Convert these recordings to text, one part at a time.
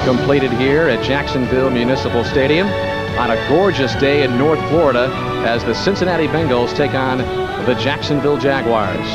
completed here at Jacksonville Municipal Stadium on a gorgeous day in North Florida as the Cincinnati Bengals take on the Jacksonville Jaguars.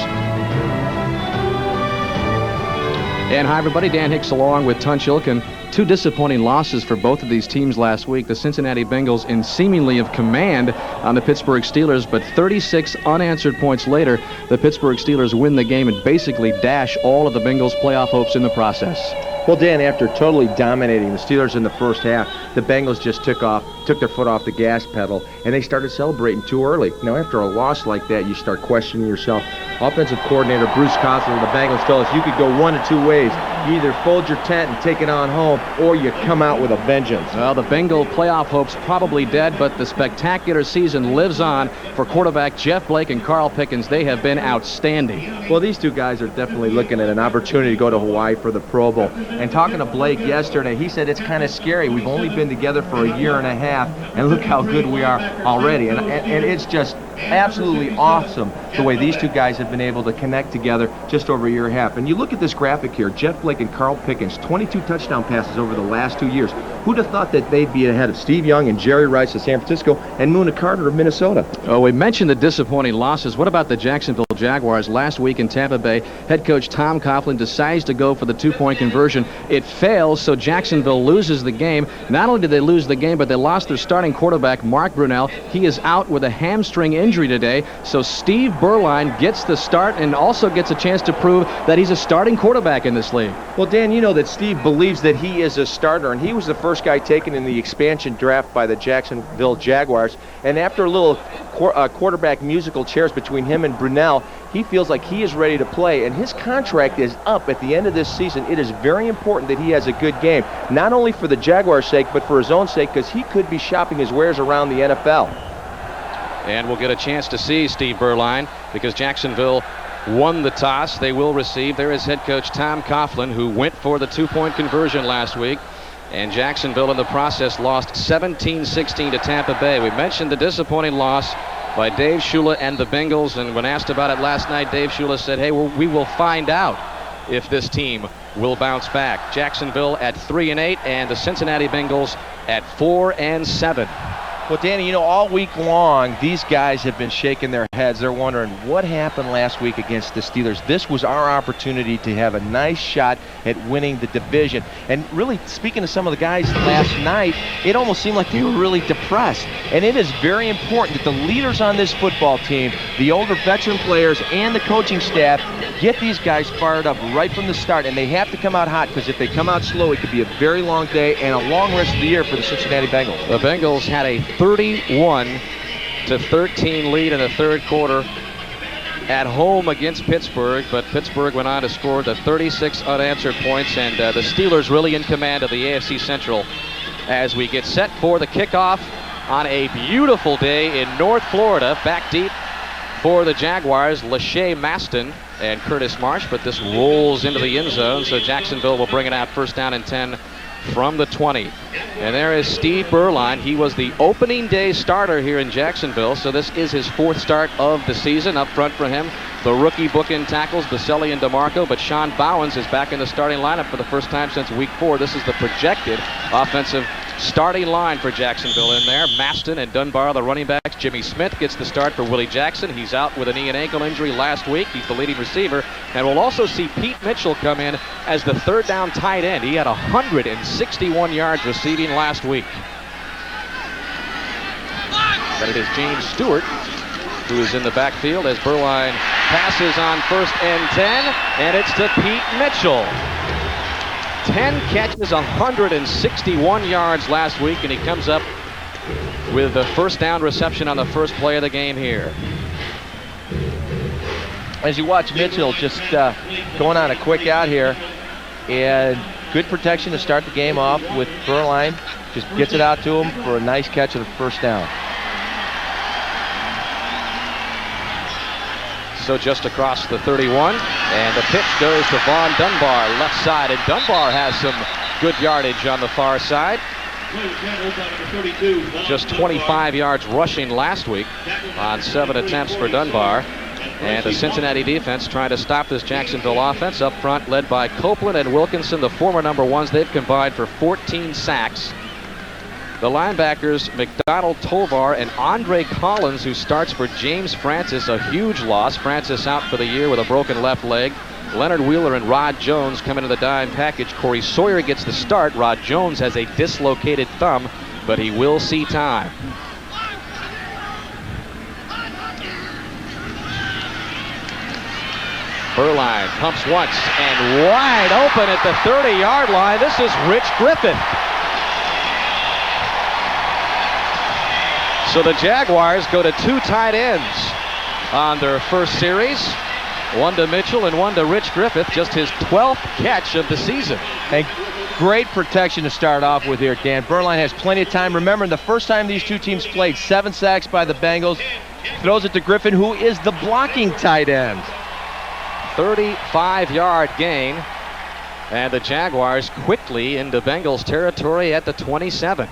And hi everybody, Dan Hicks along with Tunch Ilkin. Two disappointing losses for both of these teams last week. The Cincinnati Bengals in seemingly of command on the Pittsburgh Steelers, but 36 unanswered points later, the Pittsburgh Steelers win the game and basically dash all of the Bengals' playoff hopes in the process. Well, Dan, after totally dominating the Steelers in the first half, the Bengals just took their foot off the gas pedal, and they started celebrating too early. Now, after a loss like that, you start questioning yourself. Offensive coordinator Bruce Cosler of the Bengals told us you could go one of two ways. You either fold your tent and take it on home, or you come out with a vengeance. Well, the Bengal playoff hopes probably dead, but the spectacular season lives on for quarterback Jeff Blake and Carl Pickens. They have been outstanding. Well, these two guys are definitely looking at an opportunity to go to Hawaii for the Pro Bowl. And talking to Blake yesterday, he said it's kind of scary. We've only been together for a year and a half, and look how good we are already. And it's just absolutely awesome the way these two guys have been able to connect together just over a year and a half. And you look at this graphic here, Jeff Blake and Carl Pickens, 22 touchdown passes over the last 2 years. Who'd have thought that they'd be ahead of Steve Young and Jerry Rice of San Francisco and Muna Carter of Minnesota? Oh, we mentioned the disappointing losses. What about the Jacksonville Jaguars last week in Tampa Bay? Head coach Tom Coughlin decides to go for the two-point conversion. It fails, so Jacksonville loses the game. Not only did they lose the game, but they lost their starting quarterback, Mark Brunell. He is out with a hamstring injury today, so Steve Berline gets the start and also gets a chance to prove that he's a starting quarterback in this league. Well, Dan, you know that Steve believes that he is a starter, and he was the first guy taken in the expansion draft by the Jacksonville Jaguars. And after a little quarterback musical chairs between him and Brunell, he feels like he is ready to play, and his contract is up at the end of this season. It is very important that he has a good game, not only for the Jaguars' sake, but for his own sake, because he could be shopping his wares around the NFL. And we'll get a chance to see Steve Berline because Jacksonville won the toss. They will receive. There is head coach Tom Coughlin, who went for the two-point conversion last week. And Jacksonville in the process lost 17-16 to Tampa Bay. We mentioned the disappointing loss by Dave Shula and the Bengals, and when asked about it last night, Dave Shula said, hey, we will find out if this team will bounce back. Jacksonville at 3-8 and the Cincinnati Bengals at 4-7. Well, Danny, you know, all week long, these guys have been shaking their heads. They're wondering what happened last week against the Steelers. This was our opportunity to have a nice shot at winning the division. And really, speaking to some of the guys last night, it almost seemed like they were really depressed. And it is very important that the leaders on this football team, the older veteran players and the coaching staff, get these guys fired up right from the start. And they have to come out hot, because if they come out slow, it could be a very long day and a long rest of the year for the Cincinnati Bengals. The Bengals had a 31-13 lead in the third quarter at home against Pittsburgh, but Pittsburgh went on to score the 36 unanswered points, and the Steelers really in command of the AFC Central as we get set for the kickoff on a beautiful day in North Florida. Back deep for the Jaguars, Lachey Maston and Curtis Marsh, but this rolls into the end zone, so Jacksonville will bring it out first down and 10 from the 20. And there is Steve Berline. He was the opening day starter here in Jacksonville, so this is his fourth start of the season. Up front for him, the rookie bookend tackles, Baselli and DeMarco, but Sean Bowens is back in the starting lineup for the first time since week 4. This is the projected offensive starting line for Jacksonville in there. Maston and Dunbar, the running backs. Jimmy Smith gets the start for Willie Jackson. He's out with a knee and ankle injury last week. He's the leading receiver. And we'll also see Pete Mitchell come in as the third down tight end. He had 161 yards receiving last week. But it is James Stewart who is in the backfield as Berline passes on first and 10. And it's to Pete Mitchell. 10 catches, 161 yards last week, and he comes up with the first down reception on the first play of the game here. As you watch Mitchell just going on a quick out here, and good protection to start the game off with Berline. Just gets it out to him for a nice catch of the first down. So just across the 31, and the pitch goes to Vaughn Dunbar, left side, and Dunbar has some good yardage on the far side. Just 25 yards rushing last week on 7 attempts for Dunbar. And the Cincinnati defense trying to stop this Jacksonville offense up front, led by Copeland and Wilkinson, the former number ones. They've combined for 14 sacks. The linebackers, McDonald, Tovar, and Andre Collins, who starts for James Francis, a huge loss. Francis out for the year with a broken left leg. Leonard Wheeler and Rod Jones come into the dime package. Corey Sawyer gets the start. Rod Jones has a dislocated thumb, but he will see time. Burline pumps once and wide open at the 30-yard line. This is Rich Griffin. So the Jaguars go to 2 tight ends on their first series. One to Mitchell and one to Rich Griffith, just his 12th catch of the season. And great protection to start off with here, Dan. Burline has plenty of time. Remember, the first time these two teams played, 7 sacks by the Bengals. Throws it to Griffin, who is the blocking tight end. 35-yard gain. And the Jaguars quickly into Bengals territory at the 27.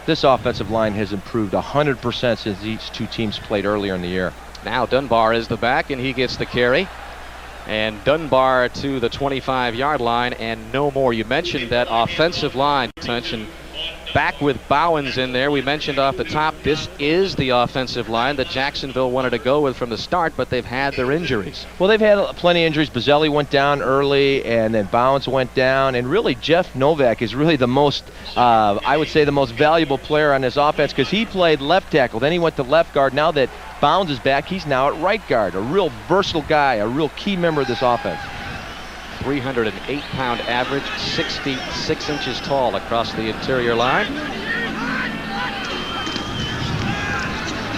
This offensive line has improved 100% since each two teams played earlier in the year. Now Dunbar is the back, and he gets the carry. And Dunbar to the 25-yard line, and no more. You mentioned that offensive line, Tunch, and back with Bowens in there. We mentioned off the top, this is the offensive line that Jacksonville wanted to go with from the start, but they've had their injuries. Well, they've had plenty of injuries. Bazzelli went down early, and then Bowens went down, and really Jeff Novak is really the most, I would say, the most valuable player on this offense, because he played left tackle, then he went to left guard. Now that Bowens is back, he's now at right guard. A real versatile guy, a real key member of this offense. 308-pound average, 66 inches tall across the interior line.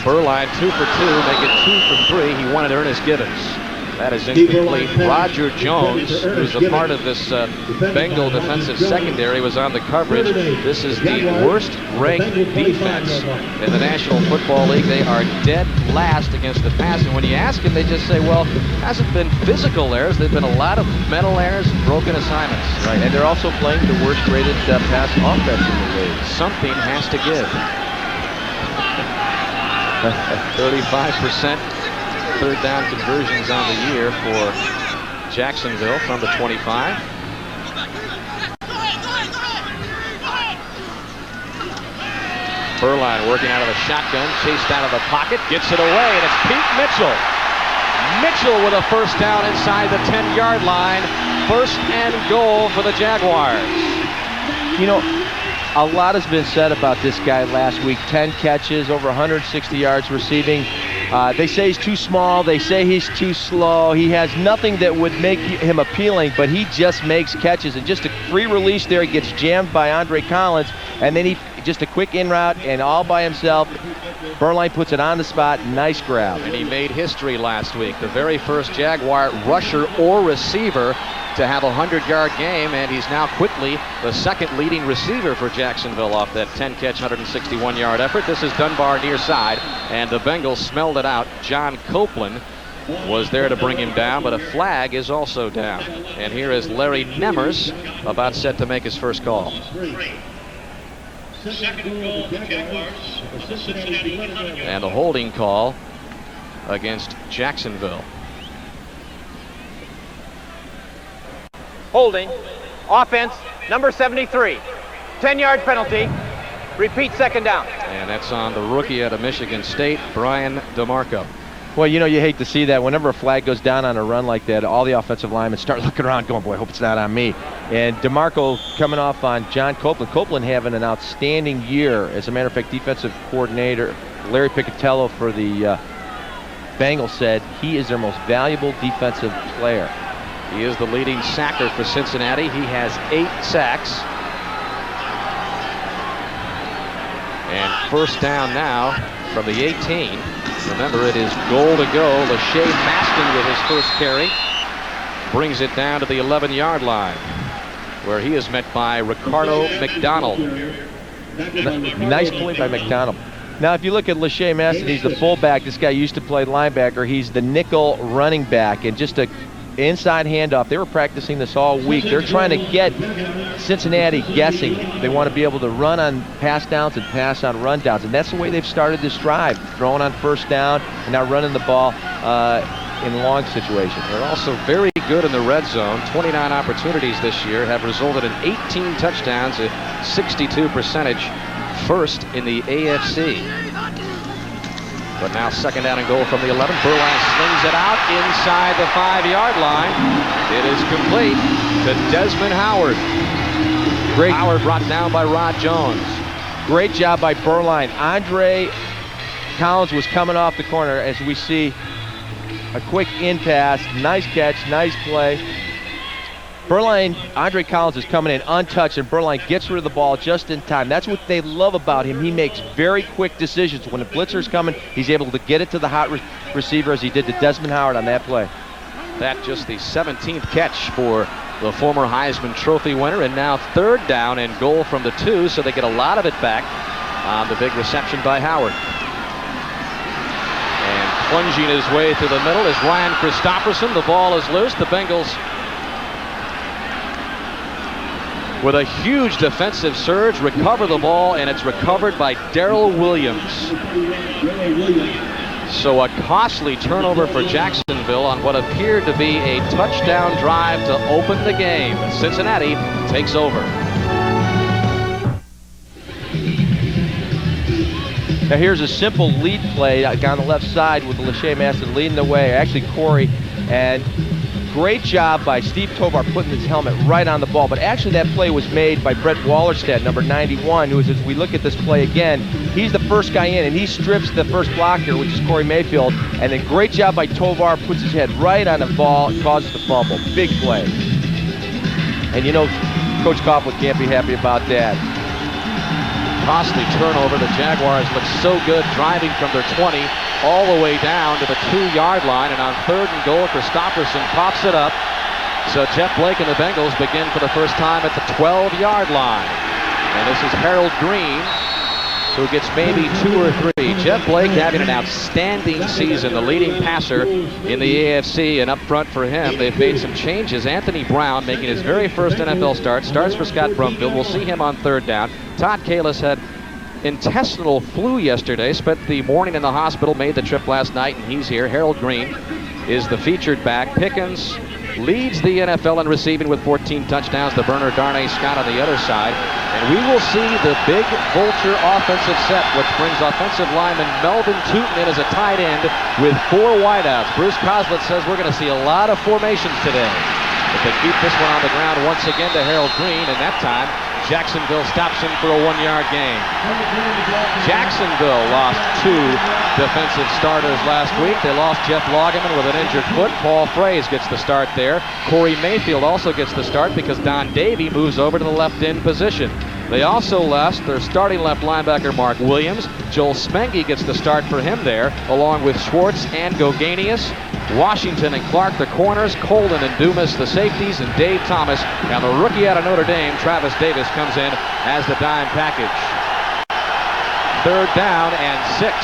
Burline 2 for 2, make it 2 for 3. He wanted Ernest Gibbons. That is incomplete. Roger Jones, who's a part of this Bengal defensive secondary, was on the coverage. This is the worst ranked defense in the National Football League. They are dead last against the pass. And when you ask them, they just say, well, it hasn't been physical errors. There have been a lot of mental errors and broken assignments. Right, and they're also playing the worst rated pass offense in the league. Something has to give. 35%. Third down conversions on the year for Jacksonville from the 25. Burline working out of the shotgun, chased out of the pocket, gets it away, and it's Pete Mitchell. Mitchell with a first down inside the 10-yard line. First and goal for the Jaguars. You know, a lot has been said about this guy last week. 10 catches, over 160 yards receiving. They say he's too small. They say he's too slow. He has nothing that would make him appealing, but he just makes catches. And just a free release there, he gets jammed by Andre Collins, and then he just a quick in route and all by himself. Burline puts it on the spot. Nice grab. And he made history last week. The very first Jaguar rusher or receiver to have a 100-yard game, and he's now quickly the second leading receiver for Jacksonville off that 10-catch, 161-yard effort. This is Dunbar near side, and the Bengals smelled it out. John Copeland was there to bring him down, but a flag is also down. And here is Larry Nemmers about set to make his first call. Second goal of the Jaguars for the Cincinnati Jacksonville. And the holding call against Jacksonville. Holding. Offense, number 73. 10-yard penalty. Repeat, second down. And that's on the rookie out of Michigan State, Brian DeMarco. Well, you know, you hate to see that. Whenever a flag goes down on a run like that, all the offensive linemen start looking around going, boy, I hope it's not on me. And DeMarco coming off on John Copeland. Copeland having an outstanding year. As a matter of fact, defensive coordinator Larry Piccatello for the Bengals said he is their most valuable defensive player. He is the leading sacker for Cincinnati. He has 8 sacks. And first down now from the 18. Remember, it is goal to go. Lachey Maston with his first carry brings it down to the 11-yard line, where he is met by Ricardo McDonald. Nice play by McDonald. Now, if you look at Lachey Maston, he's the fullback. This guy used to play linebacker. He's the nickel running back, and just inside handoff. They were practicing this all week. They're trying to get Cincinnati guessing. They want to be able to run on pass downs and pass on run downs, and that's the way they've started this drive, throwing on first down and now running the ball in long situations. They're also very good in the red zone. 29 opportunities this year have resulted in 18 touchdowns, a 62% first in the AFC. But now second down and goal from the 11. Burline slings it out inside the 5-yard line. It is complete to Desmond Howard. Great. Howard brought down by Rod Jones. Great job by Burline. Andre Collins was coming off the corner as we see a quick in pass. Nice catch, nice play. Burline, Andre Collins is coming in untouched, and Burline gets rid of the ball just in time. That's what they love about him. He makes very quick decisions. When a blitzer's coming, he's able to get it to the hot receiver as he did to Desmond Howard on that play. That just the 17th catch for the former Heisman Trophy winner, and now third down and goal from the 2, so they get a lot of it back on the big reception by Howard. And plunging his way through the middle is Ryan Christopherson. The ball is loose. The Bengals with a huge defensive surge, recover the ball, and it's recovered by Darrell Williams. So a costly turnover for Jacksonville on what appeared to be a touchdown drive to open the game. Cincinnati takes over. Now here's a simple lead play on the left side with Lachey Maston leading the way, actually Corey, and great job by Steve Tovar putting his helmet right on the ball. But actually that play was made by Brett Wallerstedt, number 91, who is, as we look at this play again, he's the first guy in, and he strips the first blocker, which is Corey Mayfield. And then great job by Tovar, puts his head right on the ball, causes the fumble. Big play. And you know, Coach Coughlin can't be happy about that. Costly turnover. The Jaguars look so good driving from their 20 all the way down to the 2-yard line, and on third and goal, Christopherson pops it up. So Jeff Blake and the Bengals begin for the first time at the 12-yard line. And this is Harold Green, who gets maybe 2 or 3. Jeff Blake having an outstanding season, the leading passer in the AFC, and up front for him, they've made some changes. Anthony Brown making his very first NFL start, starts for Scott Brumfield. We'll see him on third down. Todd Kalis had intestinal flu yesterday, spent the morning in the hospital, made the trip last night, and he's here. Harold Green is the featured back. Pickens leads the NFL in receiving with 14 touchdowns. The burner Darnay Scott on the other side. And we will see the big vulture offensive set, which brings offensive lineman Melvin Tootin in as a tight end with 4 wideouts. Bruce Coslett says we're going to see a lot of formations today. But they keep this one on the ground once again to Harold Green, and that time Jacksonville stops him for a 1-yard gain. Jacksonville lost 2 defensive starters last week. They lost Jeff Loggeman with an injured foot. Paul Fraze gets the start there. Corey Mayfield also gets the start because Don Davey moves over to the left end position. They also lost their starting left linebacker Mark Williams. Joel Spenge gets the start for him there, along with Schwartz and Goganius. Washington and Clark, the corners, Colden and Dumas, the safeties, and Dave Thomas. And the rookie out of Notre Dame, Travis Davis, comes in as the dime package. Third down and 6.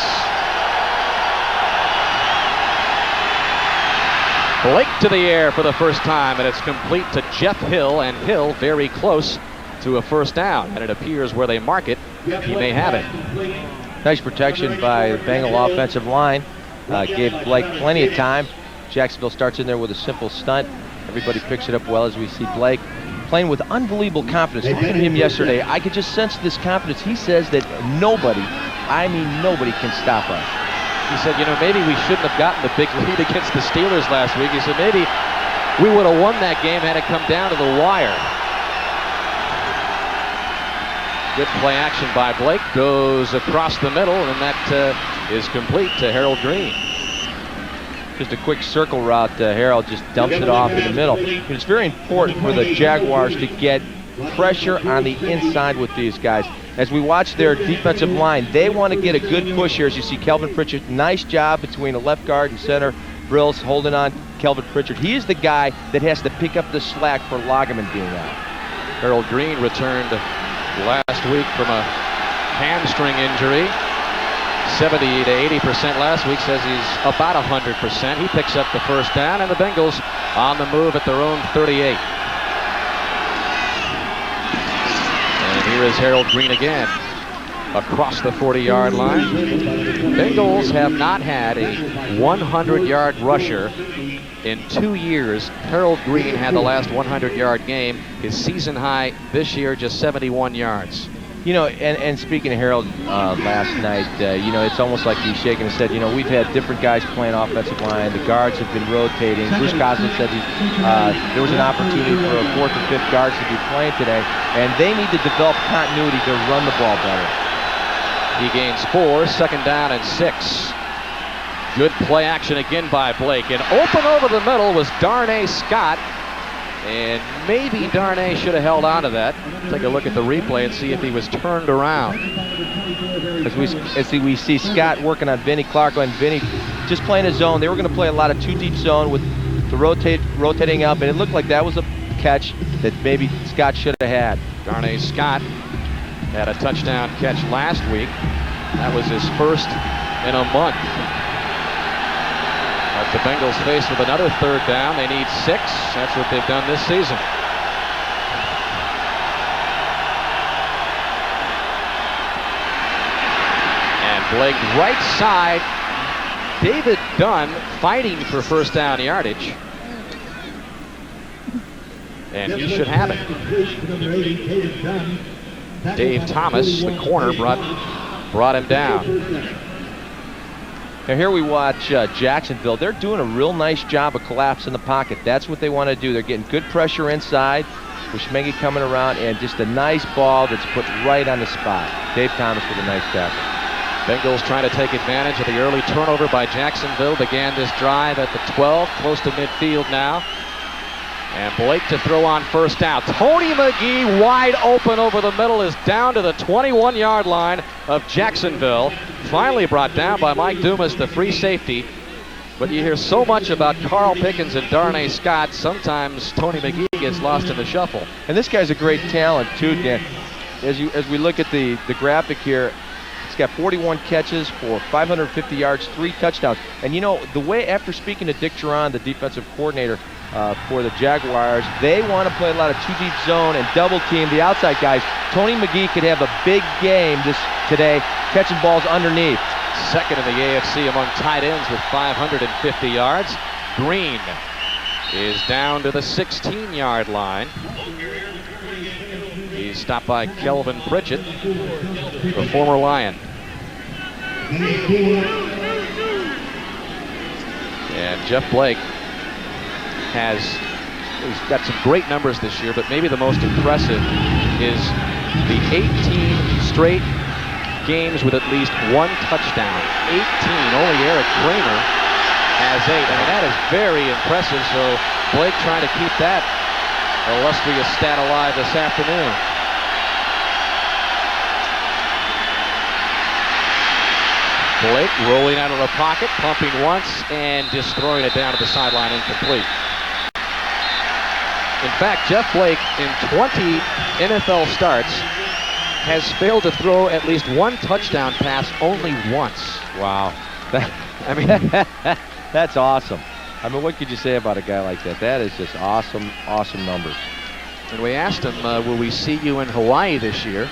Blake to the air for the first time, and it's complete to Jeff Hill, and Hill very close to a first down. And it appears where they mark it, he may have it. Nice protection by the Bengal offensive line. Gave Blake plenty of time. Jacksonville starts in there with a simple stunt. Everybody picks it up well as we see Blake playing with unbelievable confidence. Looking at him yesterday, I could just sense this confidence. He says that nobody, I mean nobody, can stop us. He said, you know, maybe we shouldn't have gotten the big lead against the Steelers last week. He said maybe we would have won that game had it come down to the wire. Good play action by Blake, goes across the middle, and that is complete to Harold Green. Just a quick circle route. Harold just dumps it off in the middle. It's very important for the Jaguars to get pressure on the inside with these guys. As we watch their defensive line, they want to get a good push here. As you see Kelvin Pritchard, nice job between the left guard and center. Brills holding on Kelvin Pritchard. He is the guy that has to pick up the slack for Loggeman being out. Harold Green returned last week from a hamstring injury. 70 to 80% last week, says he's about 100%. He picks up the first down, and the Bengals on the move at their own 38. And here is Harold Green again, across the 40-yard line. Bengals have not had a 100-yard rusher in 2 years. Harold Green had the last 100-yard game. His season high this year, just 71 yards. You know, and speaking of Harold last night, you know, it's almost like he's shaking his head. You know, we've had different guys playing offensive line. The guards have been rotating. Bruce Coslin said there was an opportunity for a 4th and 5th guards to be playing today, and they need to develop continuity to run the ball better. He gains 4, 2nd down and 6. Good play action again by Blake. And open over the middle was Darnay Scott. And maybe Darnay should have held on to that. Take a look at the replay and see if he was turned around. As we see Scott working on Vinny Clark, and Vinny just playing his zone. They were going to play a lot of 2-deep zone with the rotating up, and it looked like that was a catch that maybe Scott should have had. Darnay Scott had a touchdown catch last week. That was his first in a month. But the Bengals faced with another 3rd down. They need 6. That's what they've done this season. And Blake right side. David Dunn fighting for first down yardage. And he should have it. Dave Thomas, the corner, brought him down. Now here we watch Jacksonville. They're doing a real nice job of collapsing the pocket. That's what they want to do. They're getting good pressure inside with Schmeggy coming around, and just a nice ball that's put right on the spot. Dave Thomas with a nice tackle. Bengals trying to take advantage of the early turnover by Jacksonville. Began this drive at the 12, close to midfield now. And Blake to throw on first down. Tony McGee wide open over the middle is down to the 21-yard line of Jacksonville. Finally brought down by Mike Dumas, the free safety. But you hear so much about Carl Pickens and Darnay Scott. Sometimes Tony McGee gets lost in the shuffle. And this guy's a great talent too, Dan. As we look at the graphic here, he's got 41 catches for 550 yards, 3 touchdowns. And you know, the way, after speaking to Dick Duran, the defensive coordinator for the Jaguars, they want to play a lot of 2-deep zone and double team the outside guys. Tony McGee could have a big game today, catching balls underneath. Second in the AFC among tight ends with 550 yards. Green is down to the 16-yard line. He's stopped by Kelvin Pritchett, the former Lion. And Jeff Blake he's got some great numbers this year, but maybe the most impressive is the 18 straight games with at least 1 touchdown. 18. Only Eric Kramer has 8. I mean, that is very impressive. So Blake trying to keep that illustrious stat alive this afternoon. Blake rolling out of the pocket, pumping once, and just throwing it down to the sideline incomplete. In fact, Jeff Blake, in 20 NFL starts, has failed to throw at least 1 touchdown pass only once. Wow. That's awesome. I mean, what could you say about a guy like that? That is just awesome, awesome numbers. And we asked him, will we see you in Hawaii this year?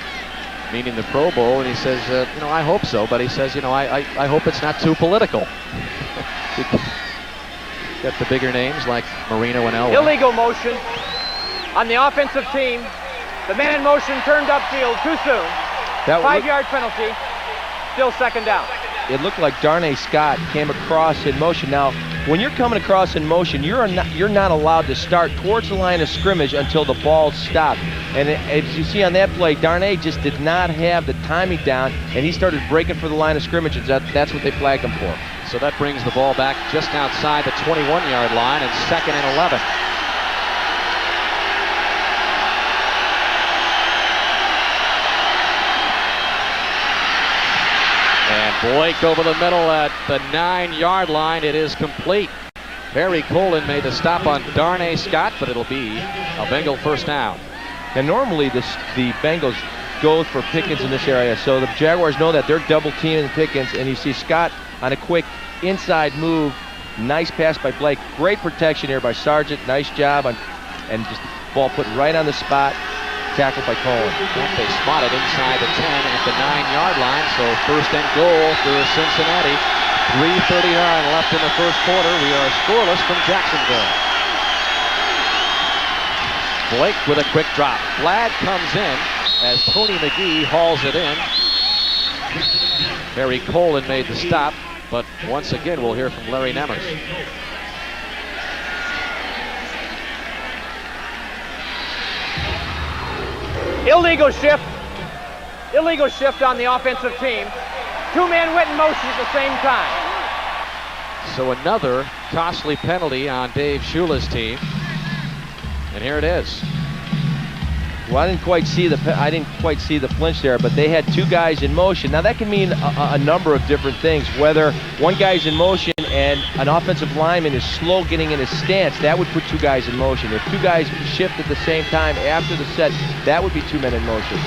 Meaning the Pro Bowl, and he says, you know, I hope so, but he says, you know, I hope it's not too political. Got the bigger names like Marino and Elway. Illegal motion on the offensive team. The man in motion turned upfield too soon. 5-yard penalty. Still 2nd down. It looked like Darnay Scott came across in motion. Now, when you're coming across in motion, you're not allowed to start towards the line of scrimmage until the ball's stopped. And as you see on that play, Darnay just did not have the timing down, and he started breaking for the line of scrimmage, and that's what they flagged him for. So that brings the ball back just outside the 21-yard line, and 2nd and 11. And Blake over the middle at the 9-yard line. It is complete. Barry Colin made the stop on Darnay Scott, but it'll be a Bengal first down. And normally the Bengals go for Pickens in this area. So the Jaguars know that they're double teaming Pickens, and you see Scott on a quick inside move. Nice pass by Blake. Great protection here by Sargent. Nice job and just ball put right on the spot. Tackled by Cohen. They spotted inside the 10 at the 9-yard line, so first and goal for Cincinnati. 3:39 left in the first quarter. We are scoreless from Jacksonville. Blake with a quick drop. Flag comes in as Tony McGee hauls it in. Harry Colin made the stop, but once again we'll hear from Larry Nemers. Illegal shift on the offensive team. Two men went in motion at the same time. So another costly penalty on Dave Shula's team. And here it is. Well, I didn't quite see the flinch there, but they had two guys in motion. Now that can mean a number of different things. Whether one guy's in motion and an offensive lineman is slow getting in his stance, that would put two guys in motion. If two guys shift at the same time after the set, that would be two men in motion.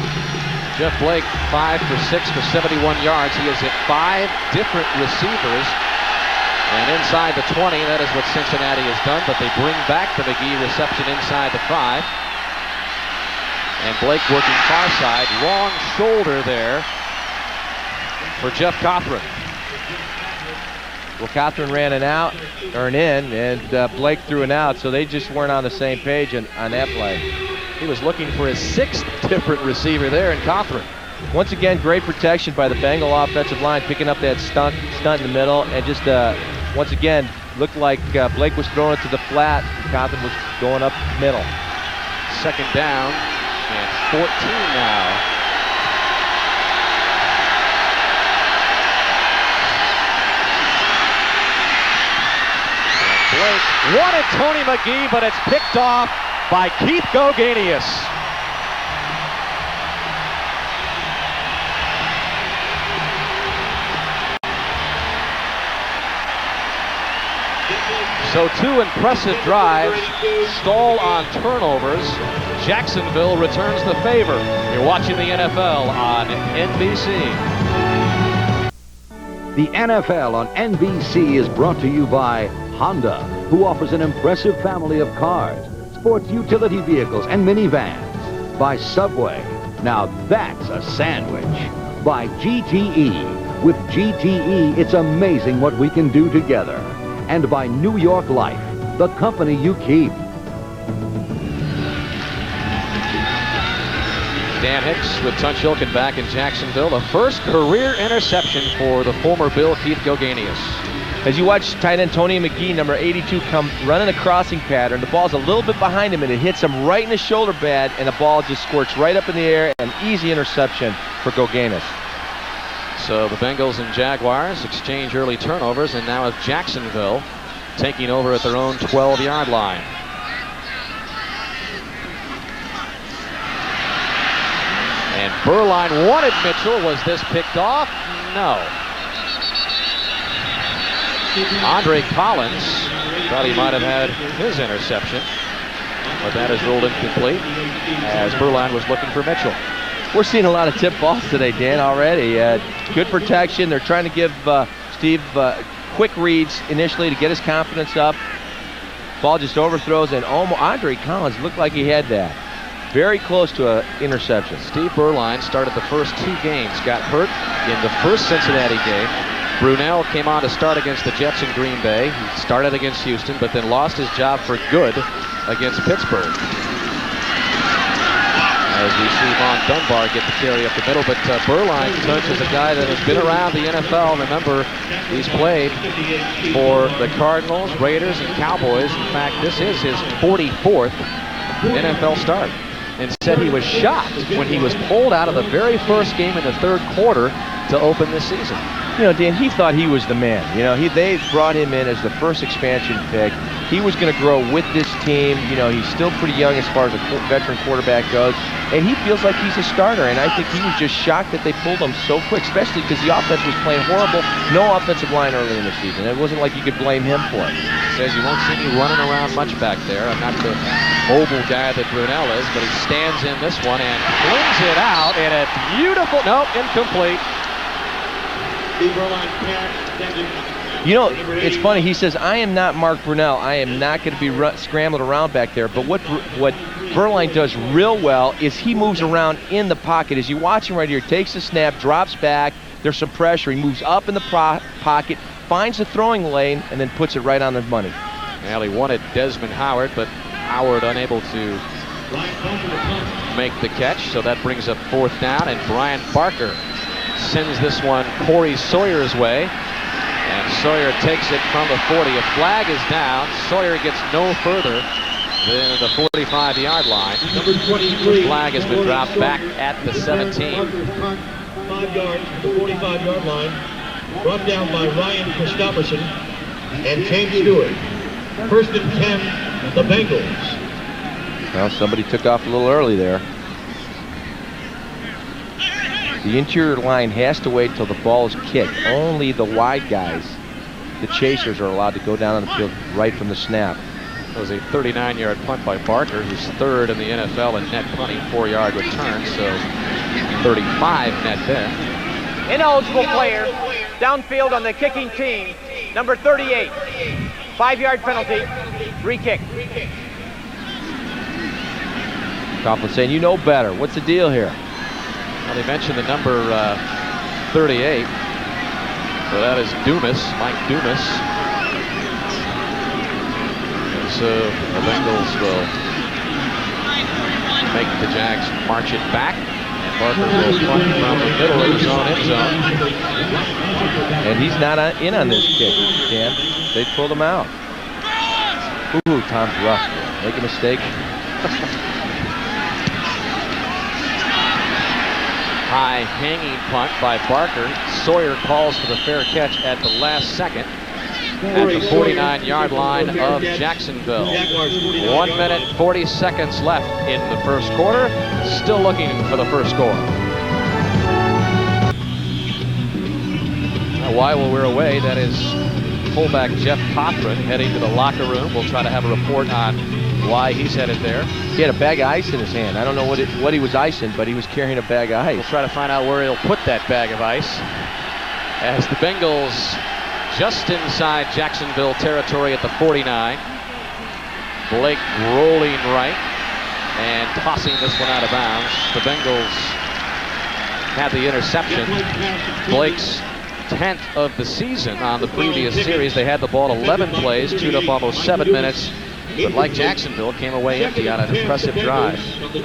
Jeff Blake, 5 for 6 for 71 yards. He has hit 5 different receivers. And inside the 20, that is what Cincinnati has done, but they bring back the McGee reception inside the 5. And Blake working far side, wrong shoulder there for Jeff Cothran. Well, Cothran ran an out, or an in, and Blake threw an out, so they just weren't on the same page on that play. He was looking for his 6th different receiver there in Cothran. Once again, great protection by the Bengal offensive line, picking up that stunt in the middle, and just once again looked like Blake was throwing it to the flat, and Cothran was going up middle. Second down and 14 now. And Blake wanted Tony McGee, but it's picked off by Keith Goganius. So 2 impressive drives, stall on turnovers. Jacksonville returns the favor. You're watching the NFL on NBC. The NFL on NBC is brought to you by Honda, who offers an impressive family of cars, sports utility vehicles, and minivans. By Subway. Now that's a sandwich. By GTE. With GTE, it's amazing what we can do together. And by New York Life, the company you keep. Dan Hicks with Tunch Ilkin back in Jacksonville. The first career interception for the former Bill Keith Goganius. As you watch tight end Tony McGee, number 82, come running a crossing pattern, the ball's a little bit behind him, and it hits him right in the shoulder pad, and the ball just squirts right up in the air. An easy interception for Goganius. So the Bengals and Jaguars exchange early turnovers, and now it's Jacksonville taking over at their own 12-yard line. And Burline wanted Mitchell. Was this picked off? No. Andre Collins thought he might have had his interception, but that is ruled incomplete as Burline was looking for Mitchell. We're seeing a lot of tip balls today, Dan, already. Good protection. They're trying to give Steve quick reads initially to get his confidence up. Ball just overthrows, and Andre Collins looked like he had that. Very close to an interception. Steve Burline started the first 2 games, got hurt in the first Cincinnati game. Brunell came on to start against the Jets in Green Bay. He started against Houston, but then lost his job for good against Pittsburgh. As we see Von Dunbar get the carry up the middle, but Burline, Tunch, is a guy that has been around the NFL. Remember, he's played for the Cardinals, Raiders, and Cowboys. In fact, this is his 44th NFL start. And said he was shocked when he was pulled out of the very first game in the third quarter to open this season. You know, Dan, he thought he was the man. You know, they brought him in as the first expansion pick. He was going to grow with this team. You know, he's still pretty young as far as a veteran quarterback goes. And he feels like he's a starter. And I think he was just shocked that they pulled him so quick, especially because the offense was playing horrible. No offensive line early in the season. It wasn't like you could blame him for it. Says you won't see me running around much back there. I'm not the mobile guy that Brunell is, but he stands in this one and flings it out in a beautiful, no, incomplete. You know, it's funny. He says, I am not Mark Brunell. I am not going to be scrambling around back there. But what Beuerlein does real well is he moves around in the pocket. As you watch him right here, takes the snap, drops back. There's some pressure. He moves up in the pocket, finds the throwing lane, and then puts it right on the money. Well, he wanted Desmond Howard, but Howard unable to make the catch. So that brings up 4th down, and Brian Barker sends this one Corey Sawyer's way, and Sawyer takes it from the 40. A flag is down. Sawyer gets no further than the 45-yard line. Number 23. The flag has been dropped back at the 17. 5 yards to the 45-yard line. Brought down by Ryan Christopherson and James Stewart. 1st and 10, the Bengals. Well, somebody took off a little early there. The interior line has to wait till the ball is kicked. Only the wide guys, the chasers, are allowed to go down on the field right from the snap. It was a 39-yard punt by Barker, who's 3rd in the NFL in net punting, 4-yard return, so 35 net there. Ineligible player downfield on the kicking team, number 38. 5-yard penalty, free kick. Coughlin saying, you know better. What's the deal here? Well, they mentioned the number 38. So that is Dumas, Mike Dumas. And so the Bengals will make the Jags march it back. And Barker will punt from the middle of his own end zone. And he's not in on this kick, Dan. They pulled him out. Ooh, Tom's rough. Make a mistake. High hanging punt by Barker. Sawyer calls for the fair catch at the last second at the 49-yard line of Jacksonville. 1 minute, 40 seconds left in the first quarter. Still looking for the first score. Now, while we're away, that is fullback Jeff Cothran heading to the locker room. We'll try to have a report on why he's headed there. He had a bag of ice in his hand. I don't know what he was icing, but he was carrying a bag of ice. We'll try to find out where he'll put that bag of ice. As the Bengals just inside Jacksonville territory at the 49. Blake rolling right and tossing this one out of bounds. The Bengals had the interception. Blake's 10th of the season on the previous series. They had the ball 11 plays, chewed up almost 7 minutes. But like Jacksonville, came away empty on an impressive drive.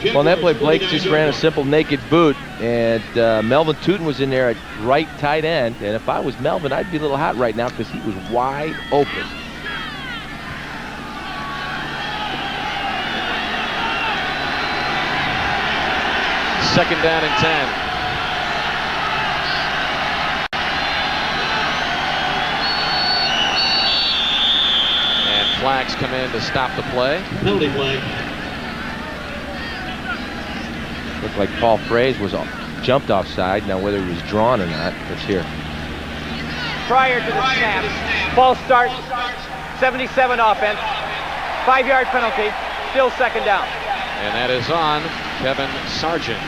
Well, on that play, Blake just ran a simple naked boot, and Melvin Tootin was in there at right tight end. And if I was Melvin, I'd be a little hot right now because he was wide open. Second down and 10. Flags come in to stop the play. Penalty flag. Looked like Paul Fraze was jumped offside. Now whether he was drawn or not, let's hear. Prior to the snap, false start, 77 offense, 5-yard penalty, still second down. And that is on Kevin Sargent.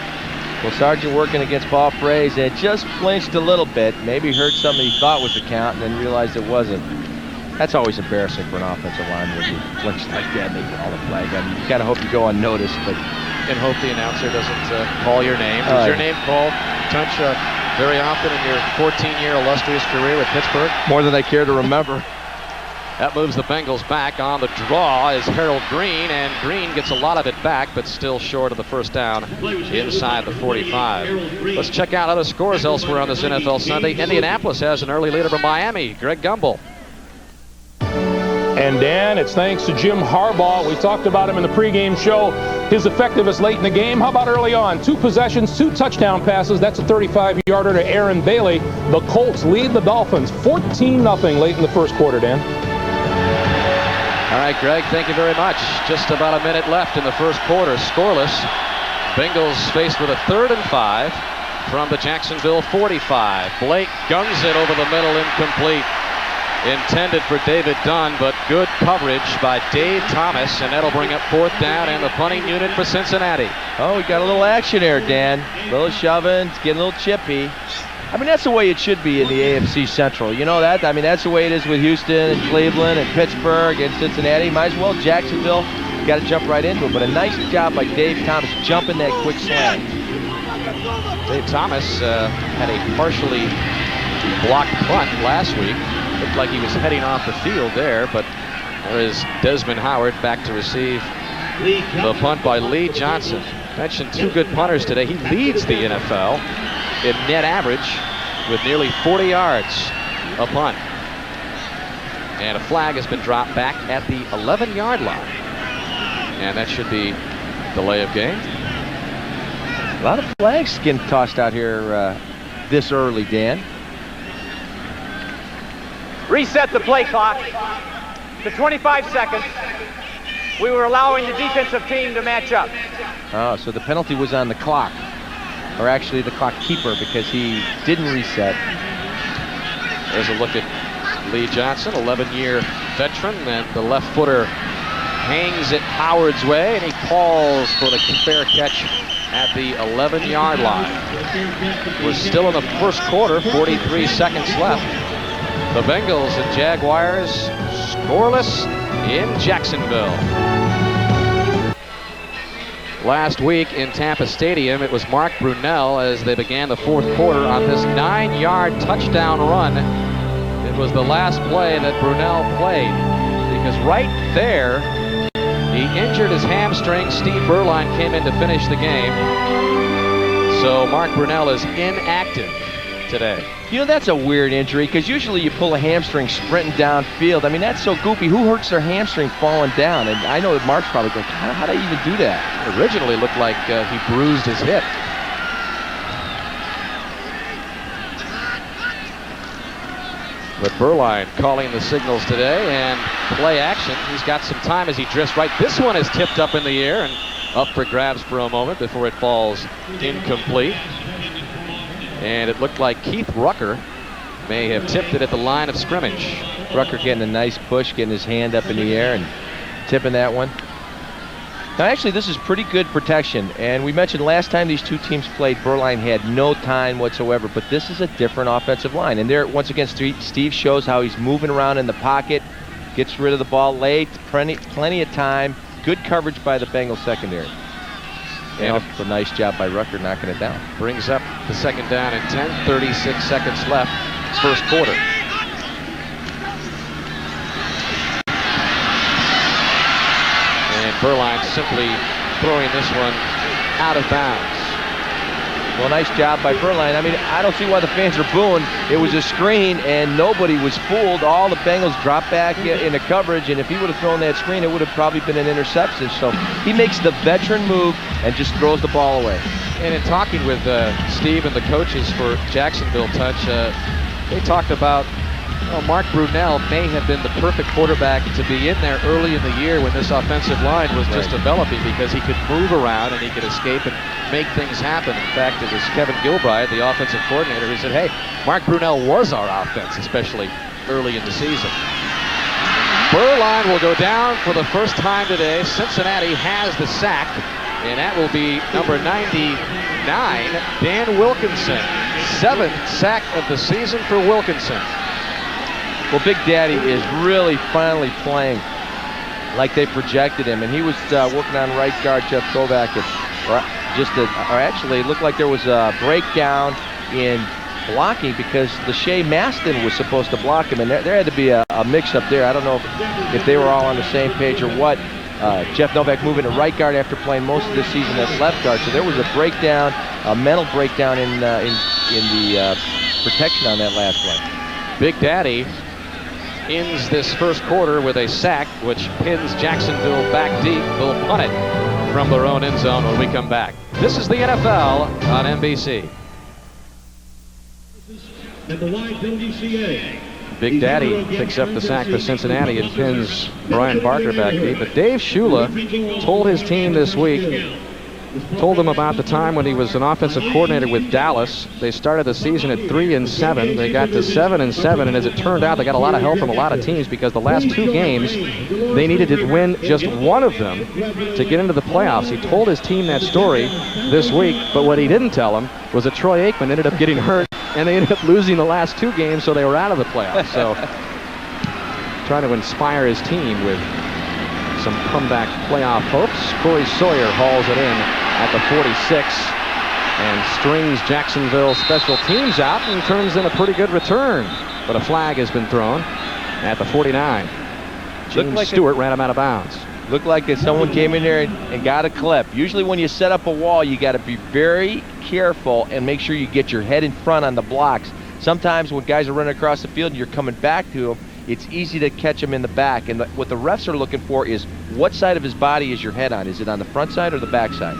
Well, Sargent working against Paul Fraze and just flinched a little bit. Maybe heard something he thought was the count and then realized it wasn't. That's always embarrassing for an offensive lineman when you flinch like that and they get all the flag. I mean, you kind of hope you go unnoticed, but... And hope the announcer doesn't call your name. Is your name called, Tunch, very often in your 14-year illustrious career with Pittsburgh? More than I care to remember. That moves the Bengals back. On the draw is Harold Green, and Green gets a lot of it back, but still short of the first down inside the 45. Let's check out other scores elsewhere on this NFL Sunday. Indianapolis has an early lead over Miami. Greg Gumbel. And Dan, it's thanks to Jim Harbaugh. We talked about him in the pregame show. his effectiveness late in the game. How about early on? 2 possessions, 2 touchdown passes. That's a 35-yarder to Aaron Bailey. The Colts lead the Dolphins 14-0 late in the first quarter, Dan. All right, Greg, thank you very much. Just about a minute left in the first quarter. Scoreless. Bengals faced with a 3rd and 5 from the Jacksonville 45. Blake guns it over the middle, incomplete. Intended for David Dunn, but good coverage by Dave Thomas, and that'll bring up 4th down and the punting unit for Cincinnati. Oh, we got a little action there, Dan. A little shoving, it's getting a little chippy. I mean, that's the way it should be in the AFC Central. You know that? I mean, that's the way it is with Houston and Cleveland and Pittsburgh and Cincinnati. Might as well Jacksonville. Got to jump right into it. But a nice job by Dave Thomas jumping that quick slant. Dave Thomas had a partially blocked punt last week. Looked like he was heading off the field there, but there is Desmond Howard back to receive the punt by Lee Johnson. Mentioned 2 good punters today. He leads the NFL in net average with nearly 40 yards a punt. And a flag has been dropped back at the 11-yard line. And that should be delay of game. A lot of flags getting tossed out here this early, Dan. Reset the play clock to 25 seconds. We were allowing the defensive team to match up. Oh, so the penalty was on the clock. Or actually the clock keeper, because he didn't reset. There's a look at Lee Johnson, 11-year veteran, and the left footer hangs it Howard's way, and he calls for the fair catch at the 11-yard line. We're still in the first quarter, 43 seconds left. The Bengals and Jaguars scoreless in Jacksonville. Last week in Tampa Stadium, it was Mark Brunell as they began the 4th quarter on this 9-yard touchdown run. It was the last play that Brunell played, because right there, he injured his hamstring. Steve Berline came in to finish the game. So Mark Brunell is inactive today. You know, that's a weird injury, because usually you pull a hamstring sprinting downfield. I mean, that's so goofy. Who hurts their hamstring falling down? And I know that Mark's probably going, how did I even do that? It originally looked like he bruised his hip. But Berline calling the signals today, and play action. He's got some time as he drifts right. This one is tipped up in the air and up for grabs for a moment before it falls incomplete. And it looked like Keith Rucker may have tipped it at the line of scrimmage. Rucker getting a nice push, getting his hand up in the air and tipping that one. Now, actually, this is pretty good protection. And we mentioned last time these 2 teams played, Berline had no time whatsoever. But this is a different offensive line. And there, once again, Steve shows how he's moving around in the pocket, gets rid of the ball late, plenty of time. Good coverage by the Bengals secondary. And a nice job by Rucker knocking it down. Brings up the 2nd down and 10, 36 seconds left, first quarter. And Berline simply throwing this one out of bounds. Well, nice job by Berline. I mean, I don't see why the fans are booing. It was a screen, and nobody was fooled. All the Bengals dropped back into coverage, and if he would have thrown that screen, it would have probably been an interception. So he makes the veteran move and just throws the ball away. And in talking with Steve and the coaches for Jacksonville Touch, they talked about Mark Brunell may have been the perfect quarterback to be in there early in the year when this offensive line was just developing, because he could move around and he could escape and make things happen. In fact, it was Kevin Gilbride, the offensive coordinator, who said, hey, Mark Brunell was our offense, especially early in the season. Berline will go down for the first time today. Cincinnati has the sack, and that will be number 99, Dan Wilkinson. 7th sack of the season for Wilkinson. Well, Big Daddy is really finally playing like they projected him, and he was working on right guard Jeff Kovac. Actually, it looked like there was a breakdown in blocking because Lachey Maston was supposed to block him, and there had to be a mix-up there. I don't know if they were all on the same page or what. Jeff Novak moving to right guard after playing most of the season as left guard, so there was a breakdown, a mental breakdown in the protection on that last play. Big Daddy ends this first quarter with a sack, which pins Jacksonville back deep. They'll punt it from their own end zone when we come back. This is the NFL on NBC. At the line, WCA. Big Daddy picks up the sack for Cincinnati and pins Brian Barker back deep. But Dave Shula told his team this week, told them about the time when he was an offensive coordinator with Dallas. They started the season at 3-7. They got to 7-7, and as it turned out, they got a lot of help from a lot of teams because the last 2 games, they needed to win just one of them to get into the playoffs. He told his team that story this week, but what he didn't tell them was that Troy Aikman ended up getting hurt, and they ended up losing the last 2 games, so they were out of the playoffs. So trying to inspire his team with some comeback playoff hopes. Corey Sawyer hauls it in at the 46 and strings Jacksonville special teams out and turns in a pretty good return. But a flag has been thrown at the 49. James Stewart ran him out of bounds. Looked like that someone came in there and got a clip. Usually when you set up a wall, you got to be very careful and make sure you get your head in front on the blocks. Sometimes when guys are running across the field and you're coming back to them, it's easy to catch him in the back. And what the refs are looking for is what side of his body is your head on? Is it on the front side or the back side?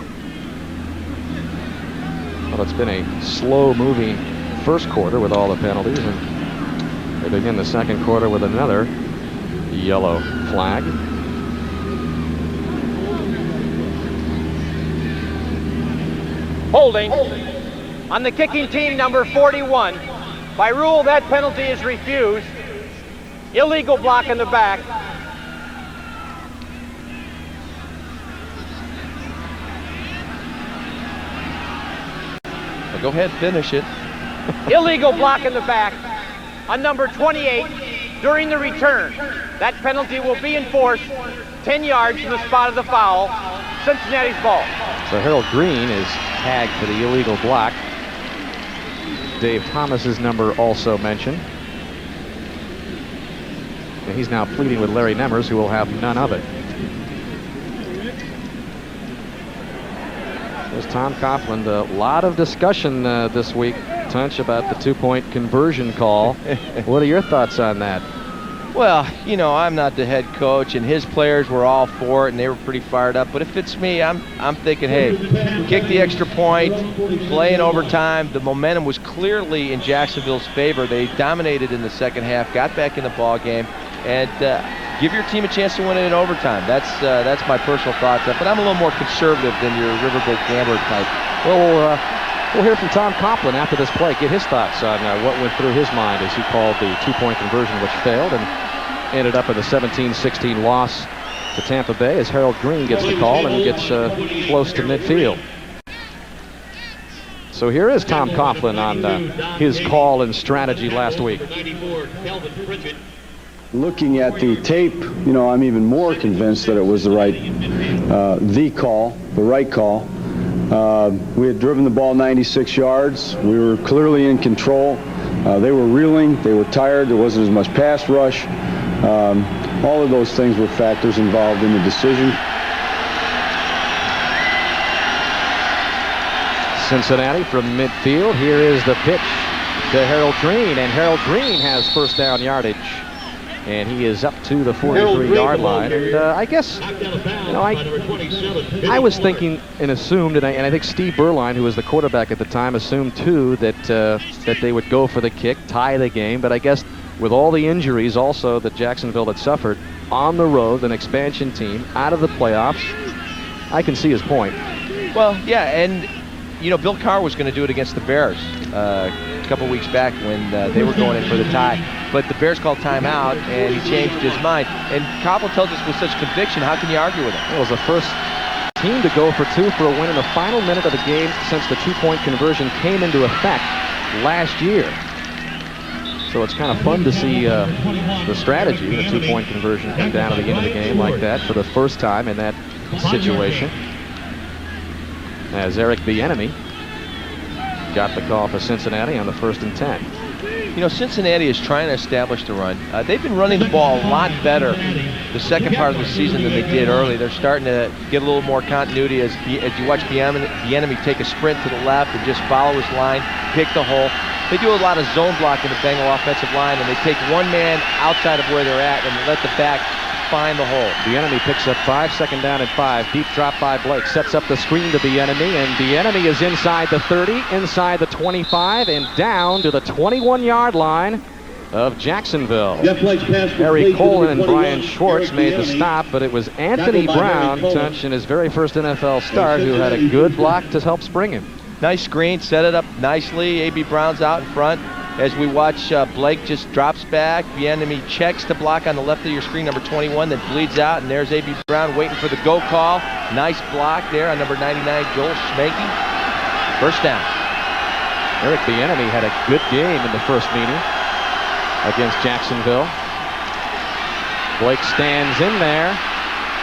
Well, it's been a slow-moving first quarter with all the penalties, and they begin the second quarter with another yellow flag. Holding on the kicking team, number 41. By rule, that penalty is refused. Illegal block in the back. Well, go ahead, finish it. Illegal block in the back on number 28 during the return. That penalty will be enforced 10 yards from the spot of the foul. Cincinnati's ball. So Harold Green is tagged for the illegal block. Dave Thomas's number also mentioned. And he's now pleading with Larry Nemmers, who will have none of it. There's Tom Coughlin. A lot of discussion this week, Tunch, about the two-point conversion call. What are your thoughts on that? Well, you know, I'm not the head coach, and his players were all for it, and they were pretty fired up. But if it's me, I'm thinking, hey, kick the extra point, play in overtime. The momentum was clearly in Jacksonville's favor. They dominated in the second half, got back in the ball game, and give your team a chance to win it in overtime. That's my personal thoughts. But I'm a little more conservative than your riverboat gambler type. Well, we'll hear from Tom Coughlin after this play, get his thoughts on what went through his mind as he called the two-point conversion, which failed and ended up with a 17-16 loss to Tampa Bay as Harold Green gets the call and gets close to midfield. So here is Tom Coughlin on his call and strategy last week. Looking at the tape, you know, I'm even more convinced that it was the right call. We had driven the ball 96 yards. We were clearly in control. They were reeling. They were tired. There wasn't as much pass rush. All of those things were factors involved in the decision. Cincinnati from midfield. Here is the pitch to Harold Green, and Harold Green has first down yardage. And he is up to the 43-yard line. And I guess, you know, I was thinking and assumed, and I think Steve Berline, who was the quarterback at the time, assumed too that they would go for the kick, tie the game. But I guess with all the injuries also that Jacksonville had suffered on the road, an expansion team out of the playoffs, I can see his point. Well, yeah, and you know, Bill Carr was going to do it against the Bears a couple weeks back when they were going in for the tie. But the Bears called timeout, and he changed his mind. And Coughlin tells us with such conviction, how can you argue with him? It was the first team to go for two for a win in the final minute of the game since the two-point conversion came into effect last year. So it's kind of fun to see the strategy, the two-point conversion come down at the end of the game like that for the first time in that situation. As Eric Bieniemy got the call for Cincinnati on the 1st and 10. You know, Cincinnati is trying to establish the run. They've been running the ball a lot better the second part of the season than they did early. They're starting to get a little more continuity as you watch Bieniemy take a sprint to the left and just follow his line, pick the hole. They do a lot of zone blocking the Bengal offensive line, and they take one man outside of where they're at and let the back find the hole. The enemy picks up 5, second down and 5. Deep drop by Blake. Sets up the screen to the enemy, and the enemy is inside the 30, inside the 25, and down to the 21-yard line of Jacksonville. Harry Colin and Brian Schwartz made the stop, but it was Anthony Brown, touch in his very first NFL start, who had a good block to help spring him. Nice screen, set it up nicely. A.B. Brown's out in front. As we watch, Blake just drops back. The enemy checks to block on the left of your screen, number 21, then bleeds out, and there's A.B. Brown waiting for the go call. Nice block there on number 99, Joel Schmanke. First down. Eric Bieniemy had a good game in the first meeting against Jacksonville. Blake stands in there,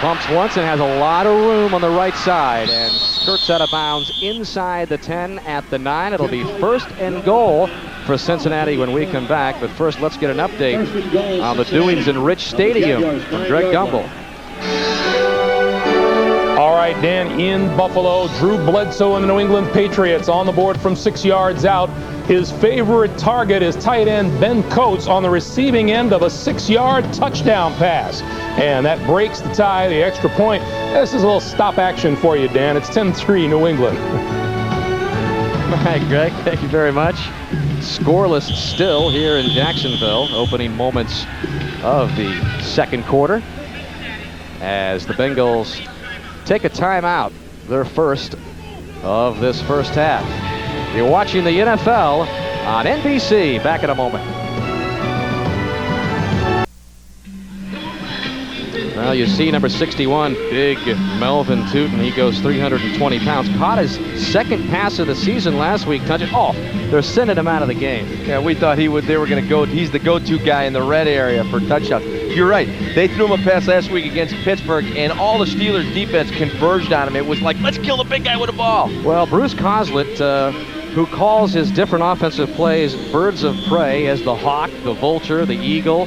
pumps once, and has a lot of room on the right side, and skirts out of bounds inside the 10 at the 9. It'll be 1st and goal for Cincinnati when we come back. But first, let's get an update on the doings in Rich Stadium from Greg Gumbel. All right, Dan, in Buffalo, Drew Bledsoe and the New England Patriots on the board from 6 yards out. His favorite target is tight end Ben Coates on the receiving end of a 6-yard touchdown pass. And that breaks the tie, the extra point. This is a little stop action for you, Dan. It's 10-3 New England. All right, Greg, thank you very much. Scoreless still here in Jacksonville, opening moments of the second quarter, as the Bengals take a timeout, their first of this first half. You're watching the NFL on NBC. Back in a moment. Well, you see number 61, big Melvin Tootin. He goes 320 pounds. Caught his second pass of the season last week. Oh, they're sending him out of the game. Yeah, we thought they were going to go. He's the go-to guy in the red area for touchdowns. You're right. They threw him a pass last week against Pittsburgh, and all the Steelers defense converged on him. It was like, let's kill the big guy with a ball. Well, Bruce Coslett, who calls his different offensive plays birds of prey, as the hawk, the vulture, the eagle.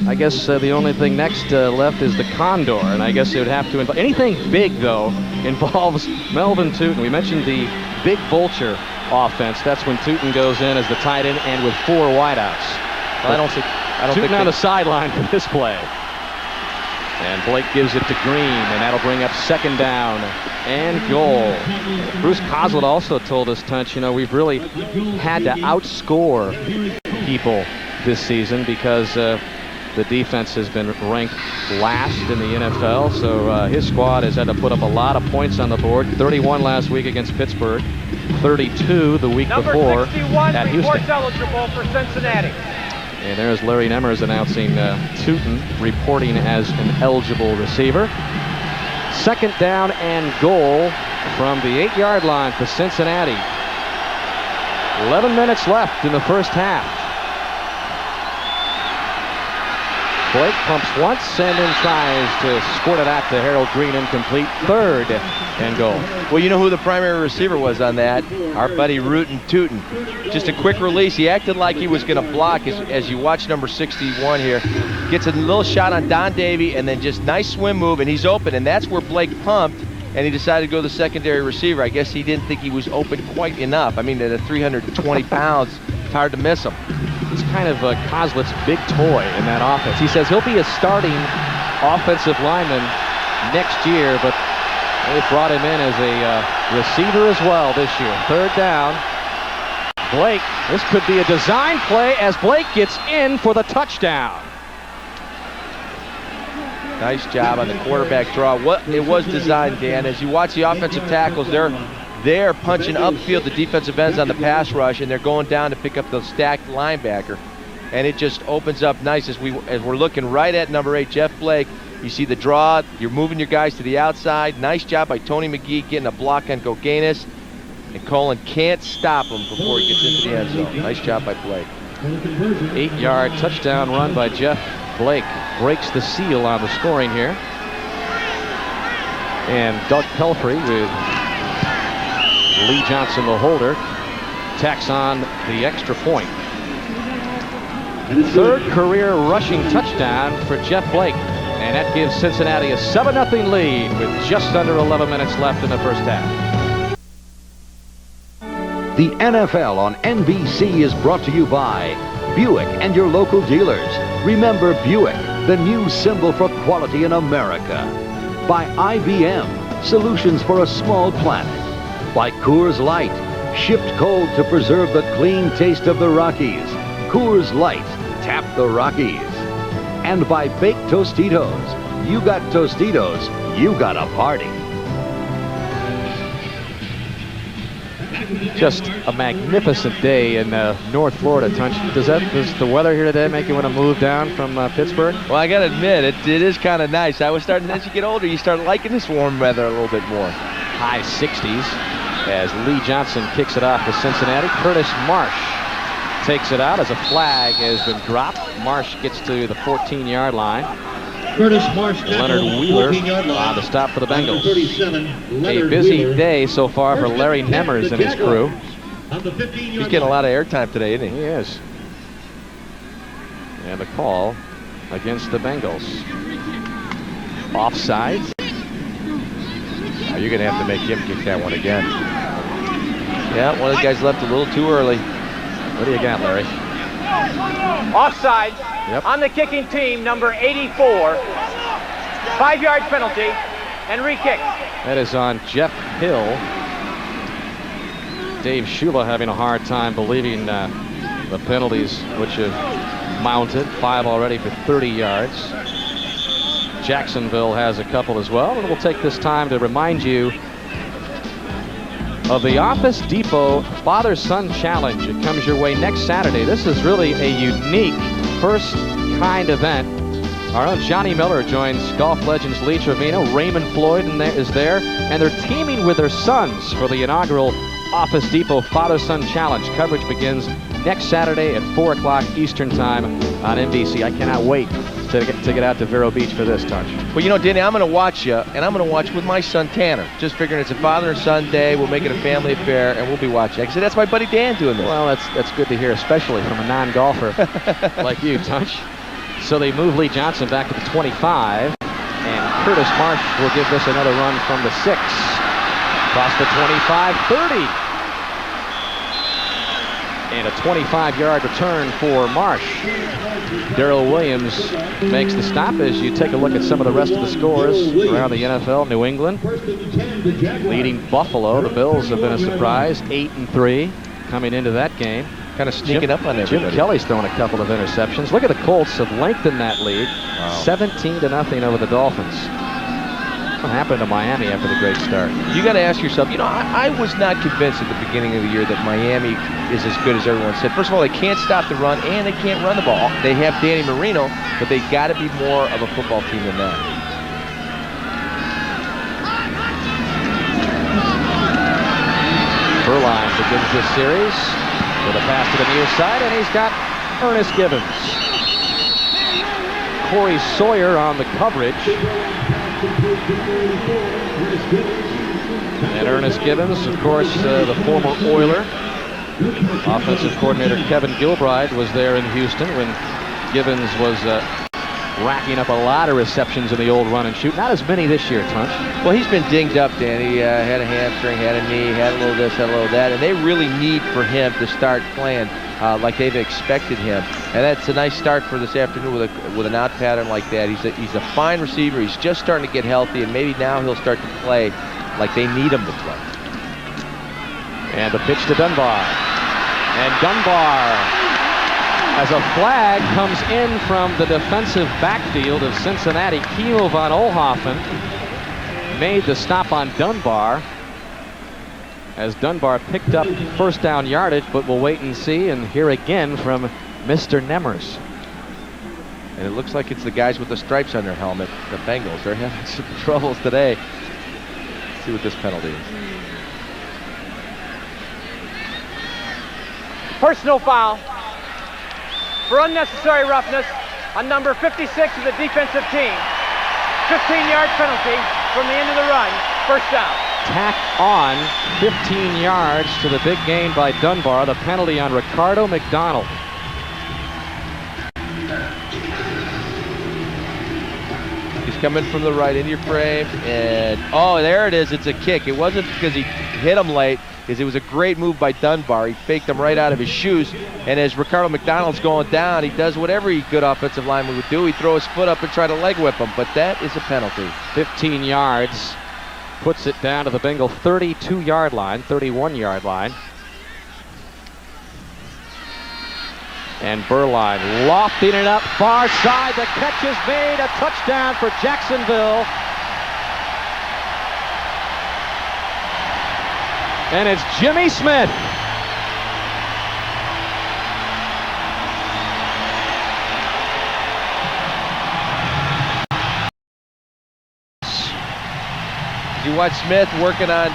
I guess the only thing next left is the condor, and I guess it would have to involve anything big, though, involves Melvin Tootin. We mentioned the big vulture offense. That's when Tootin goes in as the tight end and with 4 wideouts. Well, I don't think Tootin on the sideline for this play. And Blake gives it to Green, and that'll bring up second down and goal. Bruce Coslett also told us, Tunch, we've really had to outscore people this season because the defense has been ranked last in the NFL. So his squad has had to put up a lot of points on the board. 31 last week against Pittsburgh, 32 the week before at Houston. Reports eligible for Cincinnati. And there's Larry Nemmers announcing Tootin reporting as an eligible receiver. Second down and goal from the 8-yard line for Cincinnati. 11 minutes left in the first half. Blake pumps once and then tries to squirt it out to Harold Green, incomplete. Third and goal. Well, you know who the primary receiver was on that? Our buddy Rootin' Tootin. Just a quick release. He acted like he was going to block as you watch number 61 here. Gets a little shot on Don Davey and then just nice swim move, and he's open. And that's where Blake pumped, and he decided to go the secondary receiver. I guess he didn't think he was open quite enough. I mean, at 320 pounds, it's hard to miss him. He's kind of Coslett's big toy in that offense. He says he'll be a starting offensive lineman next year, but they brought him in as a receiver as well this year. Third down. Blake, this could be a design play as Blake gets in for the touchdown. Nice job on the quarterback draw. It was designed, Dan. As you watch the offensive tackles, they're punching upfield the defensive ends on the pass rush, and they're going down to pick up the stacked linebacker. And it just opens up nice as we're looking right at number 8, Jeff Blake. You see the draw. You're moving your guys to the outside. Nice job by Tony McGee getting a block on Goganis. And Colin can't stop him before he gets into the end zone. Nice job by Blake. 8-yard touchdown run by Jeff Blake. Breaks the seal on the scoring here. And Doug Pelfrey with Lee Johnson, the holder, tacks on the extra point. Third career rushing touchdown for Jeff Blake. And that gives Cincinnati a 7-0 lead with just under 11 minutes left in the first half. The NFL on NBC is brought to you by Buick and your local dealers. Remember Buick, the new symbol for quality in America. By IBM, solutions for a small planet. By Coors Light, shipped cold to preserve the clean taste of the Rockies. Coors Light, tap the Rockies. And by Baked Tostitos. You got Tostitos, you got a party. Just a magnificent day in North Florida, Tunch. Does the weather here today make you want to move down from Pittsburgh? Well, I got to admit, it is kind of nice. I was starting, as you get older, you start liking this warm weather a little bit more. High 60s as Lee Johnson kicks it off to Cincinnati. Curtis Marsh takes it out as a flag has been dropped. Marsh gets to the 14-yard line. Curtis Marsh, Leonard Wheeler on the stop for the Bengals. A busy day so far for Larry Nemmers and his crew. He's getting a lot of airtime today, isn't he? He is. And the call against the Bengals. Offside. Now you're going to have to make him kick that one again. Yeah, one of the guys left a little too early. What do you got, Larry? Offside. Yep. On the kicking team, number 84. 5-yard penalty and re-kick. That is on Jeff Hill. Dave Shula having a hard time believing the penalties which have mounted. 5 already for 30 yards. Jacksonville has a couple as well. And we'll take this time to remind you of the Office Depot Father-Son Challenge. It comes your way next Saturday. This is really a unique first-kind event. Our own Johnny Miller joins golf legends Lee Trevino. Raymond Floyd is there, and they're teaming with their sons for the inaugural Office Depot Father-Son Challenge. Coverage begins next Saturday at 4 o'clock Eastern Time on NBC. I cannot wait to get out to Vero Beach for this, Touch. Well, you know, Danny, I'm going to watch you, and I'm going to watch with my son Tanner. Just figuring it's a father and son day. We'll make it a family affair, and we'll be watching. Like I said, that's my buddy Dan doing this. Well, that's good to hear, especially from a non-golfer like you, Touch. So they move Lee Johnson back to the 25, and Curtis Marsh will give this another run from the 6. Across the 25, 30. And a 25-yard return for Marsh. Darrell Williams makes the stop as you take a look at some of the rest of the scores around the NFL. New England leading Buffalo. The Bills have been a surprise, 8-3 coming into that game. Kind of sneaking up on everybody. Jim Kelly's thrown a couple of interceptions. Look at the Colts have lengthened that lead. Wow. 17-0 over the Dolphins. What happened to Miami after the great start? You got to ask yourself, you know, I was not convinced at the beginning of the year that Miami is as good as everyone said. First of all, they can't stop the run, and they can't run the ball. They have Danny Marino, but they got to be more of a football team than that. Berline begins this series with a pass to the near side, and he's got Ernest Gibbons. Corey Sawyer on the coverage. And Ernest Gibbons, of course, the former Oiler. Offensive coordinator Kevin Gilbride was there in Houston when Gibbons was racking up a lot of receptions in the old run and shoot. Not as many this year, Tunch. Well, he's been dinged up, Danny. Had a hamstring, had a knee, had a little this, had a little that, and they really need for him to start playing like they've expected him. And that's a nice start for this afternoon with an out pattern like that. He's a fine receiver. He's just starting to get healthy, and maybe now he'll start to play like they need him to play. And the pitch to Dunbar. And Dunbar, as a flag comes in from the defensive backfield of Cincinnati, Kimo von Oelhoffen made the stop on Dunbar as Dunbar picked up first down yardage, but we'll wait and see and hear again from Mr. Nemmers. And it looks like it's the guys with the stripes on their helmet, the Bengals. They're having some troubles today. Let's see what this penalty is. Personal foul for unnecessary roughness on number 56 of the defensive team. 15-yard penalty from the end of the run. First down. Tack on 15 yards to the big gain by Dunbar. The penalty on Ricardo McDonald. He's coming from the right into your frame, and oh, there it is. It's a kick. It wasn't because he hit him late. is it was a great move by Dunbar. He faked him right out of his shoes, and as Ricardo McDonald's going down, he does what every good offensive lineman would do. He throw his foot up and try to leg whip him, but that is a penalty. 15 yards puts it down to the Bengal 32-yard line, 31-yard line. And Burline lofting it up far side. The catch is made. A touchdown for Jacksonville. And it's Jimmy Smith. You watch Smith working on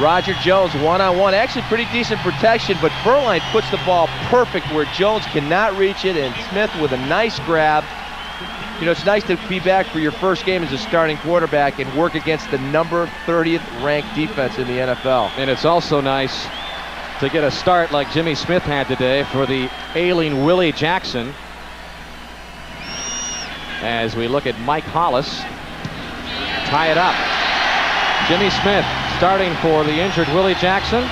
Roger Jones one-on-one. Actually pretty decent protection, but Burline puts the ball perfect where Jones cannot reach it, and Smith with a nice grab. You know, it's nice to be back for your first game as a starting quarterback and work against the number 30th ranked defense in the NFL. And it's also nice to get a start like Jimmy Smith had today for the ailing Willie Jackson. As we look at Mike Hollis tie it up. Jimmy Smith starting for the injured Willie Jackson.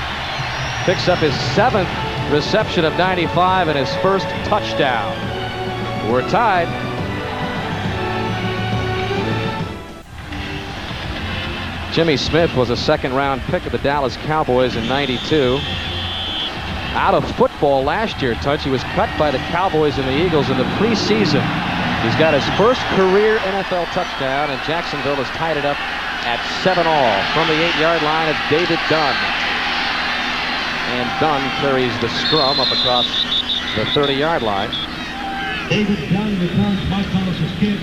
Picks up his 7th reception of 95 and his first touchdown. We're tied. Jimmy Smith was a second-round pick of the Dallas Cowboys in '92. Out of football last year, Touch. He was cut by the Cowboys and the Eagles in the preseason. He's got his first career NFL touchdown, and Jacksonville has tied it up at 7-all. From the 8-yard line, it's David Dunn. And Dunn carries the scrum up across the 30-yard line. David Dunn returns Mike Hollis' kick.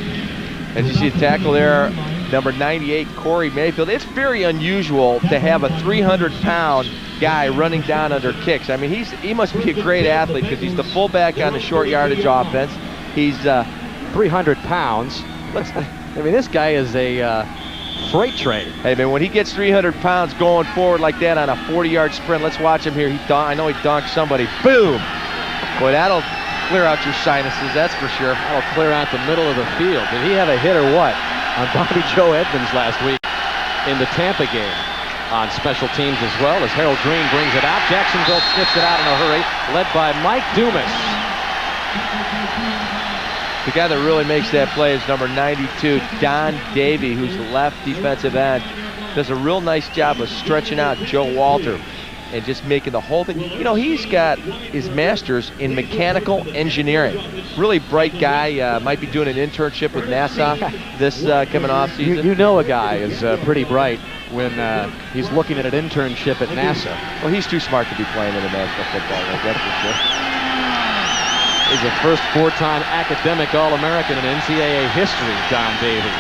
As you see the tackle there, number 98, Corey Mayfield. It's very unusual to have a 300-pound guy running down under kicks. I mean, he must be a great athlete because he's the fullback on the short yardage offense. He's 300 pounds. I mean, this guy is a freight train. Hey, man, when he gets 300 pounds going forward like that on a 40-yard sprint, let's watch him here. I know he donked somebody. Boom! Boy, that'll clear out your sinuses, that's for sure. That'll clear out the middle of the field. Did he have a hit or what on Bobby Joe Edmonds last week in the Tampa game? On special teams as well, as Harold Green brings it out. Jacksonville sniffs it out in a hurry, led by Mike Dumas. The guy that really makes that play is number 92, Don Davey, who's the left defensive end. Does a real nice job of stretching out Joe Walter and just making the whole thing. You know, he's got his master's in mechanical engineering. Really bright guy, might be doing an internship with NASA this coming off season. You know a guy is pretty bright when he's looking at an internship at NASA. Well, he's too smart to be playing in the National Football League, that's for sure. He's a first 4-time academic All-American in NCAA history, Don Davey.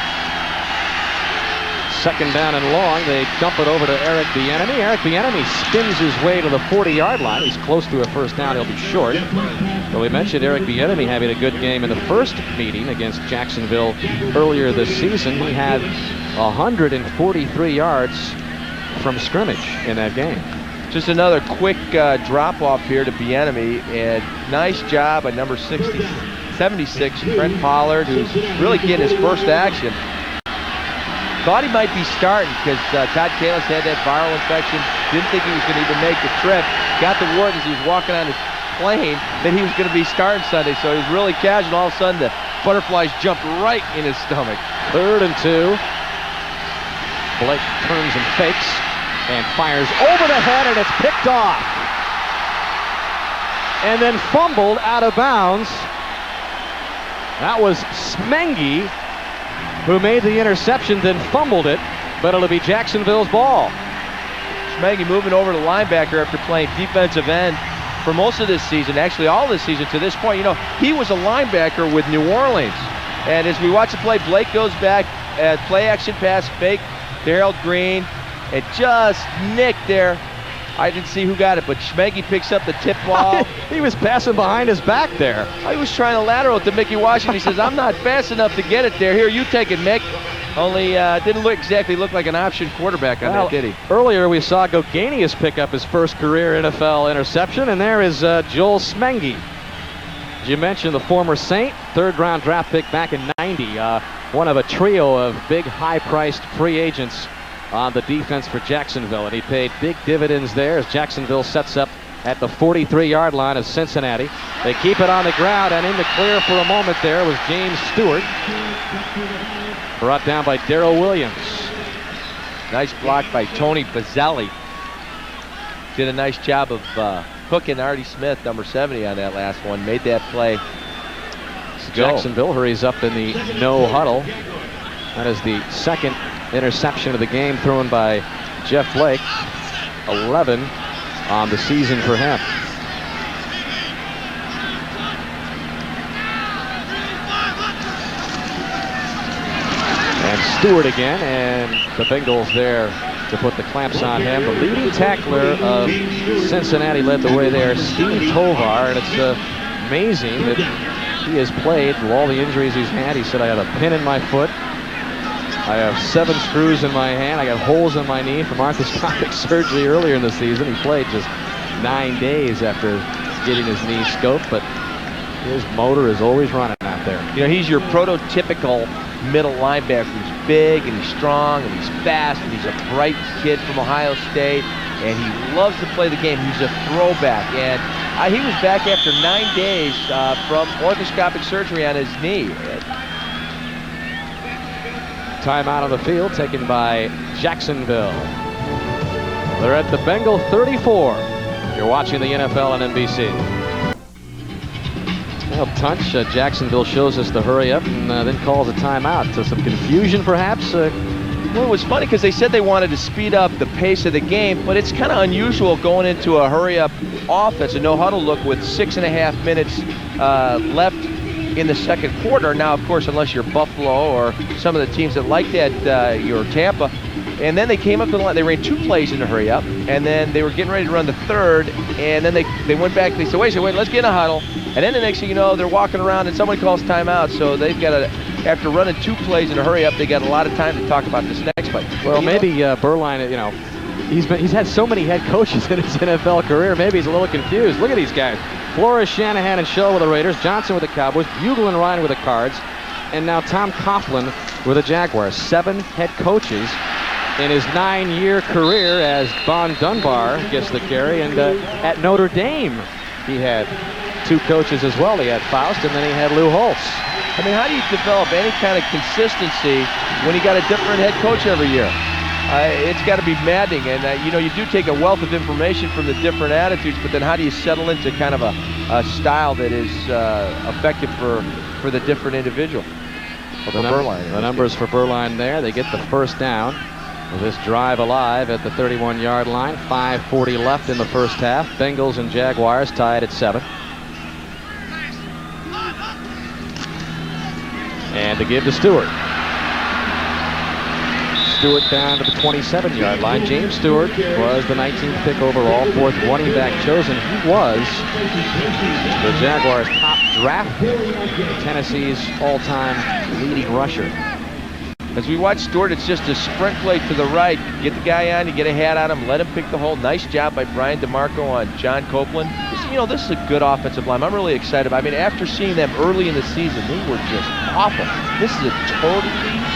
Second down and long, they dump it over to Eric Bieniemy. Eric Bieniemy spins his way to the 40-yard line. He's close to a first down, he'll be short. But we mentioned Eric Bieniemy having a good game in the first meeting against Jacksonville earlier this season. He had 143 yards from scrimmage in that game. Just another quick drop-off here to Bieniemy, and nice job by number 76, Trent Pollard, who's really getting his first action. Thought he might be starting because Todd Kalis had that viral infection. Didn't think he was going to even make the trip. Got the word as he was walking on his plane that he was going to be starting Sunday, so he was really casual. All of a sudden, the butterflies jumped right in his stomach. 3rd and 2. Blake turns and fakes and fires over the head, and it's picked off. And then fumbled out of bounds. That was Smengi who made the interception, then fumbled it, but it'll be Jacksonville's ball. Smengi moving over to linebacker after playing defensive end for most of this season, actually all this season to this point. You know, he was a linebacker with New Orleans. And as we watch the play, Blake goes back, play action pass, fake to Harold Green, and just nicked there. I didn't see who got it, but Smengi picks up the tip ball. He was passing behind his back there. I was trying to lateral it to Mickey Washington. He says, I'm not fast enough to get it there. Here, you take it, Mick. Only didn't exactly look like an option quarterback on that, did he? Earlier we saw Gogenius pick up his first career NFL interception, and there is Joel Smengi. As you mentioned, the former Saint, 3rd-round draft pick back in '90. One of a trio of big, high-priced free agents on the defense for Jacksonville, and he paid big dividends there as Jacksonville sets up at the 43-yard line of Cincinnati. They keep it on the ground, and in the clear for a moment there was James Stewart, brought down by Darrell Williams. Nice block by Tony Bazzelli. Did a nice job of hooking Artie Smith, number 70, on that last one. Made that play. Jacksonville hurries up in the no huddle. That is the second interception of the game thrown by Jeff Blake. 11 on the season for him. And Stewart again, and the Bengals there to put the clamps on him. The leading tackler of Cincinnati led the way there, Steve Tovar, and it's amazing that he has played with all the injuries he's had. He said, I have a pin in my foot. I have 7 screws in my hand. I got holes in my knee from arthroscopic surgery earlier in the season. He played just 9 days after getting his knee scoped, but his motor is always running out there. You know, he's your prototypical middle linebacker. He's big and he's strong and he's fast and he's a bright kid from Ohio State, and he loves to play the game. He's a throwback, and he was back after 9 days from arthroscopic surgery on his knee. Timeout on the field taken by Jacksonville. They're at the Bengal 34. You're watching the NFL on NBC. Well, Tunch, Jacksonville shows us to hurry up and then calls a timeout. So some confusion perhaps. Well, it was funny because they said they wanted to speed up the pace of the game, but it's kind of unusual going into a hurry-up offense, a no-huddle look with 6.5 minutes left in the second quarter. Now, of course, unless you're Buffalo or some of the teams that like that, you're Tampa. And then they came up to the line. They ran 2 plays in a hurry-up, and then they were getting ready to run the third, and then they went back. They said, wait, let's get in a huddle. And then the next thing you know, they're walking around, and someone calls timeout. So they've got to, after running 2 plays in a hurry-up, they got a lot of time to talk about this next play. Well, maybe Berline, you know, he's had so many head coaches in his NFL career. Maybe he's a little confused. Look at these guys: Flores, Shanahan, and Shell with the Raiders, Johnson with the Cowboys, Bugle and Ryan with the Cards, and now Tom Coughlin with the Jaguars. 7 head coaches in his 9-year career as Von Dunbar gets the carry. And at Notre Dame, he had 2 coaches as well. He had Faust, and then he had Lou Holtz. I mean, how do you develop any kind of consistency when you got a different head coach every year? It's got to be maddening, and you know, you do take a wealth of information from the different attitudes, but then how do you settle into kind of a style that is effective for the different individual? Well, the numbers for Berline there. They get the first down with this drive alive at the 31-yard line. 5:40 left in the first half. Bengals and Jaguars tied at 7. And to give to Stewart. Stewart down to the 27-yard line. James Stewart was the 19th pick overall, 4th running back chosen. He was the Jaguars' top draft pick, Tennessee's all-time leading rusher. As we watch Stewart, it's just a sprint play to the right. Get the guy on, you get a hat on him, let him pick the hole. Nice job by Brian DeMarco on John Copeland. This is a good offensive line. I'm really excited. I mean, after seeing them early in the season, they were just awful. This is a totally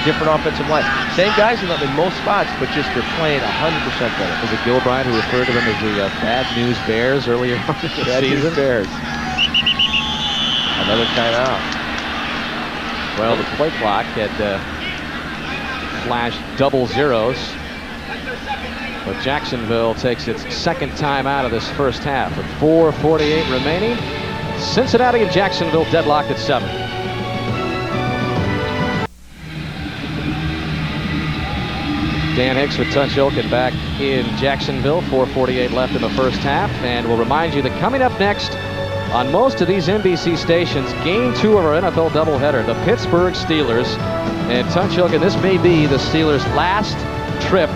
different offensive line. Same guys in most spots, but just they're playing 100% better. Was it Gilbride who referred to them as the Bad News Bears earlier on in the season? Bad News Bears. Another timeout. Well, the play clock had flashed double zeros, but Jacksonville takes its second time out of this first half with 4:48 remaining. Cincinnati and Jacksonville deadlocked at 7. Dan Hicks with Tunch Ilkin back in Jacksonville. 4:48 left in the first half, and we'll remind you that coming up next on most of these NBC stations, Game 2 of our NFL doubleheader, the Pittsburgh Steelers and Tunch Ilkin. This may be the Steelers' last trip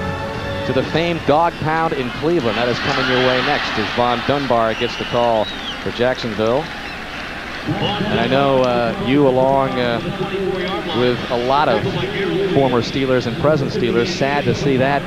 to the famed Dog Pound in Cleveland. That is coming your way next as Von Dunbar gets the call for Jacksonville. And I know you, along with a lot of former Steelers and present Steelers, sad to see that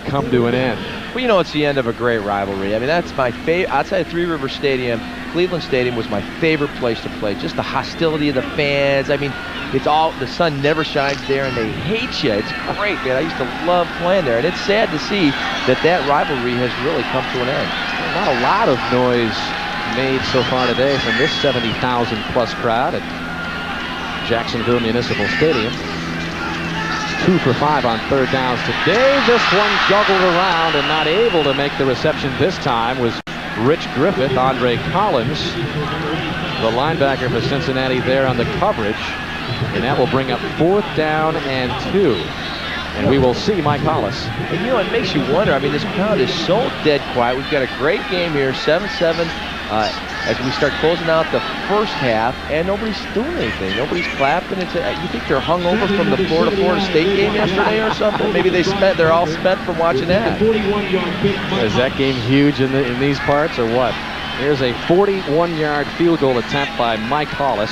come to an end. Well, you know, it's the end of a great rivalry. I mean, that's my favorite. Outside of Three River Stadium, Cleveland Stadium was my favorite place to play. Just the hostility of the fans. I mean, the sun never shines there, and they hate you. It's great, man. I used to love playing there, and it's sad to see that rivalry has really come to an end. Not a lot of noise made so far today from this 70,000 plus crowd at Jacksonville Municipal Stadium. 2 for 5 on third downs today. This one juggled around and not able to make the reception this time was Rich Griffith. Andre Collins, the linebacker for Cincinnati, there on the coverage. And that will bring up 4th down and 2. And we will see Mike Hollis. And you know, it makes you wonder. I mean, this crowd is so dead quiet. We've got a great game here, 7-7. As we start closing out the first half, and nobody's doing anything. Nobody's clapping. You think they're hungover from the Florida State game yesterday or something? Maybe they're all spent from watching that. Is that game huge in these parts or what? Here's a 41-yard field goal attempt by Mike Hollis.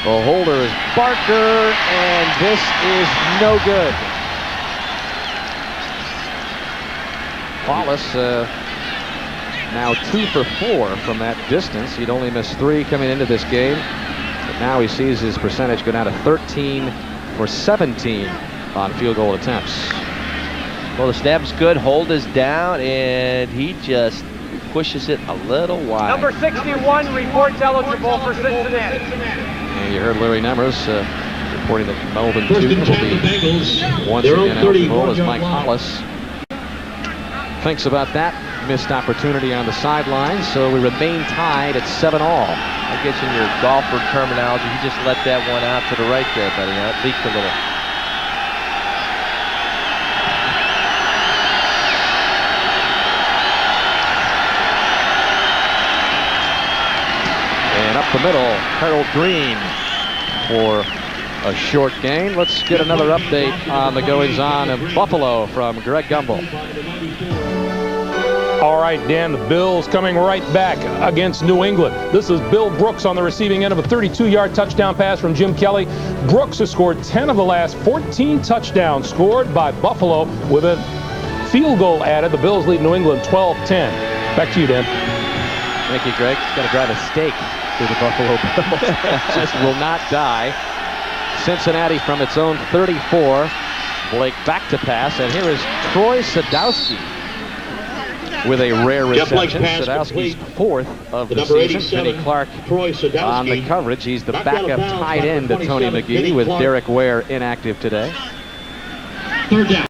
The holder is Barker, and this is no good. Hollis now 2 for 4 from that distance. He'd only missed 3 coming into this game, but now he sees his percentage go down to 13 for 17 on field goal attempts. Well, the snap is good. Hold is down, and he just pushes it a little wide. Number 61 reports eligible for Cincinnati. And you heard Larry Nemers reporting that Melvin First Tootin and will 10 be the Bengals. once Their again own eligible as 31-yard Mike line. Hollis thinks about that missed opportunity on the sideline, so we remain tied at 7-all. I guess in your golfer terminology, he just let that one out to the right there, buddy. It leaked a little. And up the middle, Harold Green for a short gain. Let's get another update on the goings-on of Buffalo from Greg Gumbel. All right, Dan, the Bills coming right back against New England. This is Bill Brooks on the receiving end of a 32-yard touchdown pass from Jim Kelly. Brooks has scored 10 of the last 14 touchdowns scored by Buffalo with a field goal added. The Bills lead New England 12-10. Back to you, Dan. Thank you, Greg. He's got to drive a stake through the Buffalo Bills. Just will not die. Cincinnati from its own 34. Blake back to pass, and here is Troy Sadowski with a rare reception. Sadowski's 4th of the season. Kenny Clark on the coverage. He's the backup tight end to Tony McGee with Derek Ware inactive today. 3rd down.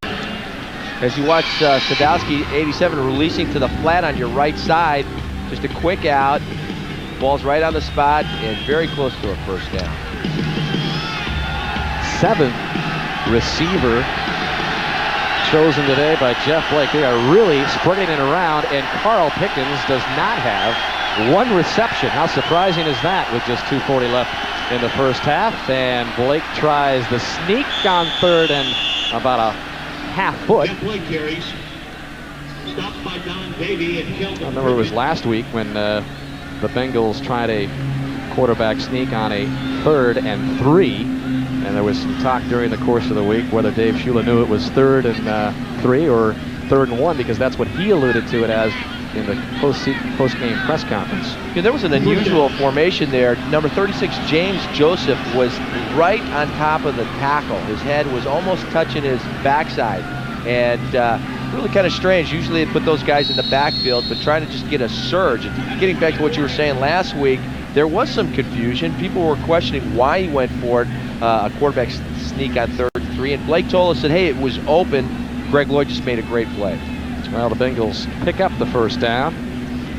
As you watch Sadowski, 87, releasing to the flat on your right side. Just a quick out. Ball's right on the spot and very close to a first down. 7th receiver chosen today by Jeff Blake. They are really spreading it around, and Carl Pickens does not have 1 reception. How surprising is that with just 2:40 left in the first half? And Blake tries the sneak on 3rd and about a half foot. Jeff Blake carries. Stopped by Don Davey and killed him. I remember it was last week when the Bengals tried a quarterback sneak on a 3rd and 3. And there was some talk during the course of the week whether Dave Shula knew it was 3rd and 3 or 3rd and 1, because that's what he alluded to it as in the post-game press conference. Yeah, there was an unusual formation there. Number 36, James Joseph, was right on top of the tackle. His head was almost touching his backside. And really kind of strange. Usually they put those guys in the backfield, but trying to just get a surge. And getting back to what you were saying last week, there was some confusion. People were questioning why he went for it, a quarterback sneak on 3rd and 3. And Blake told us that, hey, it was open. Greg Lloyd just made a great play. Well, the Bengals pick up the first down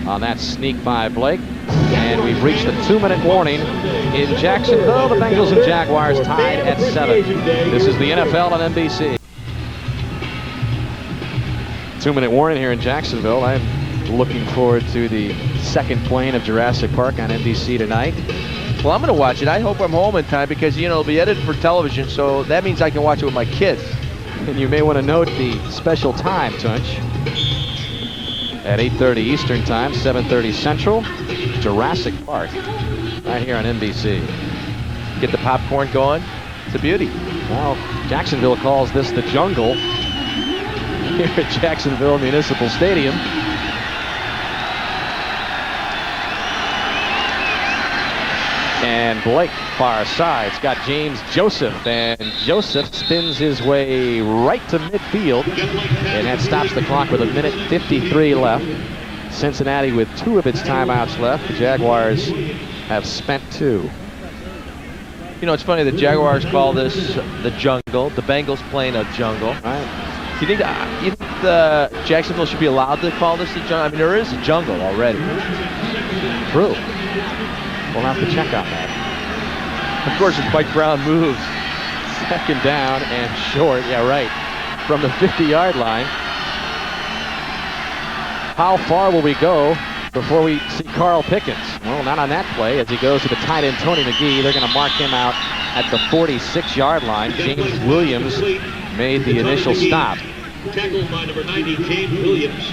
on that sneak by Blake. And we've reached the 2-minute warning in Jacksonville. The Bengals and Jaguars tied at 7. This is the NFL on NBC. 2-minute warning here in Jacksonville. I'm looking forward to the second plane of Jurassic Park on NBC tonight. Well, I'm going to watch it. I hope I'm home in time because, you know, it'll be edited for television, so that means I can watch it with my kids. And you may want to note the special time, Tunch. At 8:30 Eastern Time, 7:30 Central, Jurassic Park, right here on NBC. Get the popcorn going. It's a beauty. Well, Jacksonville calls this the jungle here at Jacksonville Municipal Stadium. And Blake far side. It's got James Joseph, and Joseph spins his way right to midfield, and that stops the clock with 1:53 left. Cincinnati with 2 of its timeouts left. The Jaguars have spent 2. You know, it's funny, the Jaguars call this the jungle. The Bengals playing a jungle. Right. You think the Jacksonville should be allowed to call this the jungle? I mean, there is a jungle already. True. We'll have to check on that. Of course, if Mike Brown moves. 2nd down and short. Yeah, right. From the 50-yard line. How far will we go before we see Carl Pickens? Well, not on that play as he goes to the tight end, Tony McGee. They're going to mark him out at the 46-yard line. James Williams made the initial stop. Tackled by number 90, James Williams.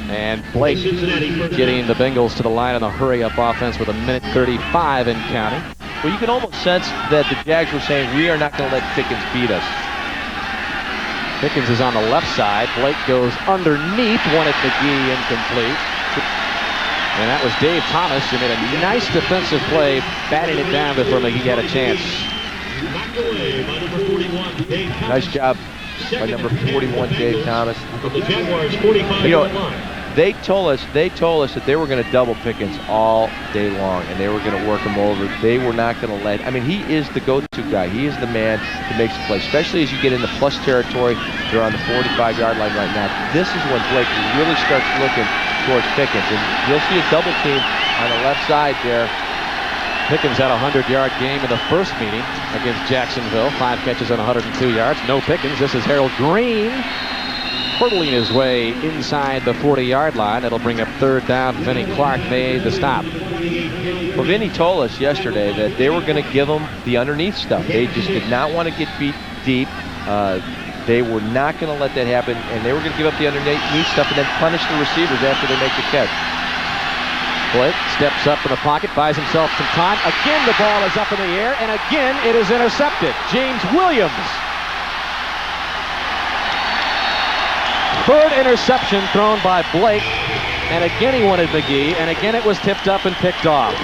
And Blake getting the Bengals to the line in a hurry-up offense with 1:35 and counting. Well, you can almost sense that the Jags were saying, we are not going to let Pickens beat us. Pickens is on the left side. Blake goes underneath, one at McGee, incomplete. And that was Dave Thomas, who made a nice defensive play, batting it down before McGee got a chance. Nice job by number 41, Dave Thomas. The Jaguars 45 You know, line. they told us that they were going to double Pickens all day long, and they were going to work him over. They were not going to let. I mean, he is the go-to guy. He is the man who makes the play, especially as you get into plus territory. They're on the 45-yard line right now. This is when Blake really starts looking towards Pickens, and you'll see a double team on the left side there. Pickens had a 100-yard game in the first meeting against Jacksonville. 5 catches on 102 yards. No Pickens. This is Harold Green hurtling his way inside the 40-yard line. That'll bring up 3rd down. Vinnie Clark made the stop. Well, Vinny told us yesterday that they were going to give him the underneath stuff. They just did not want to get beat deep. They were not going to let that happen, and they were going to give up the underneath stuff and then punish the receivers after they make the catch. Blake steps up in the pocket, buys himself some time. Again, the ball is up in the air, and again, it is intercepted. James Williams. 3rd interception thrown by Blake, and again he wanted McGee, and again it was tipped up and picked off.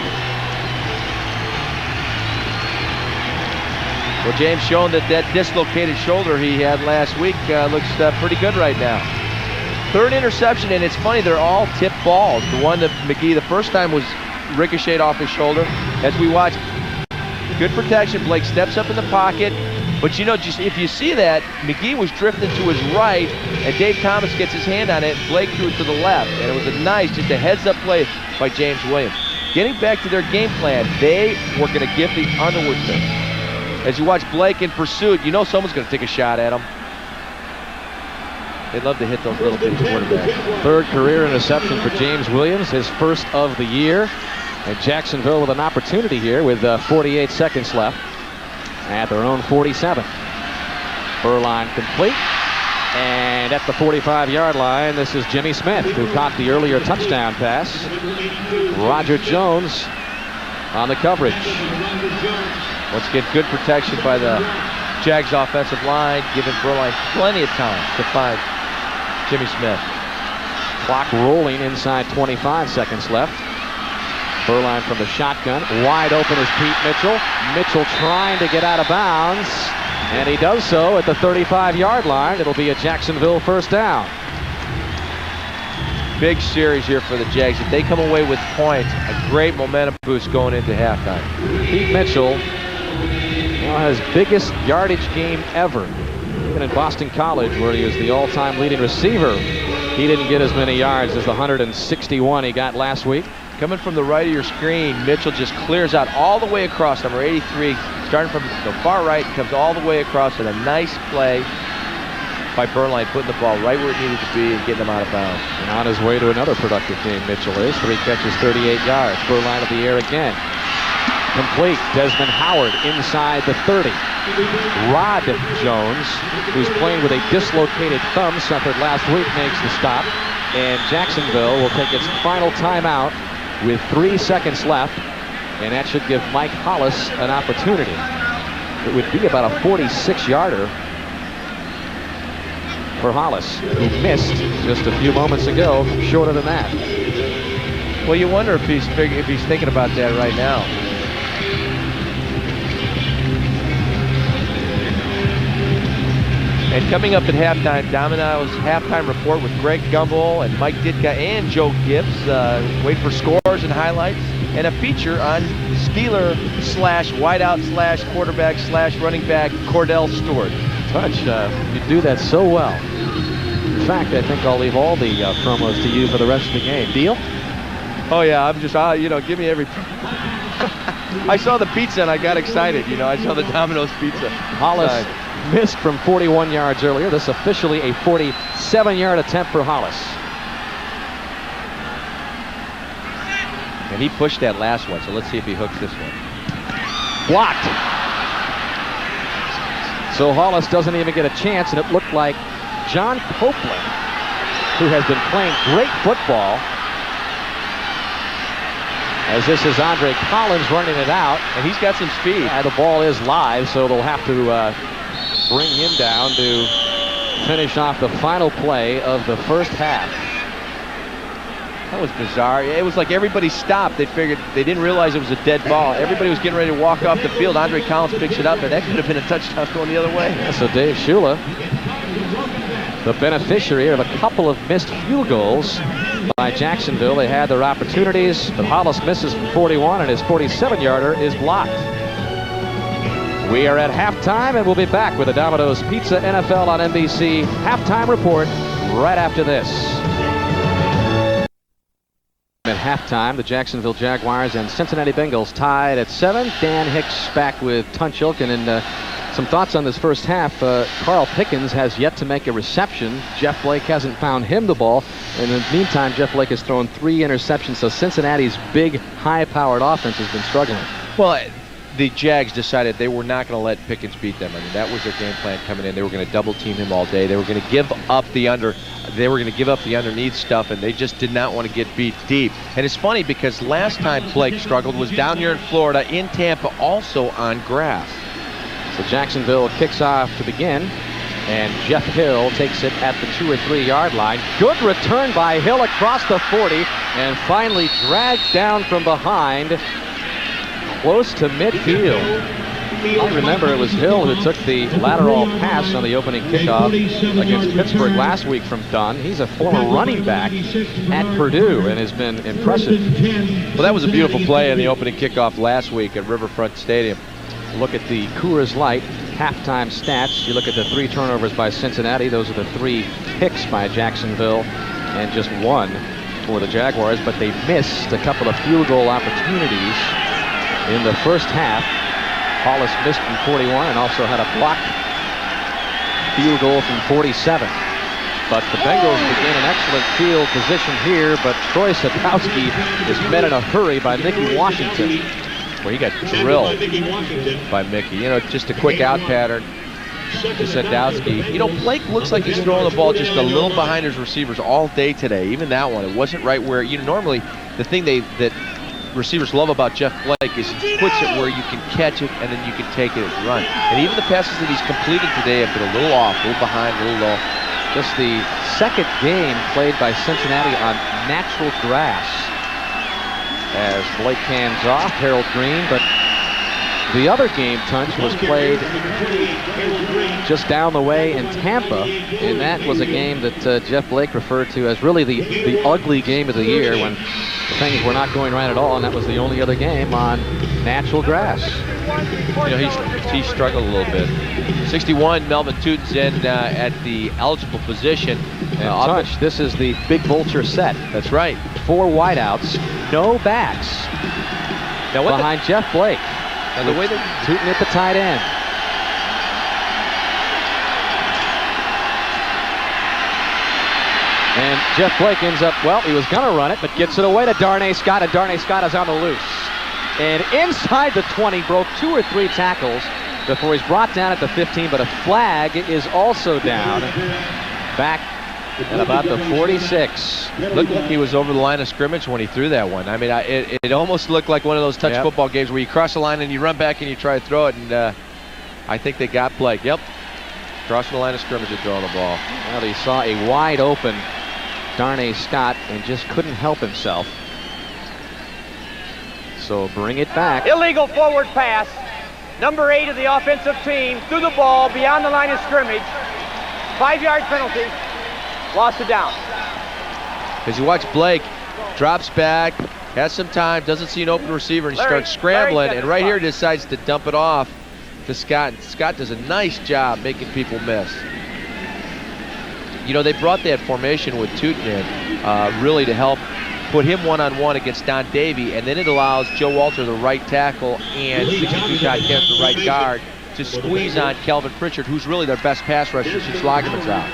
Well, James showing that dislocated shoulder he had last week looks pretty good right now. 3rd interception, and it's funny, they're all tipped balls. The one that McGee the first time was ricocheted off his shoulder. As we watch, good protection. Blake steps up in the pocket. But you know, just if you see that, McGee was drifting to his right, and Dave Thomas gets his hand on it. Blake threw it to the left, and it was a nice, just a heads-up play by James Williams. Getting back to their game plan, they were going to give the Underwood thing. As you watch Blake in pursuit, you know someone's going to take a shot at him. They love to hit those little bitty quarterbacks. 3rd career interception for James Williams, his 1st of the year. And Jacksonville with an opportunity here with 48 seconds left at their own 47. Burline complete. And at the 45-yard line, this is Jimmy Smith, who caught the earlier touchdown pass. Roger Jones on the coverage. Once again, good protection by the Jags offensive line, giving Burline plenty of time to find Jimmy Smith. Clock rolling inside 25 seconds left. Burline from the shotgun. Wide open is Pete Mitchell. Mitchell trying to get out of bounds, and he does so at the 35-yard line. It'll be a Jacksonville 1st down. Big series here for the Jags. If they come away with points, a great momentum boost going into halftime. Pete Mitchell, his biggest yardage game ever. Even in Boston College, where he was the all-time leading receiver, he didn't get as many yards as the 161 he got last week. Coming from the right of your screen, Mitchell just clears out all the way across, number 83, starting from the far right, comes all the way across, and a nice play by Burline, putting the ball right where it needed to be and getting him out of bounds. And on his way to another productive game, Mitchell is. 3 catches, 38 yards. Burline of the air again. Complete. Desmond Howard inside the 30. Rod Jones, who's playing with a dislocated thumb, suffered last week, makes the stop. And Jacksonville will take its final timeout with 3 seconds left, and that should give Mike Hollis an opportunity. It would be about a 46-yarder for Hollis, who missed just a few moments ago, shorter than that. Well, you wonder if he's thinking about that right now. And coming up at halftime, Domino's halftime report with Greg Gumbel and Mike Ditka and Joe Gibbs. Wait for scores and highlights. And a feature on Steeler / wideout / quarterback / running back Cordell Stewart. Touch, you do that so well. In fact, I think I'll leave all the promos to you for the rest of the game. Deal? Oh yeah, I'm just, give me every. I saw the pizza and I got excited. I saw the Domino's pizza. Hollis missed from 41 yards earlier. This officially a 47-yard attempt for Hollis. And he pushed that last one, so let's see if he hooks this one. Blocked. So Hollis doesn't even get a chance, and it looked like John Copeland, who has been playing great football, as this is Andre Collins running it out. And he's got some speed. The ball is live, so they'll have to bring him down to finish off the final play of the first half. That was bizarre. It was like everybody stopped. They didn't realize it was a dead ball. Everybody was getting ready to walk off the field. Andre Collins picks it up, and that could have been a touchdown going the other way. Yeah, so Dave Shula, the beneficiary of a couple of missed field goals by Jacksonville. They had their opportunities, but Hollis misses from 41, and his 47-yarder is blocked. We are at halftime, and we'll be back with the Domino's Pizza NFL on NBC halftime report right after this. At halftime, the Jacksonville Jaguars and Cincinnati Bengals tied at 7. Dan Hicks back with Tunch Ilkin, and some thoughts on this first half. Carl Pickens has yet to make a reception. Jeff Blake hasn't found him the ball. And in the meantime, Jeff Blake has thrown 3 interceptions, so Cincinnati's big, high-powered offense has been struggling. Well, the Jags decided they were not going to let Pickens beat them. I mean, that was their game plan coming in. They were going to double-team him all day. They were going to give up the underneath stuff, and they just did not want to get beat deep. And it's funny because last time Blake struggled was down here in Florida, in Tampa, also on grass. So Jacksonville kicks off to begin, and Jeff Hill takes it at the 2 or 3 yard line. Good return by Hill across the 40, and finally dragged down from behind, close to midfield. I remember it was Hill who took the lateral pass on the opening kickoff against Pittsburgh last week from Dunn. He's a former running back at Purdue and has been impressive. Well, that was a beautiful play in the opening kickoff last week at Riverfront Stadium. Look at the Coors Light halftime stats. You look at the 3 turnovers by Cincinnati. Those are the 3 picks by Jacksonville and just 1 for the Jaguars, but they missed a couple of field goal opportunities in the first half. Hollis missed from 41 and also had a blocked field goal from 47. But the Bengals begin an excellent field position here, but Troy Sadowski is met in a hurry by Mickey Washington. Where he got drilled by Mickey. Just a quick out pattern to Sadowski. Blake looks like he's throwing the ball just a little behind his receivers all day today. Even that one, it wasn't right where, normally the thing that receivers love about Jeff Blake is he puts it where you can catch it and then you can take it and run. And even the passes that he's completed today have been a little off, a little behind, a little low. Just the second game played by Cincinnati on natural grass. As Blake hands off, Harold Green, but the other game, Tunch, was played just down the way in Tampa, and that was a game that Jeff Blake referred to as really the ugly game of the year when things were not going right at all, and that was the only other game on natural grass. He struggled a little bit. 61, Melvin Tootin's in at the eligible position. And Tunch, this is the big vulture set. That's right. 4 wideouts, no backs. Now behind Jeff Blake. And the way that Tootin at the tight end. And Jeff Blake ends up, he was going to run it, but gets it away to Darnay Scott, and Darnay Scott is on the loose. And inside the 20, broke 2 or 3 tackles before he's brought down at the 15, but a flag is also down. Back at about the 46. Looked like he was over the line of scrimmage when he threw that one. I mean, it almost looked like one of those touch football games where you cross the line and you run back and you try to throw it, and I think they got Blake. Yep. Crossing the line of scrimmage and throwing the ball. Well, he saw a wide open Darnay Scott and just couldn't help himself. So bring it back. Illegal forward pass. Number 8 of the offensive team threw the ball beyond the line of scrimmage. 5-yard penalty. Lost it down. As you watch Blake, drops back, has some time, doesn't see an open receiver, and he starts scrambling, and right here decides to dump it off to Scott. And Scott does a nice job making people miss. You know, they brought that formation with Tootin in really to help put him one-on-one against Don Davey, and then it allows Joe Walter, the right tackle, and 62 Todd Kemp, the right guard, to squeeze on Kelvin Pritchard, who's really their best pass rusher since Lagerman's out.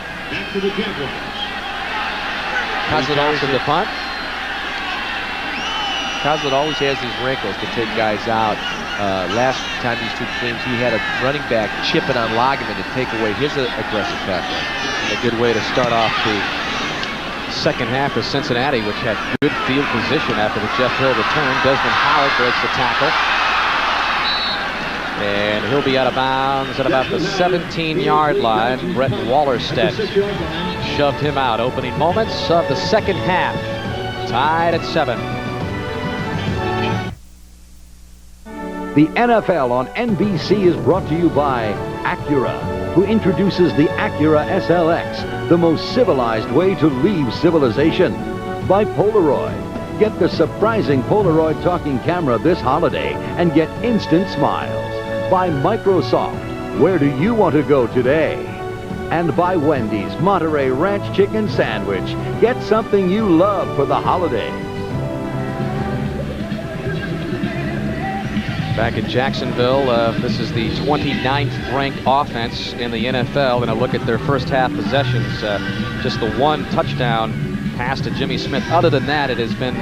Kozlett to the punt. Kozlett always has these wrinkles to take guys out. Last time these two teams, he had a running back chipping on Lagerman to take away his aggressive pass rush. A good way to start off the second half of Cincinnati, which had good field position after the Jeff Hill return. Desmond Howard breaks the tackle. And he'll be out of bounds at about the 17-yard line. Brett Wallerstedt shoved him out. Opening moments of the second half. Tied at 7. The NFL on NBC is brought to you by Acura, who introduces the Acura SLX, the most civilized way to leave civilization. By Polaroid. Get the surprising Polaroid talking camera this holiday and get instant smiles. By Microsoft. Where do you want to go today? And by Wendy's Monterey Ranch Chicken Sandwich. Get something you love for the holidays. Back in Jacksonville, this is the 29th ranked offense in the NFL. And a look at their first half possessions. Just the one touchdown pass to Jimmy Smith. Other than that, it has been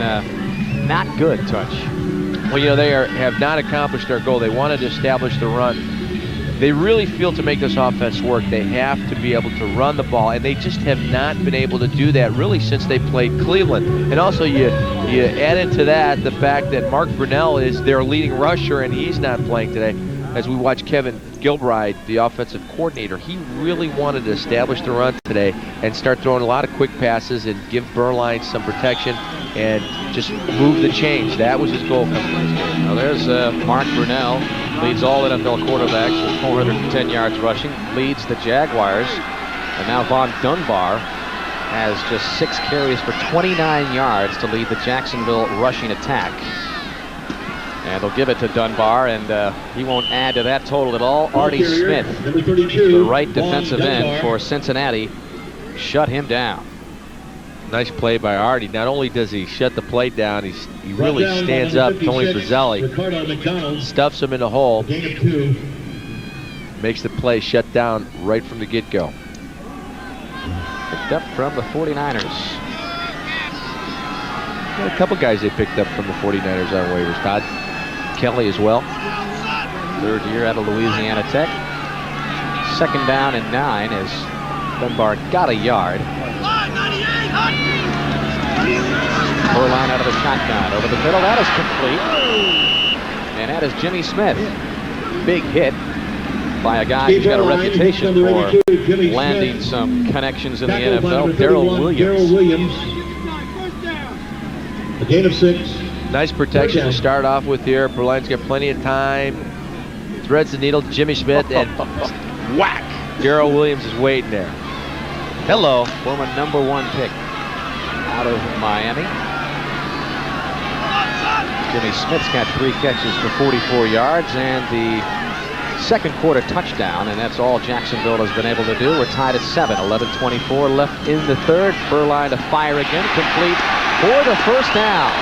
not good touch. Well, you know, they have not accomplished their goal. They wanted to establish the run. They really feel to make this offense work, they have to be able to run the ball, and they just have not been able to do that really since they played Cleveland. And also, you add into that the fact that Mark Brunell is their leading rusher, and he's not playing today. As we watch Kevin Gilbride, the offensive coordinator, he really wanted to establish the run today and start throwing a lot of quick passes and give Burline some protection and just move the chains. That was his goal coming to this game. Now there's Mark Brunell, leads all NFL quarterbacks with 410 yards rushing, leads the Jaguars. And now Von Dunbar has just 6 carries for 29 yards to lead the Jacksonville rushing attack. And they'll give it to Dunbar, and he won't add to that total at all. Artie Smith, the right defensive end for Cincinnati, shut him down. Nice play by Artie. Not only does he shut the play down, he really stands up. Tony Brazzelli stuffs him in the hole, makes the play shut down right from the get-go. Picked up from the 49ers. Got a couple guys they picked up from the 49ers on waivers. Todd Kelly as well. Third year out of Louisiana Tech. Second down and 9 as Dunbar got a yard. Burline out of the shotgun. Over the middle, that is complete. And that is Jimmy Smith. Big hit by a guy who's got a reputation for landing some connections in the NFL, Darrell Williams. A gain of 6. Nice protection to start off with here. Burline's got plenty of time. Threads the needle to Jimmy Smith, and whack! Darrell Williams is waiting there. Hello. Former #1 pick out of Miami. Jimmy Smith's got 3 catches for 44 yards and the second quarter touchdown, and that's all Jacksonville has been able to do. We're tied at 7. 11:24 left in the third. Burline to fire again, complete for the first down.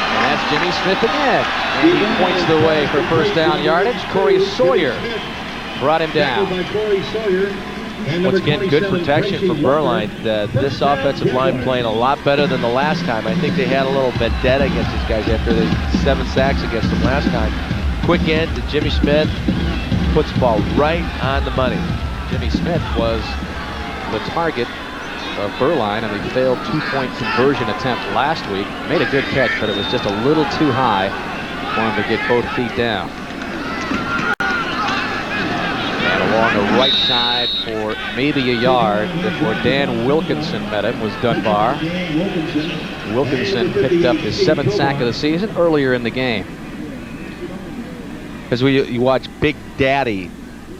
And that's Jimmy Smith again. And he points the way for first down yardage. Corey Sawyer brought him down. Once again, good protection for Burline. This offensive line playing a lot better than the last time. I think they had a little vendetta against these guys after the 7 sacks against them last time. Quick end to Jimmy Smith. Puts the ball right on the money. Jimmy Smith was the target of Burline on the failed 2-point conversion attempt last week. Made a good catch, but it was just a little too high for him to get both feet down. And along the right side for maybe a yard before Dan Wilkinson met him was Dunbar. Wilkinson picked up his 7th sack of the season earlier in the game. As you watch Big Daddy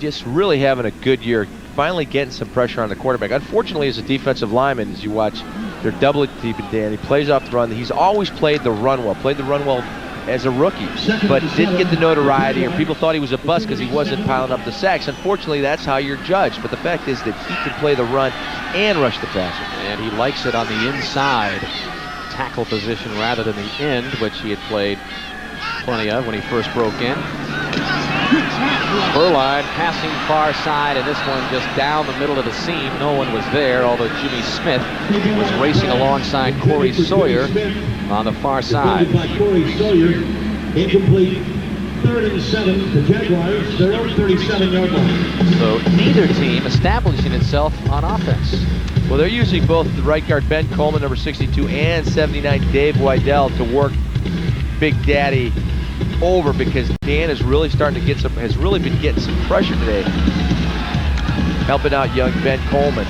just really having a good year finally getting some pressure on the quarterback. Unfortunately, as a defensive lineman, as you watch, they're doubling deep and Dan. He plays off the run. He's always played the run well as a rookie, but didn't get the notoriety, or people thought he was a bust because he wasn't piling up the sacks. Unfortunately, that's how you're judged. But the fact is that he can play the run and rush the passer. And he likes it on the inside tackle position rather than the end, which he had played plenty of when he first broke in. Burline passing far side, and this one just down the middle of the seam. No one was there, although Jimmy Smith was racing alongside Corey Sawyer on the far side. By Corey Sawyer, incomplete. 3rd and 7, the Jaguars, their own 37-yard line. So neither team establishing itself on offense. Well, they're using both the right guard Ben Coleman, number 62, and 79 Dave Wydell to work Big Daddy over, because Dan is really starting to get has really been getting some pressure today, helping out young Ben Coleman,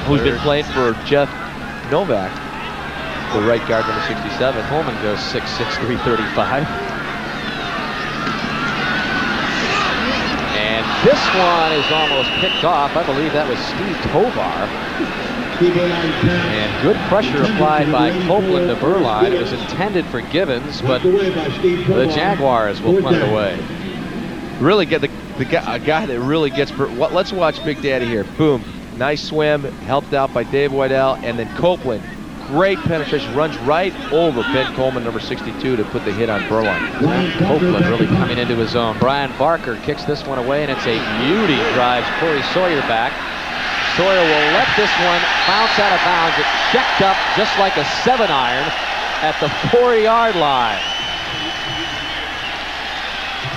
who's been playing for Jeff Novak, the right guard, number 67. Coleman goes 6'6", 335. And this one is almost picked off. I believe that was Steve Tovar. And good pressure applied by Copeland to Burline. It was intended for Givens, but the Jaguars will punt it away. Really get a guy that really gets. Let's watch Big Daddy here. Boom, nice swim, helped out by Dave Wydell, and then Copeland. Great penetration, runs right over Ben Coleman, number 62, to put the hit on Burline. Copeland really coming into his own. Brian Barker kicks this one away, and it's a beauty. Drives Corey Sawyer back. Sawyer will let this one bounce out of bounds. It's checked up just like a 7-iron at the 4-yard line.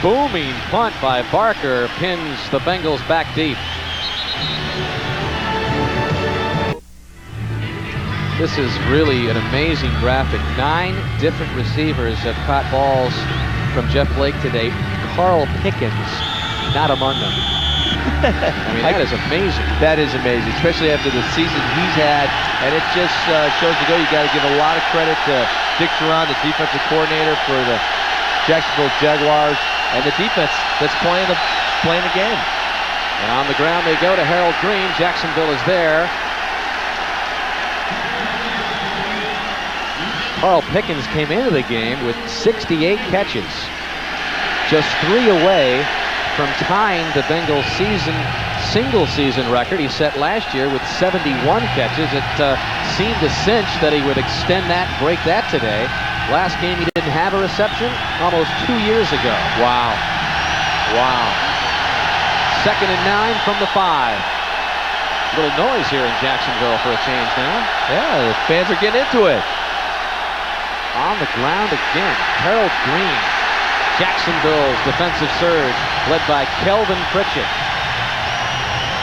Booming punt by Barker pins the Bengals back deep. This is really an amazing graphic. 9 different receivers have caught balls from Jeff Blake today. Carl Pickens, not among them. I mean, that is amazing. That is amazing, especially after the season he's had. And it just shows you got to give a lot of credit to Dick Duran, the defensive coordinator for the Jacksonville Jaguars, and the defense that's playing the game. And on the ground they go to Harold Green. Jacksonville is there. Carl Pickens came into the game with 68 catches. Just 3 away from tying the Bengals single season record he set last year with 71 catches. It seemed a cinch that he would extend that, break that today. Last game he didn't have a reception almost 2 years ago. Wow. 2nd and 9 from the 5. Little noise here in Jacksonville for a change now. Yeah, the fans are getting into it. On the ground again, Harold Green. Jacksonville's defensive surge led by Kelvin Pritchett.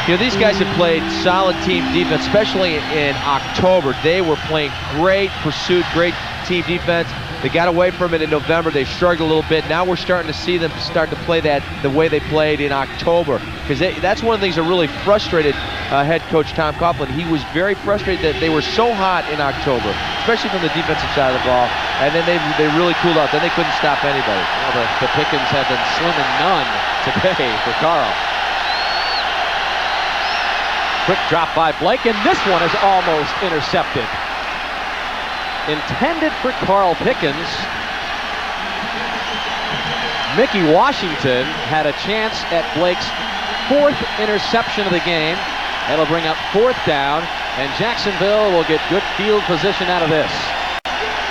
You know, these guys have played solid team defense, especially in October. They were playing great pursuit, great team defense. They got away from it in November. They struggled a little bit. Now we're starting to see them start to play that the way they played in October. Because that's one of the things that really frustrated head coach Tom Coughlin. He was very frustrated that they were so hot in October, especially from the defensive side of the ball. And then they really cooled out. Then they couldn't stop anybody. Well, the Pickens have been slim and none today for Carl. Quick drop by Blake, and this one is almost intercepted. Intended for Carl Pickens. Mickey Washington had a chance at Blake's 4th interception of the game. That'll bring up 4th down, and Jacksonville will get good field position out of this.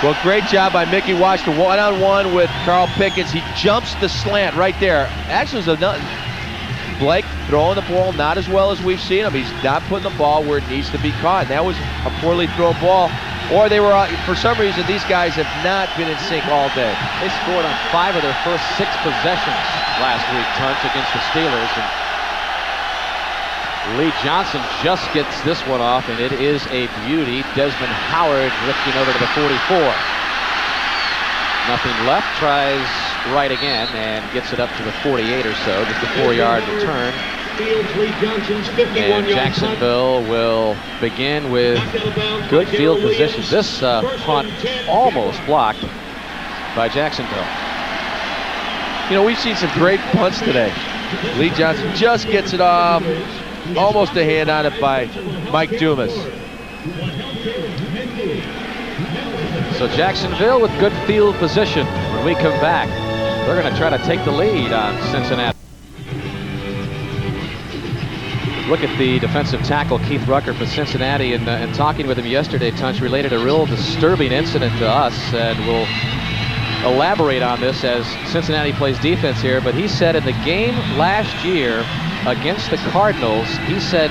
Well, great job by Mickey Washington. One-on-one with Carl Pickens. He jumps the slant right there. Actually, it was nothing. Blake throwing the ball not as well as we've seen him. He's not putting the ball where it needs to be caught. And that was a poorly thrown ball. Or they were, for some reason, these guys have not been in sync all day. They scored on 5 of their first 6 possessions last week, Tunch, against the Steelers. And Lee Johnson just gets this one off, and it is a beauty. Desmond Howard lifting over to the 44. Nothing left, tries right again, and gets it up to the 48 or so, just a 4-yard return. And Jacksonville will begin with good field position. This punt almost blocked by Jacksonville. You know, we've seen some great punts today. Lee Johnson just gets it off. Almost a hand on it by Mike Dumas. So Jacksonville with good field position. When we come back, they're going to try to take the lead on Cincinnati. Look at the defensive tackle, Keith Rucker, for Cincinnati, and talking with him yesterday, Tunch related a real disturbing incident to us, and we'll elaborate on this as Cincinnati plays defense here. But he said in the game last year against the Cardinals, he said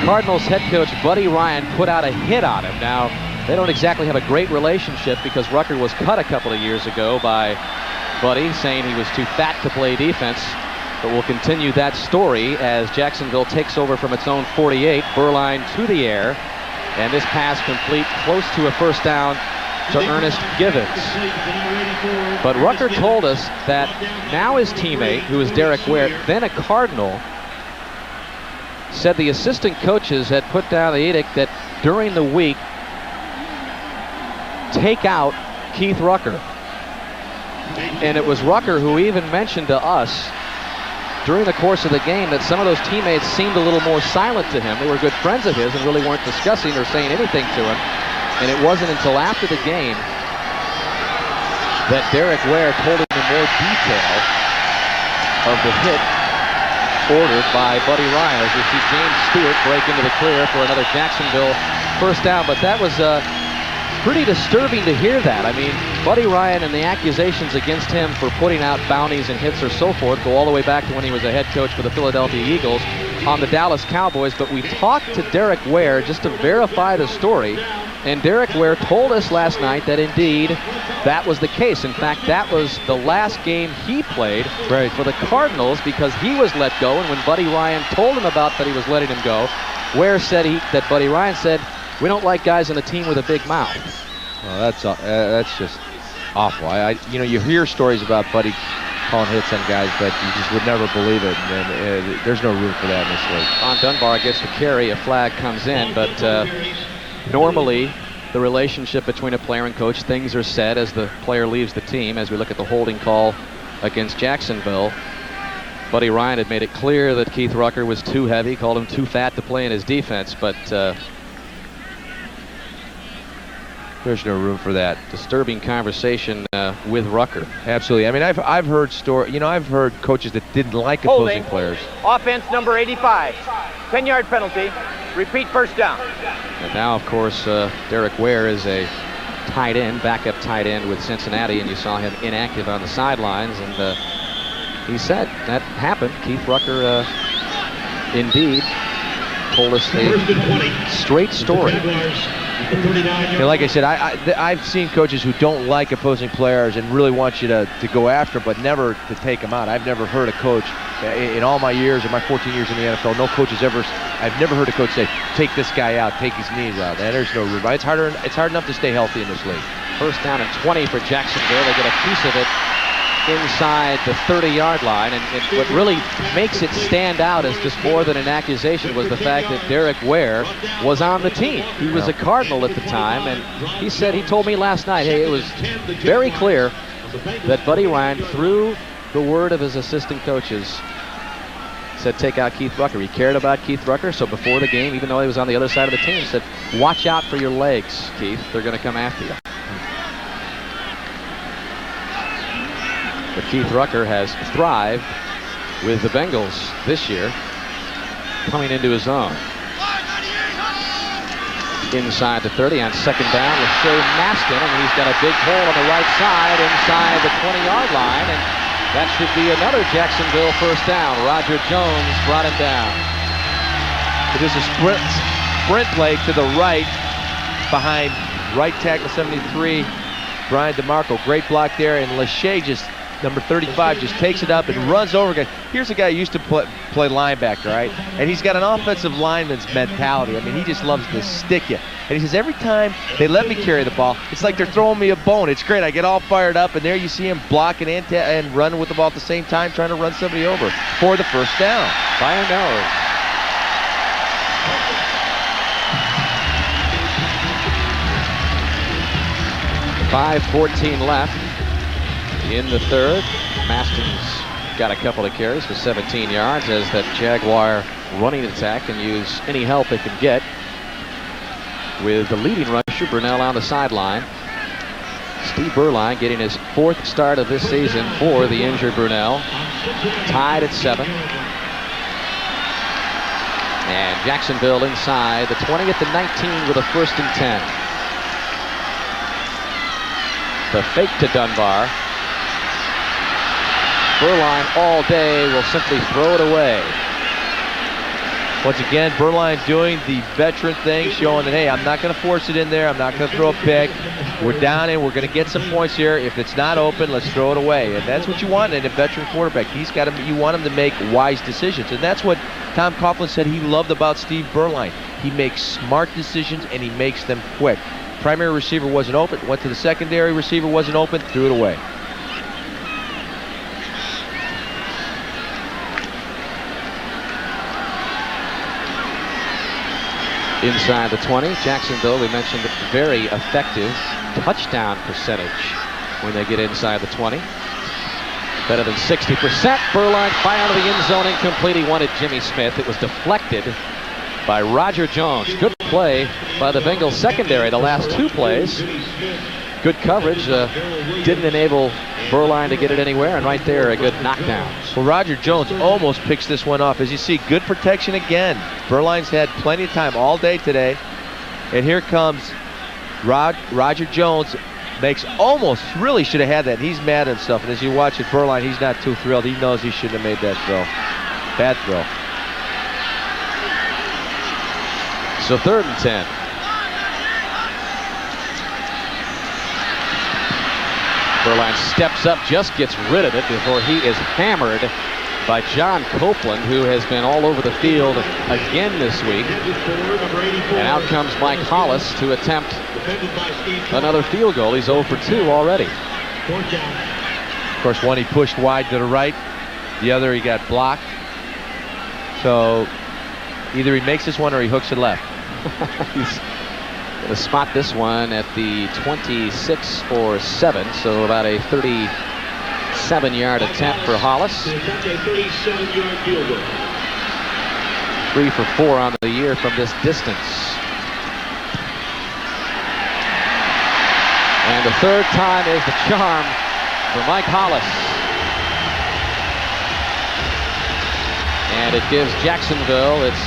Cardinals head coach Buddy Ryan put out a hit on him. Now, they don't exactly have a great relationship because Rucker was cut a couple of years ago by Buddy, saying he was too fat to play defense. But we'll continue that story as Jacksonville takes over from its own 48. Burline to the air, and this pass complete close to a first down to Ernest Givens. But Rucker told us that now his teammate, who is Derek Ware, then a Cardinal, said the assistant coaches had put down the edict that during the week, take out Keith Rucker. And it was Rucker who even mentioned to us during the course of the game that some of those teammates seemed a little more silent to him. They were good friends of his and really weren't discussing or saying anything to him. And it wasn't until after the game that Derek Ware told him in more detail of the hit ordered by Buddy Ryan, as we see James Stewart break into the clear for another Jacksonville first down. But that was pretty disturbing to hear that. I mean, Buddy Ryan and the accusations against him for putting out bounties and hits or so forth go all the way back to when he was a head coach for the Philadelphia Eagles on the Dallas Cowboys. But we talked to Derek Ware just to verify the story, and Derek Ware told us last night that indeed that was the case. In fact, that was the last game he played for the Cardinals because he was let go, and when Buddy Ryan told him about that he was letting him go, Ware said that Buddy Ryan said, "We don't like guys on the team with a big mouth." Well, that's just awful. You hear stories about Buddy calling hits on guys, but you just would never believe it. And there's no room for that in this league. Ron Dunbar gets the carry, a flag comes in, but normally the relationship between a player and coach, things are said as the player leaves the team. As we look at the holding call against Jacksonville, Buddy Ryan had made it clear that Keith Rucker was too heavy, called him too fat to play in his defense, but there's no room for that. Disturbing conversation with Rucker. Absolutely. I mean, I've heard I've heard coaches that didn't like opposing players. Offense number 85. 10-yard penalty. Repeat first down. And now, of course, Derek Ware is a tight end, backup tight end with Cincinnati, and you saw him inactive on the sidelines. And he said that happened. Keith Rucker, indeed, told us a straight story. Like I said, I've seen coaches who don't like opposing players and really want you to go after them, but never to take them out. I've never heard a coach in all my years, in my 14 years in the NFL, no coach has ever, I've never heard a coach say, take this guy out, take his knees out. And there's no room. It's hard enough to stay healthy in this league. First down and 20 for Jacksonville. They get a piece of it inside the 30-yard line, and what really makes it stand out as just more than an accusation was the fact that Derek Ware was on the team. He was a Cardinal at the time, and he told me last night, hey, it was very clear that Buddy Ryan, through the word of his assistant coaches, said take out Keith Rucker. He cared about Keith Rucker, so before the game, even though he was on the other side of the team, said, watch out for your legs, Keith. They're going to come after you. But Keith Rucker has thrived with the Bengals this year, coming into his own. Inside the 30 on second down with Shea Maston, and he's got a big hole on the right side inside the 20-yard line, and that should be another Jacksonville first down. Roger Jones brought him down. It is a sprint play to the right behind right tackle 73, Brian DeMarco. Great block there, and Lachey just, number 35, just takes it up and runs over guys. Here's a guy who used to play linebacker, right? And he's got an offensive lineman's mentality. I mean, he just loves to stick you. And he says, every time they let me carry the ball, it's like they're throwing me a bone. It's great. I get all fired up, and there you see him blocking and running with the ball at the same time, trying to run somebody over for the first down. Fire nose. 5:14 left in the third. Maston's got a couple of carries for 17 yards as that Jaguar running attack can use any help it can get. With the leading rusher, Brunell, on the sideline. Steve Berline getting his 4th start of this season for the injured Brunell. Tied at 7. And Jacksonville inside the 20 at the 19 with a 1st and 10. The fake to Dunbar. Berline all day will simply throw it away. Once again, Berline doing the veteran thing, showing that, hey, I'm not going to force it in there. I'm not going to throw a pick. We're down and we're going to get some points here. If it's not open, let's throw it away. And that's what you want in a veteran quarterback. You want him to make wise decisions. And that's what Tom Coughlin said he loved about Steve Berline. He makes smart decisions and he makes them quick. Primary receiver wasn't open, went to the secondary receiver, wasn't open, threw it away. Inside the 20, Jacksonville, we mentioned, very effective touchdown percentage when they get inside the 20. Better than 60%. Berline fire to the end zone, incomplete. He wanted Jimmy Smith. It was deflected by Roger Jones. Good play by the Bengals secondary the last 2 plays. Good coverage. Didn't enable Berline to get it anywhere, and right there, a good knockdown. Well, Roger Jones almost picks this one off. As you see, good protection again. Berline's had plenty of time all day today. And here comes Roger Jones. Makes almost, really should have had that. He's mad at himself. And as you watch it, Berline, he's not too thrilled. He knows he shouldn't have made that throw. Bad throw. So 3rd and 10. Berline steps up, just gets rid of it before he is hammered by John Copeland, who has been all over the field again this week. And out comes Mike Hollis to attempt another field goal. He's 0 for 2 already. Of course, one he pushed wide to the right. The other he got blocked. So either he makes this one or he hooks it left. He's going to spot this one at the 26 or 7, so about a 37-yard attempt for Hollis. 3 for 4 on the year from this distance. And the 3rd time is the charm for Mike Hollis. And it gives Jacksonville its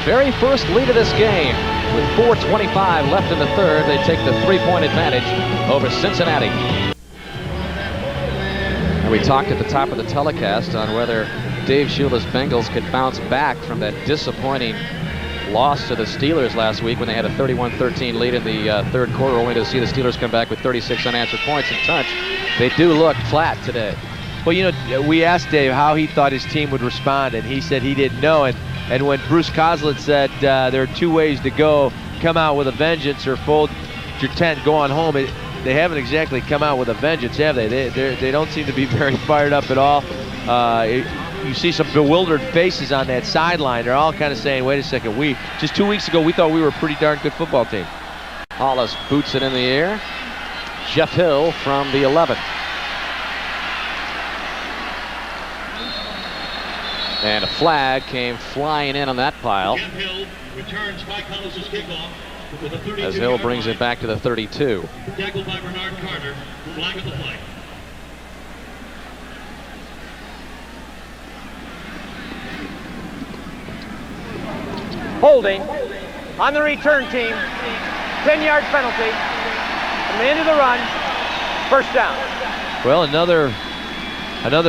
very first lead of this game. With 4:25 left in the 3rd, they take the 3-point advantage over Cincinnati. And we talked at the top of the telecast on whether Dave Shula's Bengals could bounce back from that disappointing loss to the Steelers last week when they had a 31-13 lead in the 3rd quarter, only to see the Steelers come back with 36 unanswered points in touch. They do look flat today. Well, you know, we asked Dave how he thought his team would respond, and he said he didn't know. And when Bruce Coslett said there are 2 ways to go, come out with a vengeance or fold your tent, go on home, they haven't exactly come out with a vengeance, have they? They don't seem to be very fired up at all. You see some bewildered faces on that sideline. They're all kind of saying, wait a second, just 2 weeks ago we thought we were a pretty darn good football team. Hollis boots it in the air. Jeff Hill from the 11. And a flag came flying in on that pile as Hill brings it back to the 32. Tackled by Bernard Carter, flag of the play. Holding on the return team. 10-yard penalty from the end of the run. First down. Well, another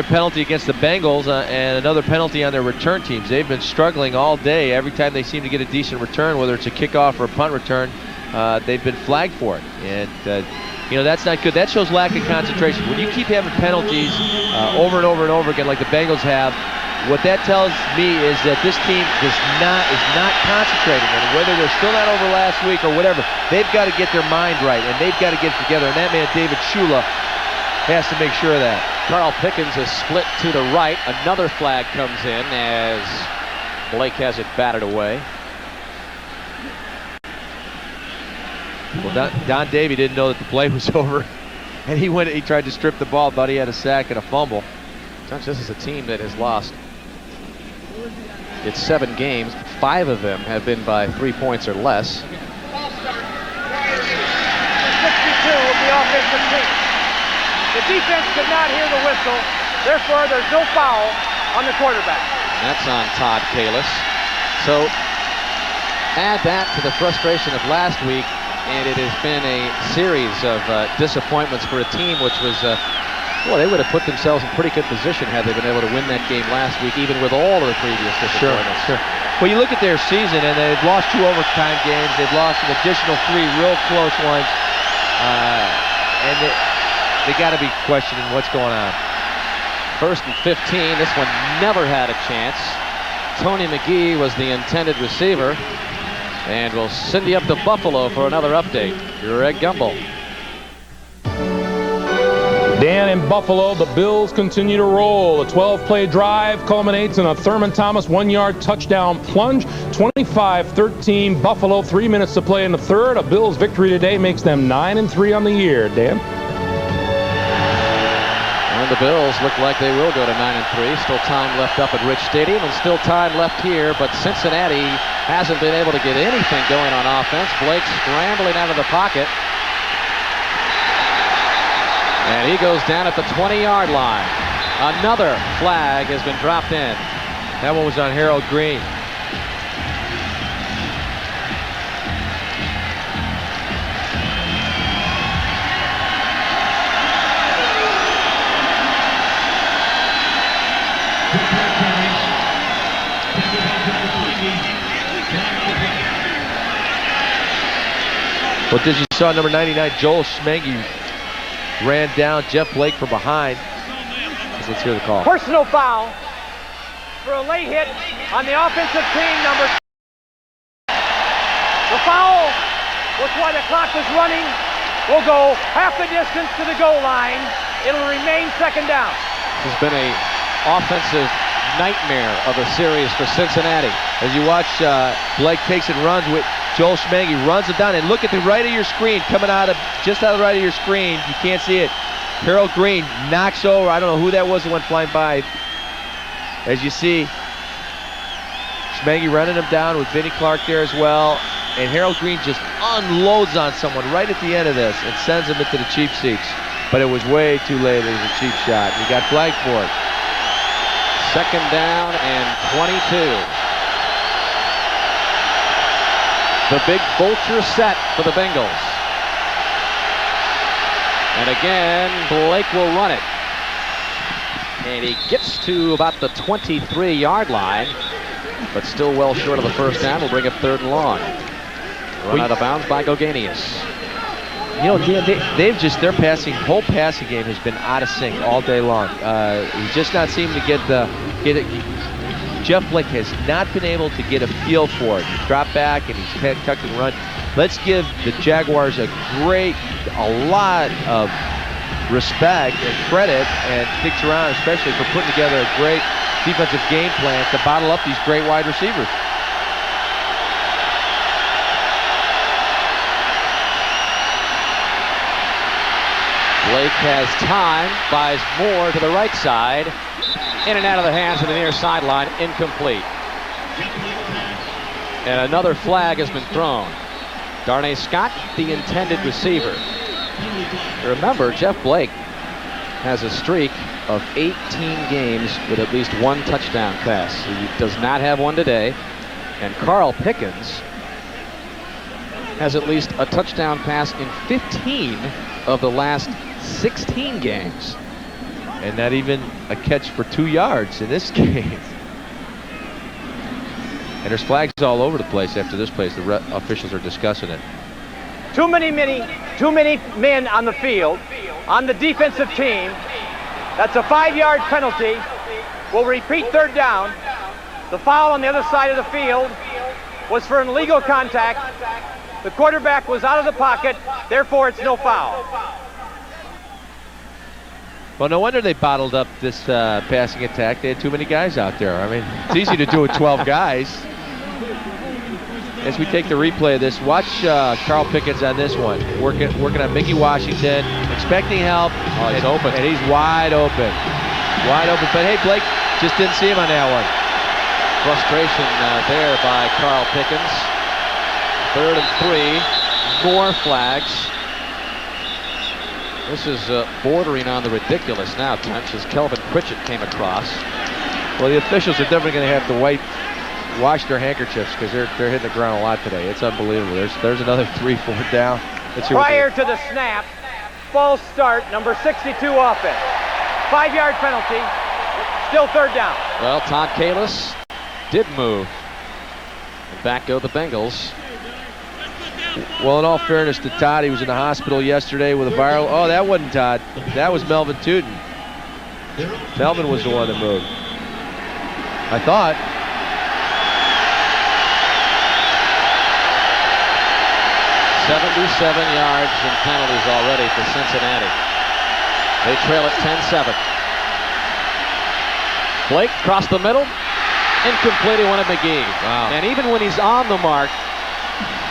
penalty against the Bengals and another penalty on their return teams. They've been struggling all day. Every time they seem to get a decent return, whether it's a kickoff or a punt return, they've been flagged for it. And, that's not good. That shows lack of concentration. When you keep having penalties over and over and over again like the Bengals have, what that tells me is that this team is not concentrating. And whether they're still not over last week or whatever, they've got to get their mind right, and they've got to get it together. And that man, David Shula, has to make sure of that. Carl Pickens is split to the right. Another flag comes in as Blake has it batted away. Well, Don Davey didn't know that the play was over, and he tried to strip the ball, but he had a sack and a fumble. Touch, this is a team that has lost its 7 games. 5 of them have been by 3 points or less. 62 of the offensive team. The defense could not hear the whistle. Therefore, there's no foul on the quarterback. And that's on Todd Kalis. So add that to the frustration of last week, and it has been a series of disappointments for a team which was, well, they would have put themselves in pretty good position had they been able to win that game last week, even with all of the previous disappointments. Sure. Well, you look at their season, and they've lost 2 overtime games. They've lost an additional 3 real close ones, and they got to be questioning what's going on. 1st and 15. This one never had a chance. Tony McGee was the intended receiver. And we'll send you up to Buffalo for another update. Greg Gumbel. Dan, in Buffalo, the Bills continue to roll. A 12-play drive culminates in a Thurman Thomas 1-yard touchdown plunge. 25-13 Buffalo, 3 minutes to play in the third. A Bills victory today makes them 9-3 on the year. Dan? And the Bills look like they will go to 9-3. Still time left up at Rich Stadium and still time left here, but Cincinnati hasn't been able to get anything going on offense. Blake scrambling out of the pocket. And he goes down at the 20-yard line. Another flag has been dropped in. That one was on Harold Green. Well, as you saw, number 99, Joel Schmengi ran down Jeff Blake from behind. Let's hear the call. Personal foul for a late hit on the offensive team, number 2. The foul was while the clock was running. Will go half the distance to the goal line. It'll remain 2nd down. This has been a offensive nightmare of a series for Cincinnati. As you watch, Blake takes and runs with Joel Schmengi, runs it down, and look at the right of your screen, coming out of, just out of the right of your screen. You can't see it. Harold Green knocks over, I don't know who that was that went flying by. As you see, Schmengi running him down with Vinnie Clark there as well. And Harold Green just unloads on someone right at the end of this and sends him into the cheap seats. But it was way too late. It was a cheap shot. He got flagged for it. 2nd down and 22. The big vulture set for the Bengals. And again, Blake will run it. And he gets to about the 23-yard line, but still well short of the 1st down. Will bring up 3rd and long. Run out of bounds by Gogenius. You know, they've just, their whole passing game has been out of sync all day long. He's just not seeming to get it. Jeff Blake has not been able to get a feel for it. He's dropped back and he's tucked and run. Let's give the Jaguars a lot of respect and credit, and sticks around especially for putting together a great defensive game plan to bottle up these great wide receivers. Blake has time, buys more to the right side. In and out of the hands of the near sideline, incomplete. And another flag has been thrown. Darnay Scott, the intended receiver. Remember, Jeff Blake has a streak of 18 games with at least 1 touchdown pass. He does not have one today. And Carl Pickens has at least a touchdown pass in 15 of the last 16 games. And not even a catch for 2 yards in this game. And there's flags all over the place after this place. The officials are discussing it. Too many men on the field, on the defensive team. That's a 5-yard penalty. We'll repeat 3rd down. The foul on the other side of the field was for an illegal contact. The quarterback was out of the pocket, therefore it's no foul. Well, no wonder they bottled up this passing attack. They had too many guys out there. I mean, it's easy to do with 12 guys. As we take the replay of this, watch Carl Pickens on this one. Working on Mickey Washington, expecting help. Oh, he's open. And he's wide open. Wide open, but hey, Blake just didn't see him on that one. Frustration there by Carl Pickens. 3rd and 3. More flags. This is bordering on the ridiculous now, Tunch, as Kelvin Pritchett came across. Well, the officials are definitely going to have to wash their handkerchiefs because they're hitting the ground a lot today. It's unbelievable. There's another 3-4 down. Let's see Prior to the snap, false start, number 62 offense. 5-yard penalty, still 3rd down. Well, Todd Kalis did move. And back go the Bengals. Well, in all fairness to Todd, he was in the hospital yesterday with a viral. Oh, that wasn't Todd. That was Melvin Tootin. Melvin was the one that moved, I thought. $77 yards in penalties already for Cincinnati. They trail at 10-7. Blake across the middle. Incomplete. He wanted McGee. Wow. And even when he's on the mark,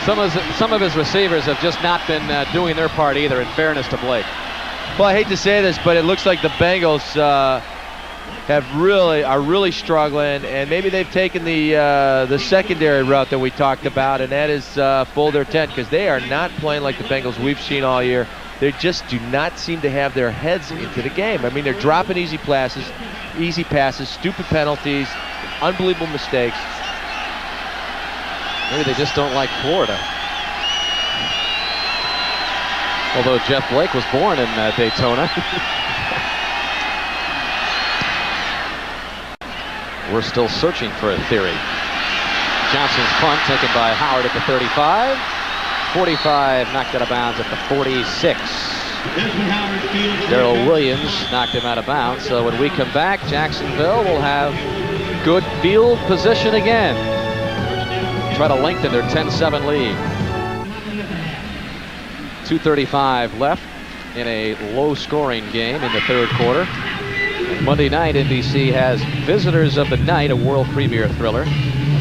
some of his receivers have just not been doing their part either, in fairness to Blake. Well, I hate to say this, but it looks like the Bengals are really struggling, and maybe they've taken the secondary route that we talked about, and that is full their tent, because they are not playing like the Bengals we've seen all year. They just do not seem to have their heads into the game. I mean, they're dropping easy passes, stupid penalties, unbelievable mistakes. Maybe they just don't like Florida. Although Jeff Blake was born in Daytona. We're still searching for a theory. Johnson's punt taken by Howard at the 35. 45 knocked out of bounds at the 46. Darrell Williams knocked him out of bounds. So when we come back, Jacksonville will have good field position again. Try to lengthen their 10-7 lead. 2:35 left in a low-scoring game in the 3rd quarter. Monday night, NBC has Visitors of the Night, a world premiere thriller.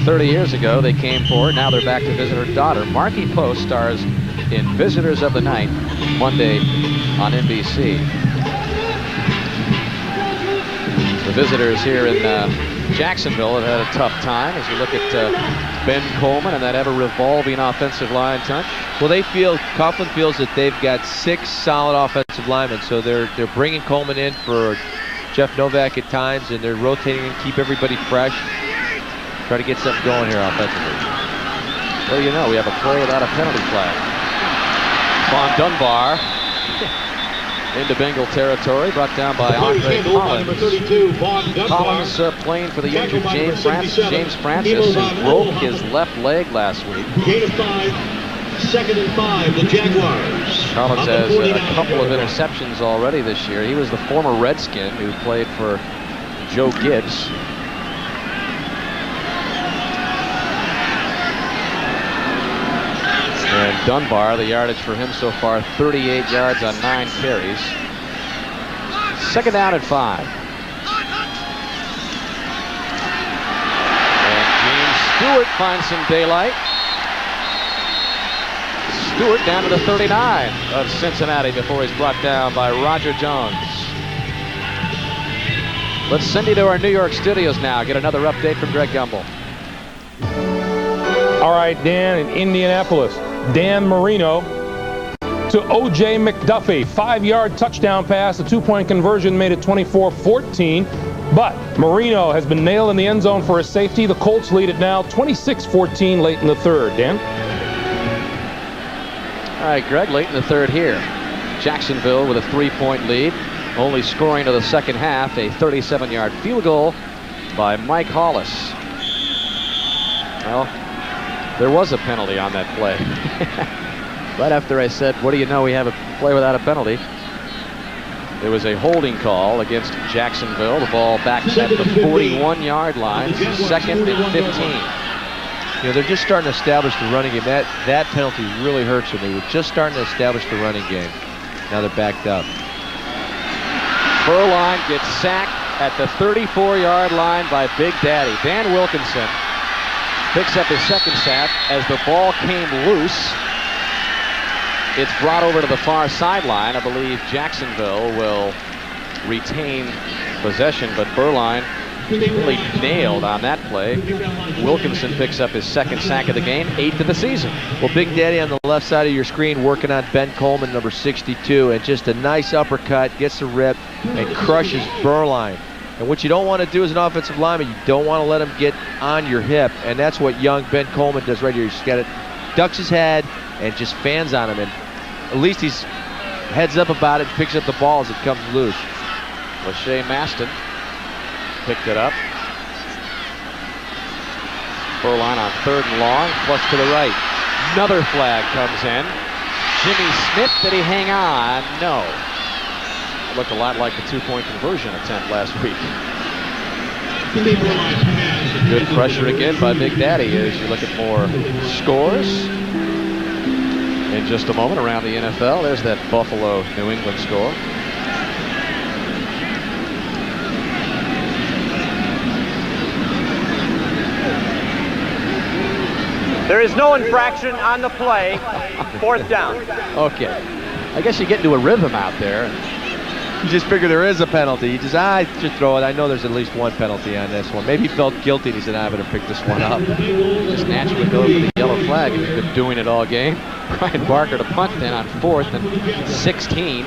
30 years ago, they came forward. Now they're back to visit her daughter. Marky Post stars in Visitors of the Night, Monday on NBC. The Visitors here in Jacksonville have had a tough time as you look at Ben Coleman and that ever-revolving offensive line, Tunch. Well, Coughlin feels that they've got 6 solid offensive linemen, so they're bringing Coleman in for Jeff Novak at times, and they're rotating and keep everybody fresh. Try to get something going here offensively. Well, you know, we have a play without a penalty flag. Von Dunbar into Bengal territory, brought down by Andre Collins. Collins playing for the injured James Francis, who broke his left leg last week. Gain of 5, 2nd and 5, the Jaguars. Collins has a couple of interceptions already this year. He was the former Redskin who played for Joe Gibbs. And Dunbar, the yardage for him so far, 38 yards on 9 carries. 2nd down at 5. And James Stewart finds some daylight. Stewart down to the 39 of Cincinnati before he's brought down by Roger Jones. Let's send you to our New York studios now. Get another update from Greg Gumbel. All right, Dan, in Indianapolis. Dan Marino to O.J. McDuffie. 5-yard touchdown pass. A 2-point conversion made it 24-14. But Marino has been nailed in the end zone for a safety. The Colts lead it now 26-14 late in the 3rd. Dan? All right, Greg, late in the 3rd here. Jacksonville with a 3-point lead. Only scoring to the 2nd half. A 37-yard field goal by Mike Hollis. Well, there was a penalty on that play. Right after I said, what do you know, we have a play without a penalty. There was a holding call against Jacksonville. The ball back at the 41-yard line, 2nd and 15. You know, they're just starting to establish the running game. That penalty really hurts them. They were just starting to establish the running game. Now they're backed up. Furline gets sacked at the 34-yard line by Big Daddy. Dan Wilkinson picks up his 2nd sack as the ball came loose. It's brought over to the far sideline. I believe Jacksonville will retain possession, but Berline really nailed on that play. Wilkinson picks up his second sack of the game, 8th of the season. Well, Big Daddy on the left side of your screen working on Ben Coleman, number 62, and just a nice uppercut, gets the rip, and crushes Berline. And what you don't want to do as an offensive lineman, you don't want to let him get on your hip, and that's what young Ben Coleman does right here. He's got it, ducks his head, and just fans on him, and at least he's heads up about it and picks up the ball as it comes loose. Lachey Maston picked it up. Berline on 3rd and long, plus to the right. Another flag comes in. Jimmy Smith, did he hang on? No. It looked a lot like the 2-point conversion attempt last week. Good pressure again by Big Daddy as you look at more scores. In just a moment around the NFL, there's that Buffalo-New England score. There is no infraction on the play. 4th down. Okay. I guess you get into a rhythm out there. You just figure there is a penalty. You just, I should throw it. I know there's at least one penalty on this one. Maybe he felt guilty and he said, I'm going to pick this one up. Just naturally go for the yellow flag if you've been doing it all game. Brian Barker to punt then on 4th and 16.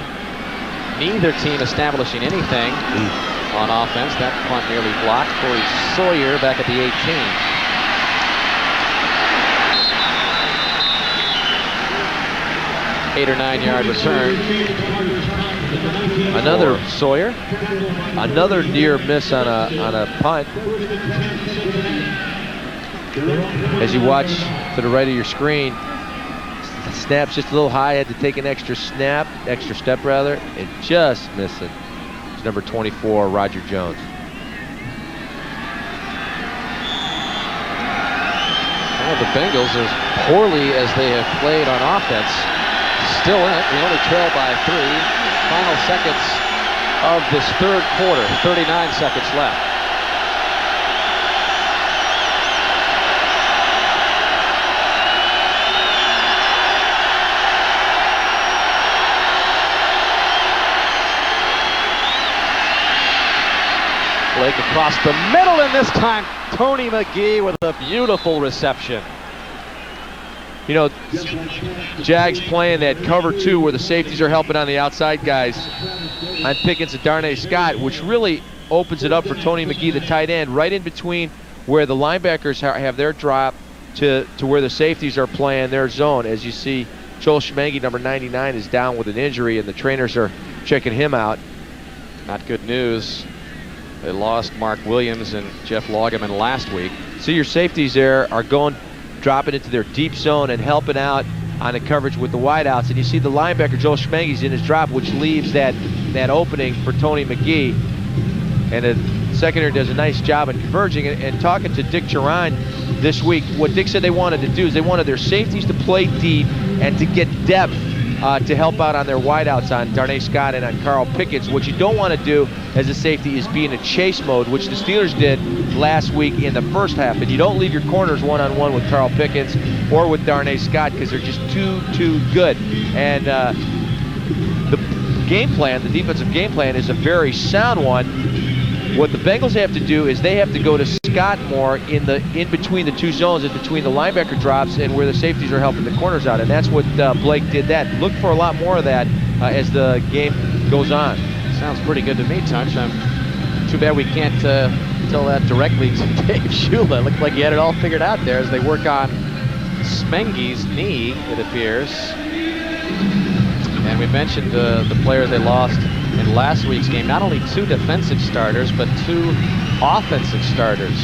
Neither team establishing anything on offense. That punt nearly blocked. Corey Sawyer back at the 18. Eight or 9 yard return. Another Sawyer. Another near miss on a punt. As you watch to the right of your screen, the snap's just a little high. Had to take an extra step rather, and just missed it. It's number 24, Roger Jones. Well, the Bengals, as poorly as they have played on offense, still in it. We only trail by 3. Final seconds of this 3rd quarter. 39 seconds left. Blake across the middle, and this time Tony McGee with a beautiful reception. You know, Jags playing that cover 2 where the safeties are helping on the outside guys on Pickens and Darnay Scott, which really opens it up for Tony McGee, the tight end, right in between where the linebackers have their drop to where the safeties are playing their zone. As you see, Joel Schmengi, number 99, is down with an injury, and the trainers are checking him out. Not good news. They lost Mark Williams and Jeff Laugeman last week. So your safeties there are dropping into their deep zone and helping out on the coverage with the wideouts. And you see the linebacker, Joel Schmengi's in his drop, which leaves that opening for Tony McGee. And the secondary does a nice job in converging. And talking to Dick Geron this week, what Dick said they wanted to do is they wanted their safeties to play deep and to get depth to help out on their wideouts on Darnay Scott and on Carl Pickens. What you don't want to do as a safety is be in a chase mode, which the Steelers did last week in the first half. And you don't leave your corners one-on-one with Carl Pickens or with Darnay Scott because they're just too good. And the game plan, the defensive game plan, is a very sound one. What the Bengals have to do is they have to go to Scott more in between the 2 zones, in between the linebacker drops and where the safeties are helping the corners out. And that's what Blake did that. Look for a lot more of that as the game goes on. Sounds pretty good to me, Tunch. Too bad we can't tell that directly to Dave Shula. Looked like he had it all figured out there as they work on Smengi's knee, it appears. And we mentioned the players they lost in last week's game. Not only 2 defensive starters, but 2 offensive starters.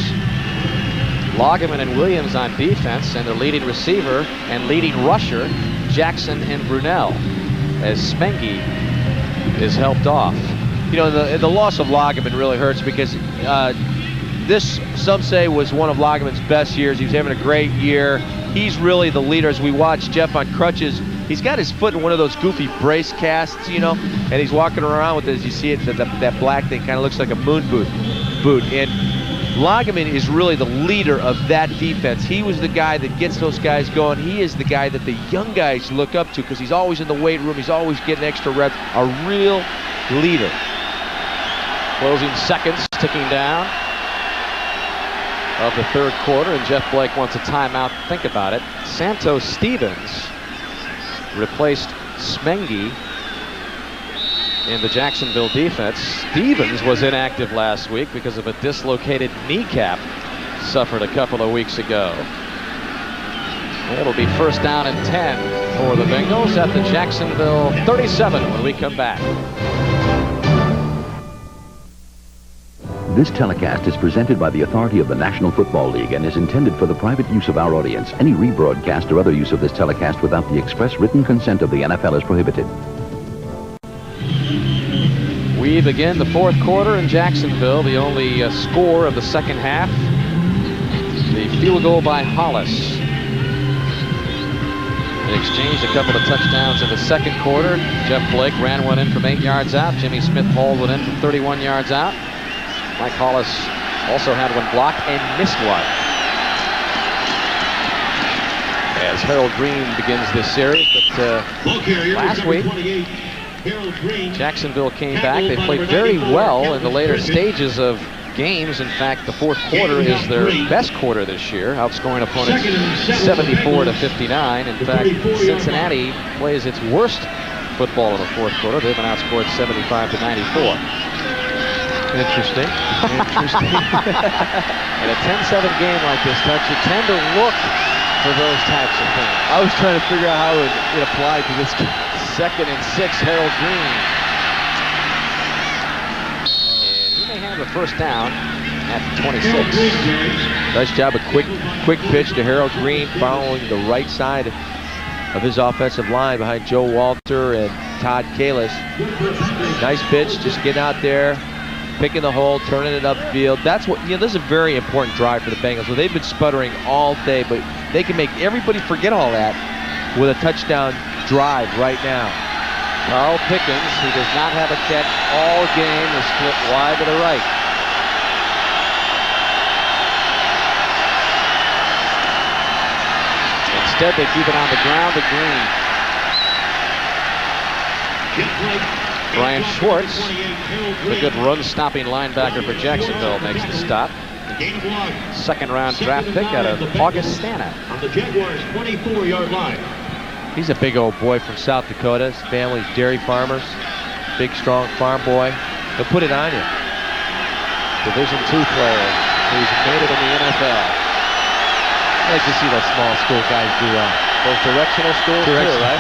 Laugeman and Williams on defense, and their leading receiver and leading rusher, Jackson and Brunell, as Smengi is helped off. You know, the loss of Laugeman really hurts because this, some say, was one of Laugeman's best years. He was having a great year. He's really the leader. As we watch Jeff on crutches, he's got his foot in one of those goofy brace casts, you know, and he's walking around with it. As you see it, that black thing kind of looks like a moon boot. And Laugeman is really the leader of that defense. He was the guy that gets those guys going. He is the guy that the young guys look up to because he's always in the weight room. He's always getting extra reps. A real leader. Closing seconds ticking down of the third quarter, and Jeff Blake wants a timeout to think about it. Santos Stevens replaced Smengi in the Jacksonville defense. Stevens was inactive last week because of a dislocated kneecap suffered a couple of weeks ago. It'll be first down and 10 for the Bengals at the Jacksonville 37 when we come back. This telecast is presented by the authority of the National Football League and is intended for the private use of our audience. Any rebroadcast or other use of this telecast without the express written consent of the NFL is prohibited. We begin the fourth quarter in Jacksonville. The only score of the second half, the field goal by Hollis. They exchanged a couple of touchdowns in the second quarter. Jeff Blake ran one in from 8 yards out. Jimmy Smith hauled one in from 31 yards out. Mike Hollis also had one blocked and missed one. As Harold Green begins this series, but last week Jacksonville came back. They played very well in the later stages of games. In fact, the fourth quarter is their best quarter this year, outscoring opponents 74-59. In fact, Cincinnati plays its worst football in the fourth quarter. They've been outscored 75-94. Interesting. In a 10-7 game like this, Touch, you tend to look for those types of things. I was trying to figure out how it applied to this game. 2nd and 6, Harold Green. And he may have a first down at 26. Nice job, a quick pitch to Harold Green following the right side of his offensive line behind Joe Walter and Todd Kalis. Nice pitch, just get out there, picking the hole, turning it upfield. That's what, this is a very important drive for the Bengals. So they've been sputtering all day, but they can make everybody forget all that with a touchdown drive right now. Carl Pickens, who does not have a catch all game, is split wide to the right. Instead, they keep it on the ground to Green. Brian Schwartz, the good run-stopping linebacker for Jacksonville, makes the stop. Second-round draft pick out of Augustana. On the Jaguars' 24-yard line. He's a big old boy from South Dakota. His family's dairy farmers. Big, strong farm boy. He'll put it on you. Division II player who's made it in the NFL. I like to see those small school guys do Those directional schools too, right?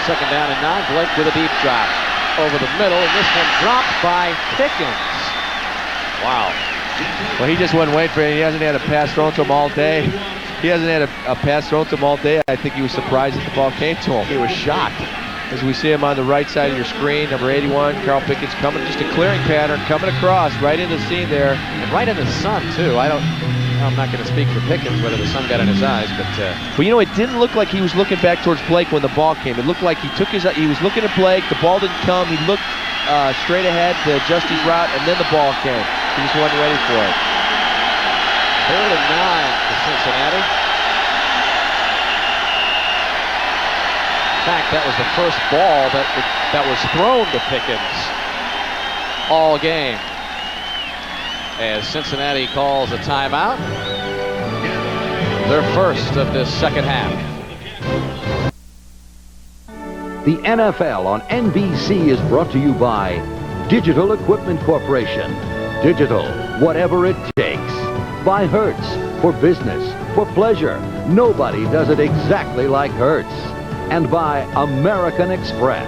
Second down and 9. Blake with a deep drop over the middle, and this one dropped by Pickens. Wow. Well, he just wasn't waiting for it. He hasn't had a pass thrown to him all day. He hasn't had a pass thrown to him all day. I think he was surprised that the ball came to him. He was shocked. As we see him on the right side of your screen, number 81, Carl Pickens coming, just a clearing pattern, coming across, right in the seam there. And right in the sun, too. I'm not going to speak for Pickens, whether the sun got in his eyes, but... Well, it didn't look like he was looking back towards Blake when the ball came. It looked like he was looking at Blake, the ball didn't come, he looked straight ahead to adjust his route, and then the ball came. He just wasn't ready for it. 3rd and 9 to Cincinnati. In fact, that was the first ball that was thrown to Pickens all game. As Cincinnati calls a timeout. Their first of this second half. The NFL on NBC is brought to you by Digital Equipment Corporation. Digital, whatever it takes. By Hertz, for business, for pleasure. Nobody does it exactly like Hertz. And by American Express.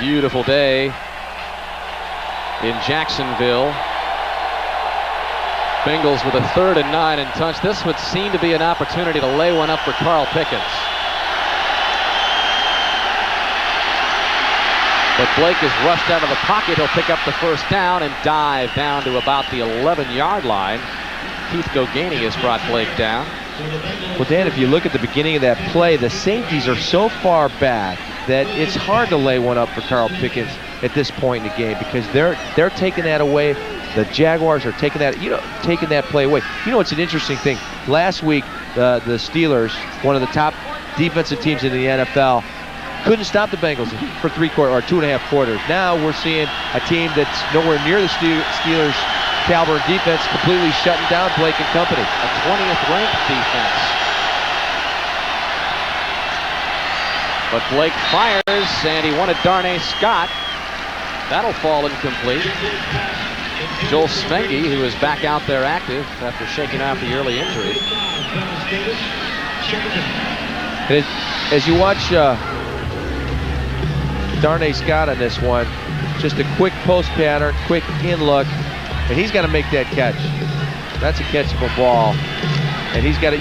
Beautiful day in Jacksonville. Bengals with a 3rd and 9 and touch. This would seem to be an opportunity to lay one up for Carl Pickens. But Blake is rushed out of the pocket. He'll pick up the first down and dive down to about the 11-yard line. Keith Gogani has brought Blake down. Well, Dan, if you look at the beginning of that play, the safeties are so far back that it's hard to lay one up for Carl Pickens at this point in the game because they're taking that away. The Jaguars are taking that play away. It's an interesting thing. Last week, the Steelers, one of the top defensive teams in the NFL couldn't stop the Bengals for 2.5 quarters. Now we're seeing a team that's nowhere near the Steelers' caliber of defense completely shutting down Blake and company. A 20th ranked defense. But Blake fires, and he wanted Darnay Scott. That'll fall incomplete. Joel Svengy, who is back out there active after shaking off the early injury. As you watch Darnay Scott on this one, just a quick post pattern, quick in look, and he's got to make that catch. That's a catchable ball. And he's got to,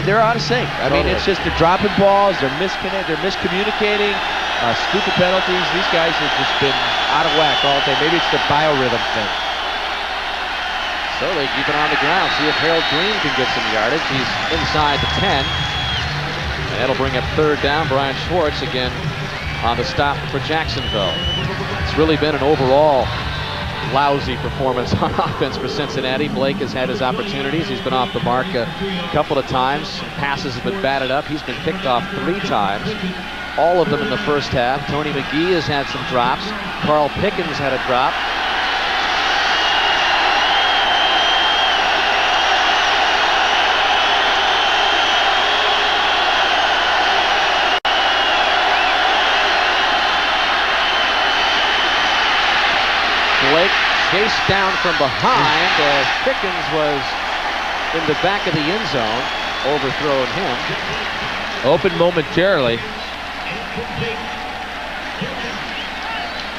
they're out of sync. I mean, it's just they're dropping balls, they're miscommunicating, stupid penalties. These guys have just been out of whack all day. Maybe it's the biorhythm thing. So they keep it on the ground. See if Harold Green can get some yardage. He's inside the 10. And that'll bring up third down. Brian Schwartz again on the stop for Jacksonville. It's really been an overall lousy performance on offense for Cincinnati. Blake has had his opportunities. He's been off the mark a couple of times. Passes have been batted up. He's been picked off 3 times. All of them in the first half. Tony McGee has had some drops. Carl Pickens had a drop. Blake chased down from behind as Pickens was in the back of the end zone, overthrowing him. Open momentarily.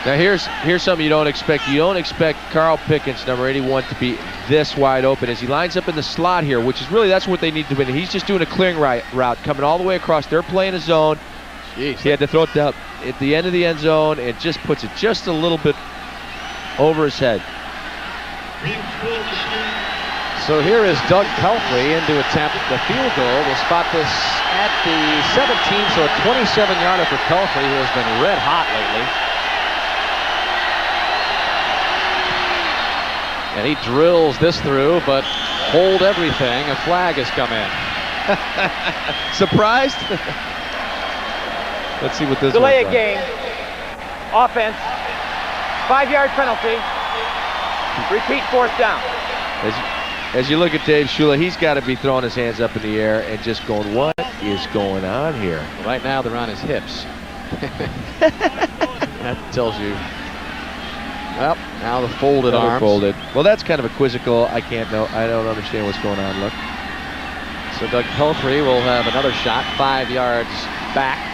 Now here's something you don't expect. You don't expect Carl Pickens, number 81, to be this wide open as he lines up in the slot here, which is really, that's what they need to win. He's just doing a clearing route, coming all the way across. They're playing a zone. Jeez. He had to throw it down at the end of the end zone and just puts it just a little bit over his head. So here is Doug Pelfrey in to attempt the field goal. We'll spot this at the 17, so a 27-yarder for Pelfrey, who has been red hot lately. And he drills this through, but hold everything. A flag has come in. Surprised? Let's see what this delay looks a game. Offense. 5-yard penalty. Repeat 4th down. As you look at Dave Shula, he's got to be throwing his hands up in the air and just going, what is going on here? Right now they're on his hips. That tells you. Well, now the folded arms. Folded. Well, that's kind of a quizzical. I don't understand what's going on. Look. So Doug Pelfrey will have another shot, 5 yards back.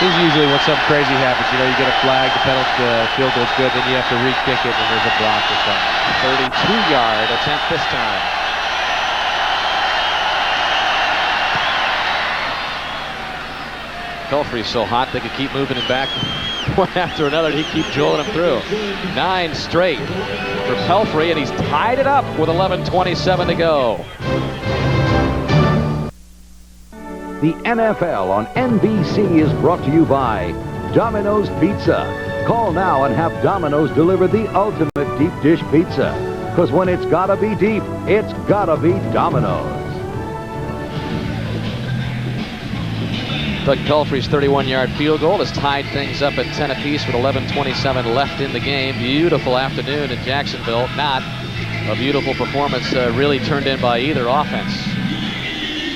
This is usually when something crazy happens. You get a flag, the penalty, the field goal's good, then you have to re-kick it, and there's a block or something. 32-yard attempt this time. Pelfrey's so hot they could keep moving him back one after another. He keep drilling him through. 9 straight for Pelfrey, and he's tied it up with 11:27 to go. The NFL on NBC is brought to you by Domino's Pizza. Call now and have Domino's deliver the ultimate deep dish pizza. Because when it's gotta be deep, it's gotta be Domino's. Doug Pelfrey's 31-yard field goal has tied things up at 10 apiece with 11:27 left in the game. Beautiful afternoon in Jacksonville. Not a beautiful performance really turned in by either offense.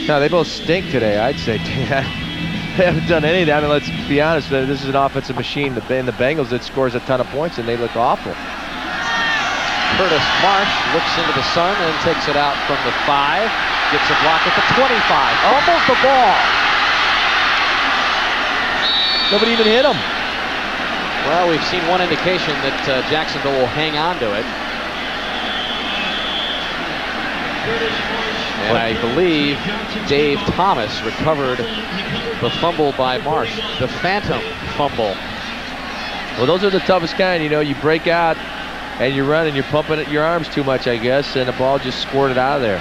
No, they both stink today, I'd say. They haven't done any of that. I mean, let's be honest. This is an offensive machine. The Bengals that scores a ton of points, and they look awful. Curtis Marsh looks into the sun and takes it out from the 5. Gets a block at the 25. Almost the ball. Nobody even hit him. Well, we've seen one indication that Jacksonville will hang on to it. And I believe Dave Thomas recovered the fumble by Marsh, the phantom fumble. Well, those are the toughest kind. You break out and you run and you're pumping at your arms too much, I guess, and the ball just squirted out of there.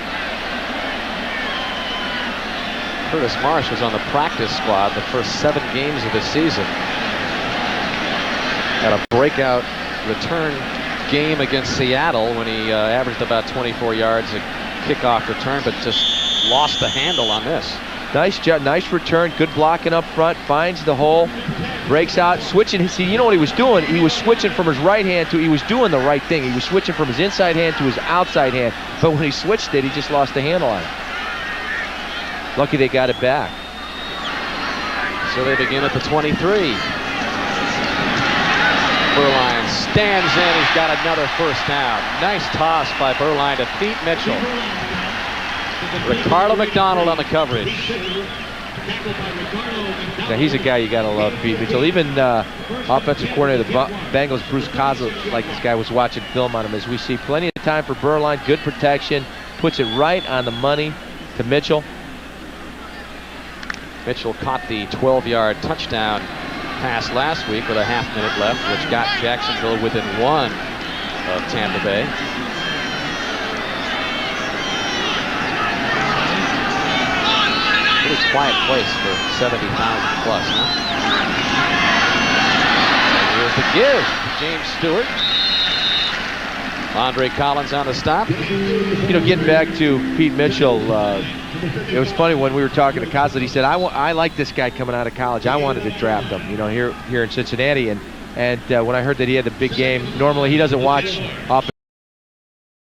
Curtis Marsh was on the practice squad the first 7 games of the season. Had a breakout return game against Seattle when he averaged about 24 yards a kickoff return, but just lost the handle on this. Nice job, nice return, good blocking up front, finds the hole, breaks out, switching. See, you know what he was doing? He was switching from his right hand to, he was doing the right thing. He was switching from his inside hand to his outside hand. But when he switched it, he just lost the handle on it. Lucky they got it back. So they begin at the 23. Berline stands in. He's got another first down. Nice toss by Berline to Pete Mitchell. Ricardo McDonald on the coverage. Now he's a guy you gotta love, Pete Mitchell. Even offensive coordinator of the Bengals, Bruce Kozla, like this guy was watching film on him. As we see plenty of time for Berline, good protection, puts it right on the money to Mitchell. Mitchell caught the 12-yard touchdown pass last week with a half-minute left, which got Jacksonville within 1 of Tampa Bay. Pretty quiet place for 70,000 plus, huh? And here's the give. James Stewart. Andre Collins on the stop. You know, getting back to Pete Mitchell, it was funny when we were talking to Kozlin. He said, "I like this guy coming out of college. I wanted to draft him, you know, here in Cincinnati." And when I heard that he had the big game, normally he doesn't watch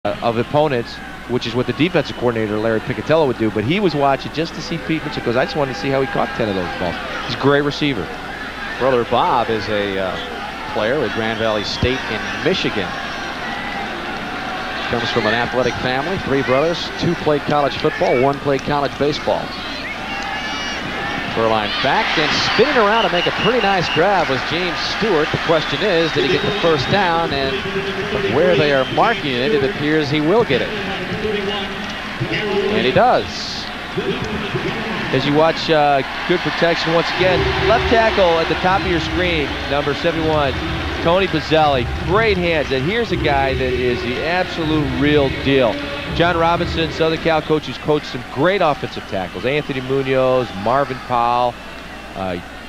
of opponents, which is what the defensive coordinator Larry Piccatello would do. But he was watching just to see Pete Mitchell, because I just wanted to see how he caught 10 of those balls. He's a great receiver. Brother Bob is a player at Grand Valley State in Michigan. Comes from an athletic family, 3 brothers, 2 played college football, 1 played college baseball. Berline back and spinning around to make a pretty nice grab was James Stewart. The question is, did he get the first down? And from where they are marking it, it appears he will get it. And he does. As you watch good protection once again, left tackle at the top of your screen, number 71. Tony Bazzelli, great hands, and here's a guy that is the absolute real deal. John Robinson, Southern Cal coach, who's coached some great offensive tackles. Anthony Munoz, Marvin Powell,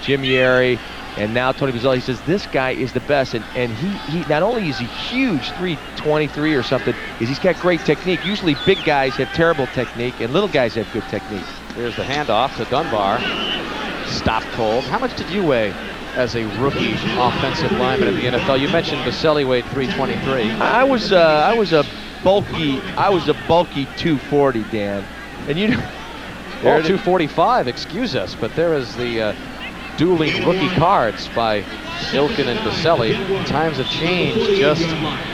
Jim Yerry, and now Tony Bazzelli. He says this guy is the best, and he not only is he huge, 323 or something, is he's got great technique. Usually big guys have terrible technique, and little guys have good technique. There's the handoff to Dunbar. Stopped cold. How much did you weigh as a rookie offensive lineman in the NFL? You mentioned Baselli weighed 323. I was a bulky 240, Dan. And you know, 245, excuse us, but there is the dueling rookie cards by Ilkin and Baselli. Times have changed just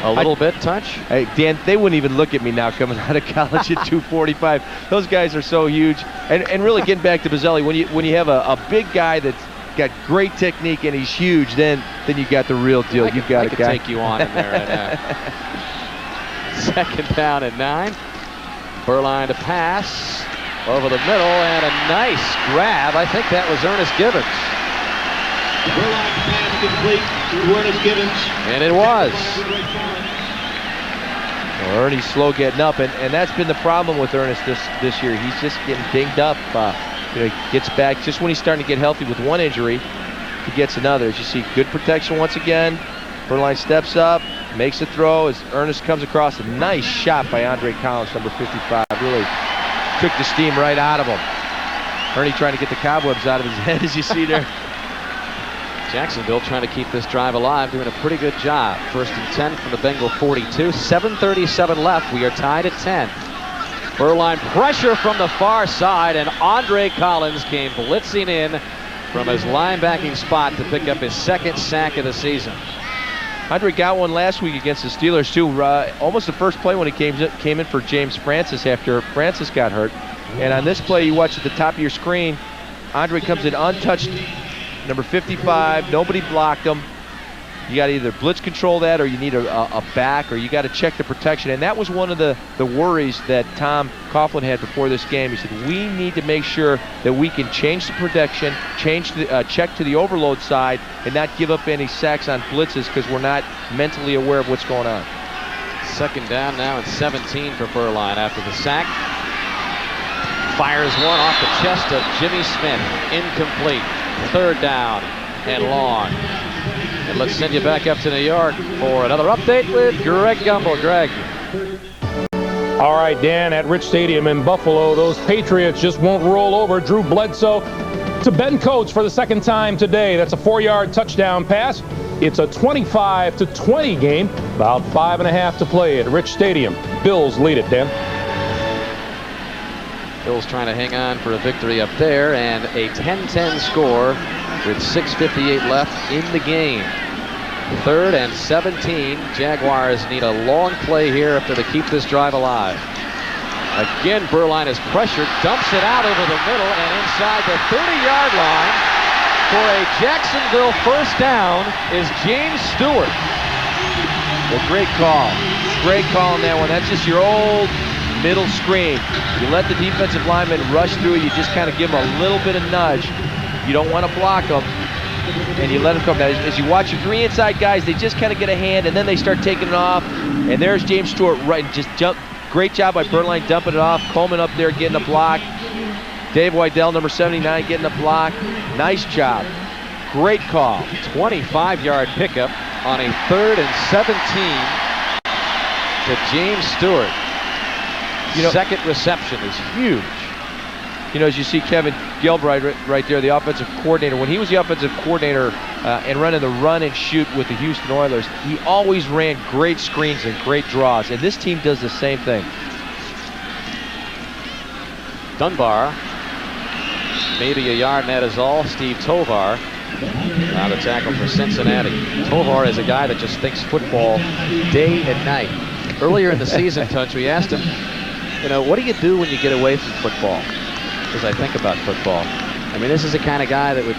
a little bit, Touch. Hey, Dan, they wouldn't even look at me now coming out of college at 245. Those guys are so huge. And really getting back to Baselli, when you have a big guy that's got great technique and he's huge, then you got the real deal. You've got a guy. I could take you on in there right now. 2nd down and 9. Berline to pass over the middle, and a nice grab. I think that was Ernest Gibbons. Berline pass complete to Ernest Gibbons. And it was. Well, Ernie's slow getting up, and that's been the problem with Ernest this year. He's just getting dinged up. You know, he gets back just when he's starting to get healthy with one injury. He gets another. As you see, good protection once again. Berline steps up, makes the throw as Ernest comes across. A nice shot by Andre Collins, number 55. Really took the steam right out of him. Ernie trying to get the cobwebs out of his head, as you see there. Jacksonville trying to keep this drive alive, doing a pretty good job. 1st and 10 from the Bengal 42. 7:37 left. We are tied at 10. Berline pressure from the far side, and Andre Collins came blitzing in from his linebacking spot to pick up his 2nd sack of the season. Andre got one last week against the Steelers too. Almost the first play when he came in for James Francis after Francis got hurt. And on this play, you watch at the top of your screen, Andre comes in untouched, number 55. Nobody blocked him. You got to either blitz control that, or you need a back, or you got to check the protection. And that was one of the worries that Tom Coughlin had before this game. He said, we need to make sure that we can change the protection, check to the overload side, and not give up any sacks on blitzes because we're not mentally aware of what's going on. 2nd down now and 17 for Berline after the sack. Fires one off the chest of Jimmy Smith. Incomplete. 3rd down and long. And let's send you back up to New York for another update with Greg Gumbel. Greg. All right, Dan, at Rich Stadium in Buffalo, those Patriots just won't roll over. Drew Bledsoe to Ben Coates for the second time today. That's a 4-yard touchdown pass. It's a 25-20 game. About 5.5 to play at Rich Stadium. Bills lead it, Dan. Bills trying to hang on for a victory up there, and a 10-10 score with 6:58 left in the game. 3rd and 17. Jaguars need a long play here if they're to keep this drive alive. Again, Berline is pressured, dumps it out over the middle and inside the 30-yard line for a Jacksonville first down is James Stewart. Well, great call. Great call on that one. That's just your old middle screen. You let the defensive lineman rush through. You just kind of give them a little bit of nudge. You don't want to block them. And you let them come down. As you watch your 3 inside guys, they just kind of get a hand, and then they start taking it off. And there's James Stewart right, just jump. Great job by Berline dumping it off. Coleman up there getting a block. Dave Wydell, number 79, getting a block. Nice job. Great call. 25-yard pickup on a 3rd and 17 to James Stewart. Second reception is huge. As you see Kevin Gilbride right there, the offensive coordinator, when he was the offensive coordinator and running the run and shoot with the Houston Oilers, he always ran great screens and great draws, and this team does the same thing. Dunbar, maybe a yard, and that is all. Steve Tovar, the tackle for Cincinnati. Tovar is a guy that just thinks football day and night. Earlier in the season, Tunch, we asked him, what do you do when you get away from football? As I think about football. I mean, this is the kind of guy that would,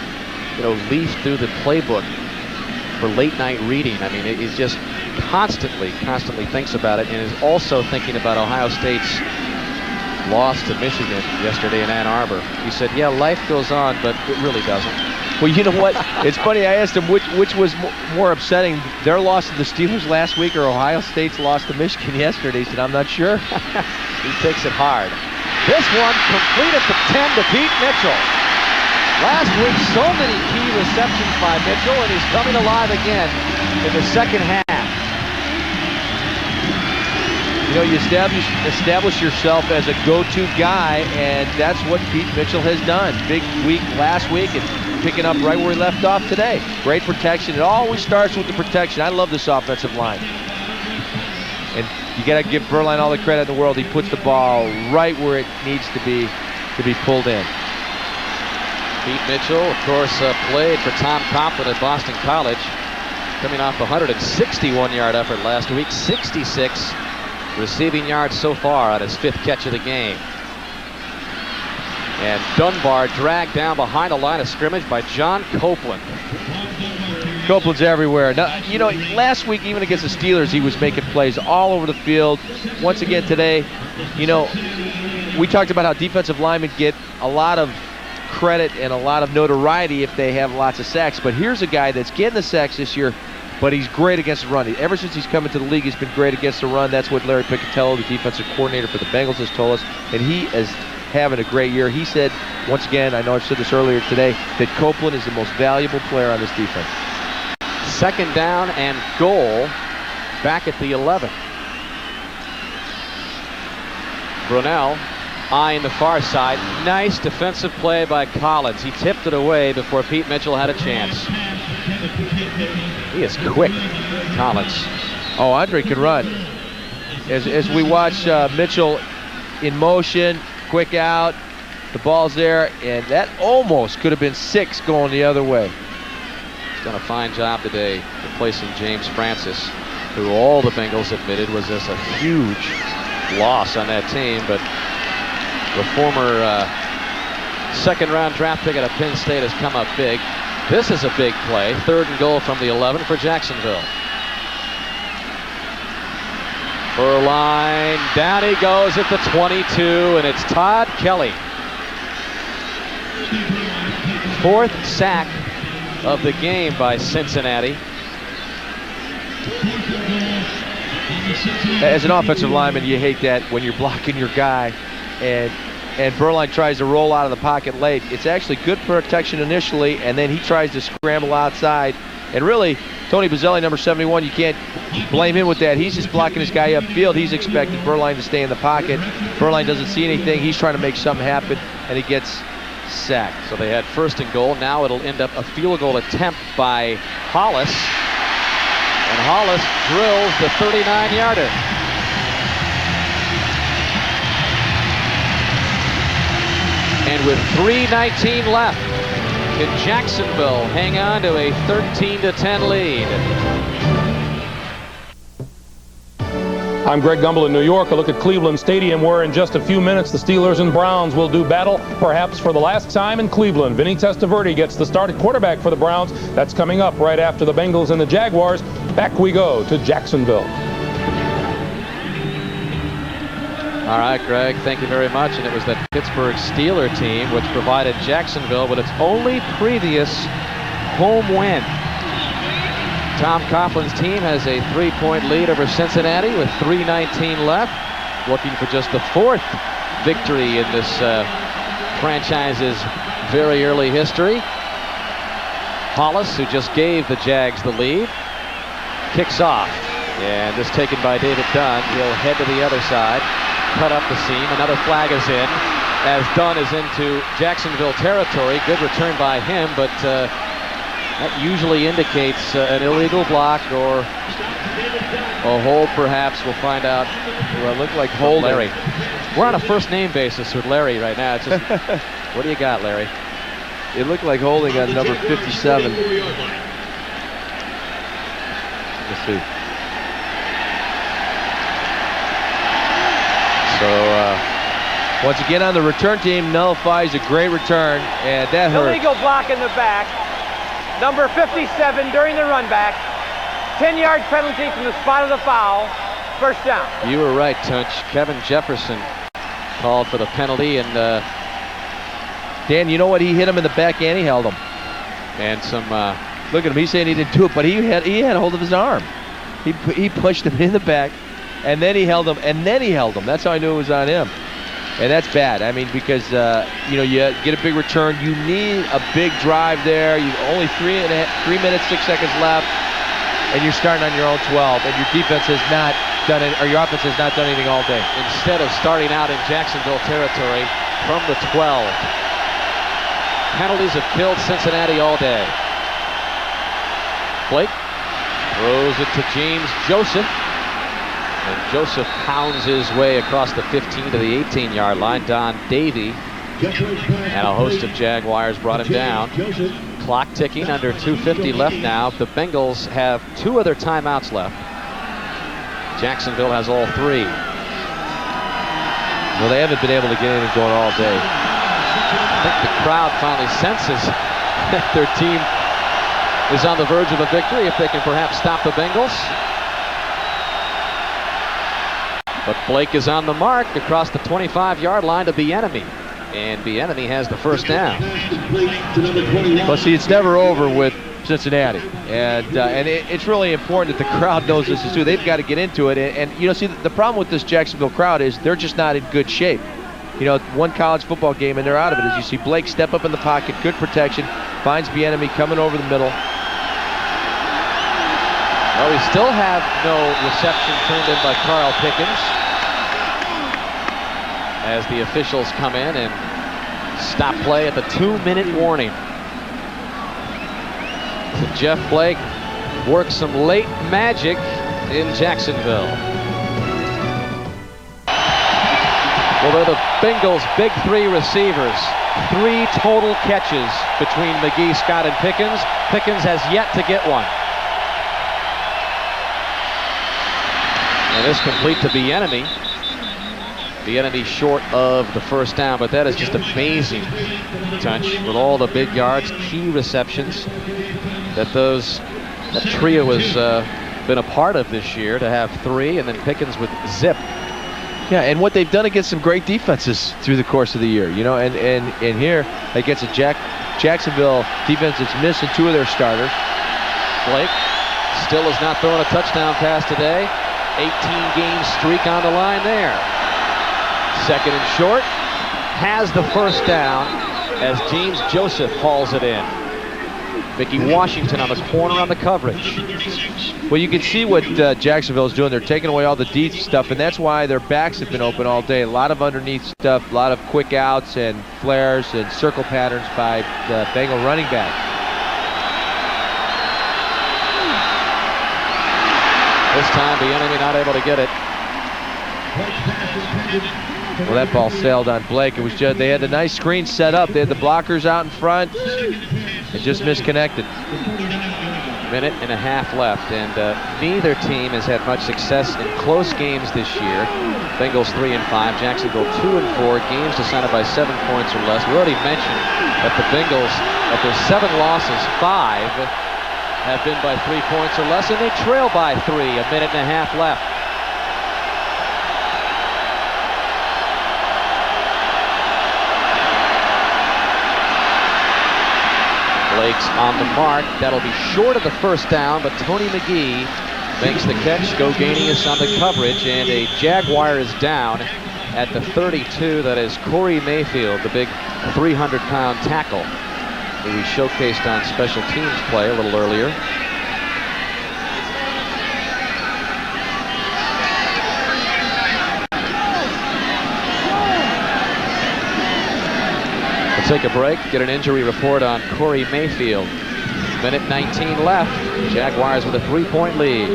leaf through the playbook for late night reading. I mean, he's just constantly thinks about it, and is also thinking about Ohio State's loss to Michigan yesterday in Ann Arbor. He said, yeah, life goes on, but it really doesn't. Well, you know what? It's funny, I asked him which was more upsetting, their loss to the Steelers last week or Ohio State's loss to Michigan yesterday. He said, I'm not sure. He takes it hard. This one complete at the 10 to Pete Mitchell. Last week, so many key receptions by Mitchell, and he's coming alive again in the second half. You establish yourself as a go-to guy, and that's what Pete Mitchell has done. Big week last week and picking up right where he left off today. Great protection. It always starts with the protection. I love this offensive line. And you got to give Berline all the credit in the world. He puts the ball right where it needs to be pulled in. Pete Mitchell, of course, played for Tom Coughlin at Boston College, coming off a 161-yard effort last week, 66 receiving yards so far on his 5th catch of the game. And Dunbar dragged down behind the line of scrimmage by John Copeland. Copeland's everywhere. Now, last week, even against the Steelers, he was making plays all over the field. Once again today, we talked about how defensive linemen get a lot of credit and a lot of notoriety if they have lots of sacks. But here's a guy that's getting the sacks this year, but he's great against the run. Ever since he's come into the league, he's been great against the run. That's what Larry Piccatello, the defensive coordinator for the Bengals, has told us. And he is having a great year. He said, once again, I know I've said this earlier today, that Copeland is the most valuable player on this defense. 2nd down and goal back at the 11. Brunell eyeing the far side. Nice defensive play by Collins. He tipped it away before Pete Mitchell had a chance. He is quick, Collins. Oh, Andre can run. As we watch Mitchell in motion, quick out, the ball's there, and that almost could have been 6 going the other way. He's done a fine job today replacing James Francis, who all the Bengals admitted was just a huge loss on that team, but the former 2nd-round draft pick out of Penn State has come up big. This is a big play. 3rd and goal from the 11 for Jacksonville. Berline, down he goes at the 22, and it's Todd Kelly. 4th sack of the game by Cincinnati. As an offensive lineman, you hate that when you're blocking your guy and Berline tries to roll out of the pocket late. It's actually good protection initially, and then he tries to scramble outside. And really, Tony Bazzelli, number 71, you can't blame him with that. He's just blocking his guy upfield. He's expecting Berline to stay in the pocket. Berline doesn't see anything. He's trying to make something happen, and he gets sacked. So they had 1st and goal. Now it'll end up a field goal attempt by Hollis. And Hollis drills the 39-yarder. And with 3:19 left, can Jacksonville hang on to a 13-10 lead? I'm Greg Gumbel in New York. A look at Cleveland Stadium, where in just a few minutes the Steelers and Browns will do battle, perhaps for the last time in Cleveland. Vinny Testaverde gets the start at quarterback for the Browns. That's coming up right after the Bengals and the Jaguars. Back we go to Jacksonville. All right, Greg, thank you very much. And it was that Pittsburgh Steeler team which provided Jacksonville with its only previous home win. Tom Coughlin's team has a 3-point lead over Cincinnati with 3:19 left, looking for just the 4th victory in this franchise's very early history. Hollis, who just gave the Jags the lead, kicks off, and this taken by David Dunn. He'll head to the other side, cut up the seam. Another flag is in as Dunn is into Jacksonville territory. Good return by him, but that usually indicates an illegal block or a hold, perhaps. We'll find out. Well, it looked like holding. Larry. We're on a first name basis with Larry right now. It's just, what do you got, Larry? It looked like holding on number 57. Let's see. So, once again on the return team, nullifies a great return, and that hurt. Illegal block in the back. Number 57 during the run back. 10-yard penalty from the spot of the foul. First down. You were right, Tunch. Kevin Jefferson called for the penalty, and Dan, you know what? He hit him in the back and he held him. And some. Look at him. He's saying he didn't do it, but he had a hold of his arm. He pushed him in the back, and then he held him, and then he held him. That's how I knew it was on him. And that's bad. I mean, because you get a big return. You need a big drive there. You only 3 minutes 6 seconds left, and you're starting on your own 12. And your defense has not done it, or your offense has not done anything all day. Instead of starting out in Jacksonville territory from the 12, penalties have killed Cincinnati all day. Blake throws it to James Joseph. And Joseph pounds his way across the 15 to the 18-yard line. Don Davey and a host of Jaguars brought him down. Clock ticking, under 2:50 left now. The Bengals have 2 other timeouts left. Jacksonville has all 3. Well, they haven't been able to get anything going all day. I think the crowd finally senses that their team is on the verge of a victory if they can perhaps stop the Bengals. But Blake is on the mark across the 25-yard line to Bieniemy. And Bieniemy has the first down. Well, see, it's never over with Cincinnati. And it's really important that the crowd knows this too. They've got to get into it. And see, the problem with this Jacksonville crowd is they're just not in good shape. One college football game and they're out of it. As you see Blake step up in the pocket, good protection, finds Bieniemy coming over the middle. Well, we still have no reception turned in by Carl Pickens as the officials come in and stop play at the 2-minute warning. So Jeff Blake works some late magic in Jacksonville. Well, they're the Bengals' big 3 receivers. 3 total catches between McGee, Scott, and Pickens. Pickens has yet to get one. And this complete to Bieniemy. Bieniemy short of the first down, but that is just amazing, Tunch, with all the big yards, key receptions that trio has been a part of this year, to have 3, and then Pickens with zip. Yeah, and what they've done against some great defenses through the course of the year, and here against a Jacksonville defense that's missing 2 of their starters. Blake still has not thrown a touchdown pass today. 18-game streak on the line there. Second and short, has the first down as James Joseph hauls it in. Mickey Washington on the corner on the coverage. Well, you can see what Jacksonville is doing. They're taking away all the deep stuff, and that's why their backs have been open all day. A lot of underneath stuff, a lot of quick outs and flares and circle patterns by the Bengal running back. This time the enemy not able to get it. Well, that ball sailed on Blake. It was just, they had the nice screen set up. They had the blockers out in front. It just misconnected. Minute and a half left, and neither team has had much success in close games this year. Bengals 3-5, Jacksonville 2-4, games decided by 7 points or less. We already mentioned that the Bengals, of their 7 losses, 5 have been by 3 points or less, and they trail by 3. A minute and a half left. Blake's on the mark. That'll be short of the first down, but Tony McGee makes the catch. Goganius on the coverage, and a Jaguar is down at the 32. That is Corey Mayfield, the big 300-pound tackle who we showcased on special teams play a little earlier. Take a break, get an injury report on Corey Mayfield. Minute 19 left. Jaguars with a 3-point lead.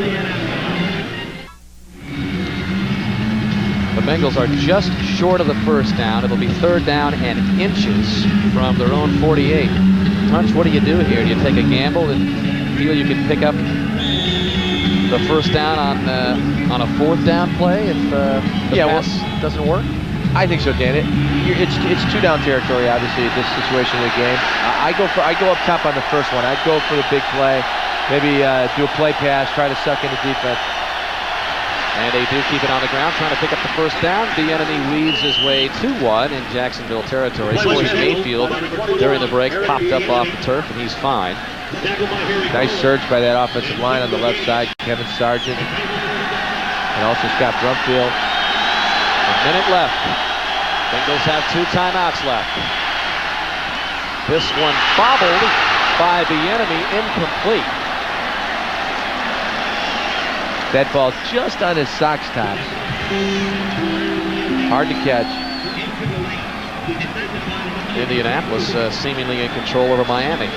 The Bengals are just short of the first down. It'll be 3rd down and inches from their own 48. Tunch, what do you do here? Do you take a gamble and feel you can pick up the first down on a 4th down play if the pass doesn't work? I think so, Dan. It's 2-down territory, obviously, at this situation of the game. I go up top on the first one. I'd go for the big play, maybe do a play pass, try to suck into defense. And they do keep it on the ground, trying to pick up the first down. The enemy weaves his way to one in Jacksonville territory. Corey Mayfield, during the break, popped up off the turf, and he's fine. Nice surge by that offensive line on the left side. Kevin Sargent, and also Scott Brumfield. A minute left. Bengals have 2 timeouts left. This one bobbled by the enemy, incomplete. That ball just on his socks tops. Hard to catch. Indianapolis seemingly in control over Miami.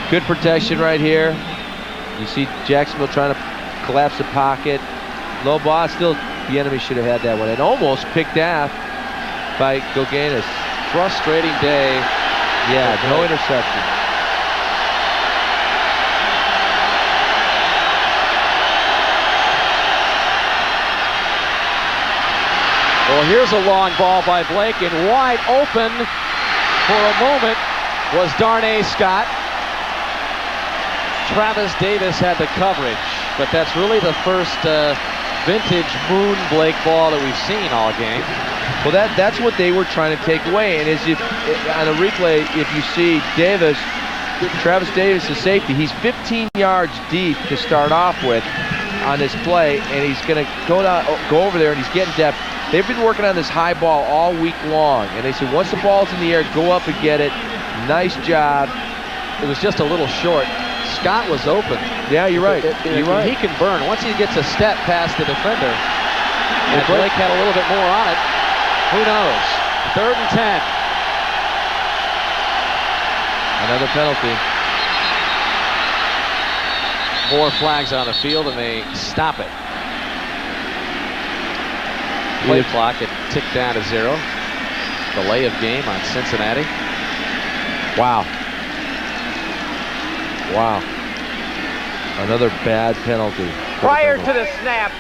Good protection right here. You see Jacksonville trying to collapse the pocket. Low ball, still the enemy should have had that one. And almost picked off by Goganius. Frustrating day. Yeah, no interception. Well, here's a long ball by Blake, and wide open for a moment was Darnay Scott. Travis Davis had the coverage, but that's really the first vintage Moon Blake ball that we've seen all game. Well, that's what they were trying to take away. And as if on a replay, if you see Davis, Travis Davis, the safety, he's 15 yards deep to start off with on this play, and he's going to go over there, and he's getting depth. They've been working on this high ball all week long, and they said once the ball's in the air, go up and get it. Nice job. It was just a little short. Scott was open. Yeah, you're right. You're right. He can burn. Once he gets a step past the defender, and Blake had a little bit more on it, who knows? 3rd and 10. Another penalty. More flags on the field, and they stop it. Play clock had ticked down to 0. Delay of game on Cincinnati. Wow. Wow. Another bad penalty. Prior to the snap,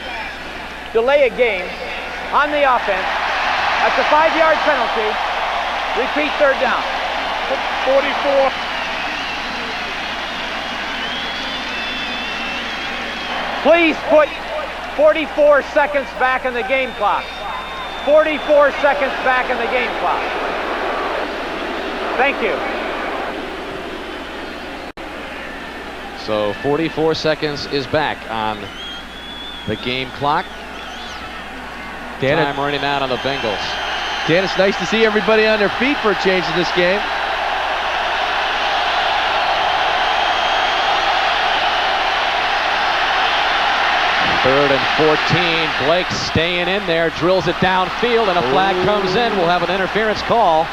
delay a game on the offense. That's a 5-yard penalty. Repeat 3rd down. 44. Please put 44 seconds back in the game clock. 44 seconds back in the game clock. Thank you. So 44 seconds is back on the game clock. Time running out on the Bengals. Dan, it's nice to see everybody on their feet for a change in this game. 3rd and 14. Blake staying in there, drills it downfield, and a flag comes in. We'll have an interference call.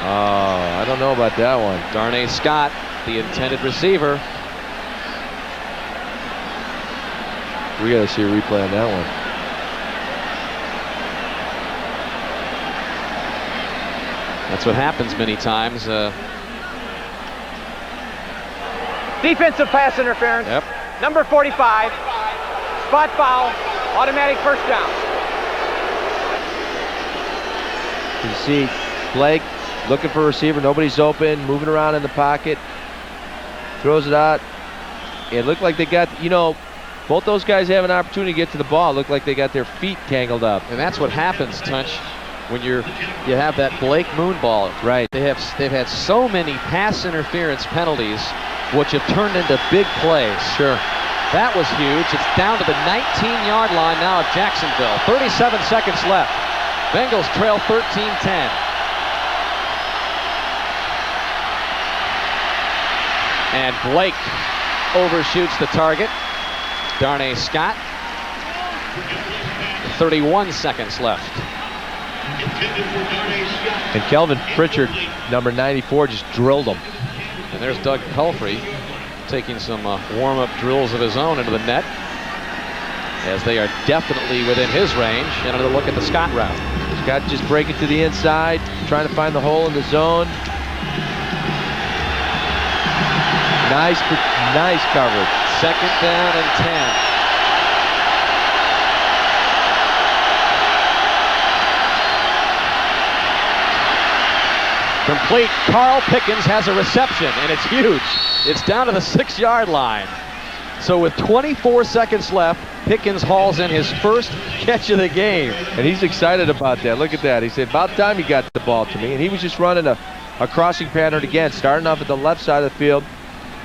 Oh, I don't know about that one. Darnay Scott, the intended receiver. We got to see a replay on that one. That's what happens many times. Defensive pass interference. Yep. Number 45. Spot foul. Automatic first down. You see Blake looking for a receiver. Nobody's open. Moving around in the pocket. Throws it out. It looked like they got, both those guys have an opportunity to get to the ball. It looked like they got their feet tangled up. And that's what happens, Tunch, when you have that Blake Moon ball. Right. They've had so many pass interference penalties, which have turned into big plays. Sure. That was huge. It's down to the 19-yard line now of Jacksonville. 37 seconds left. Bengals trail 13-10. And Blake overshoots the target. Darnay Scott. 31 seconds left. And Kelvin Pritchard, number 94, just drilled him. And there's Doug Pelfrey taking some warm-up drills of his own into the net, as they are definitely within his range. And another look at the Scott route. Scott just breaking to the inside, trying to find the hole in the zone. Nice coverage. 2nd down and 10. Complete. Carl Pickens has a reception, and it's huge. It's down to the 6-yard line. So with 24 seconds left, Pickens hauls in his first catch of the game. And he's excited about that. Look at that. He said, about time you got the ball to me. And he was just running a crossing pattern again, starting off at the left side of the field.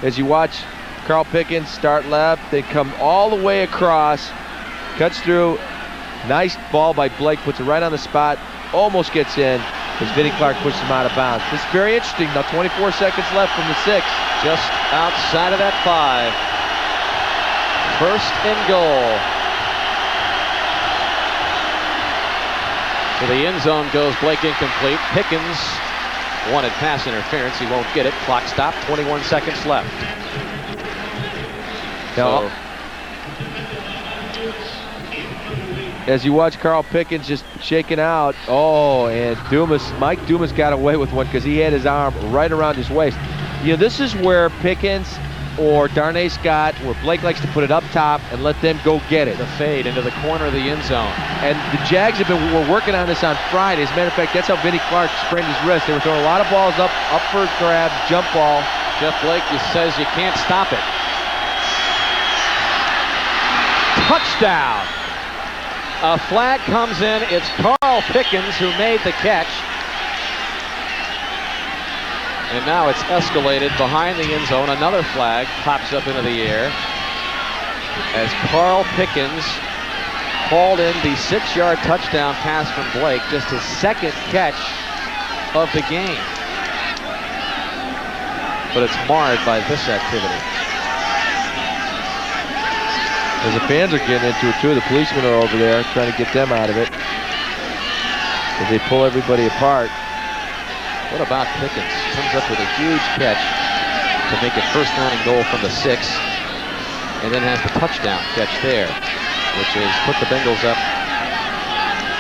As you watch Carl Pickens start left, they come all the way across, cuts through. Nice ball by Blake, puts it right on the spot, almost gets in as Vinnie Clark pushes him out of bounds. This is very interesting. Now 24 seconds left from the 6. Just outside of that 5. 1st and goal. To the end zone goes Blake, incomplete. Pickens wanted pass interference. He won't get it. Clock stopped. 21 seconds left. Now, as you watch Carl Pickens just shaking out, and Mike Dumas got away with one because he had his arm right around his waist. This is where Pickens or Darnay Scott, where Blake likes to put it up top and let them go get it. The fade into the corner of the end zone. And the Jags were working on this on Friday. As a matter of fact, that's how Vinnie Clark sprained his wrist. They were throwing a lot of balls up for grab, jump ball. Jeff Blake just says you can't stop it. Touchdown. A flag comes in. It's Carl Pickens who made the catch. And now it's escalated behind the end zone. Another flag pops up into the air as Carl Pickens hauled in the 6-yard touchdown pass from Blake, just his 2nd catch of the game. But it's marred by this activity. As the fans are getting into it too, the policemen are over there trying to get them out of it as they pull everybody apart. What about Pickens? Comes up with a huge catch to make it 1st down and goal from the 6, and then has the touchdown catch there, which has put the Bengals up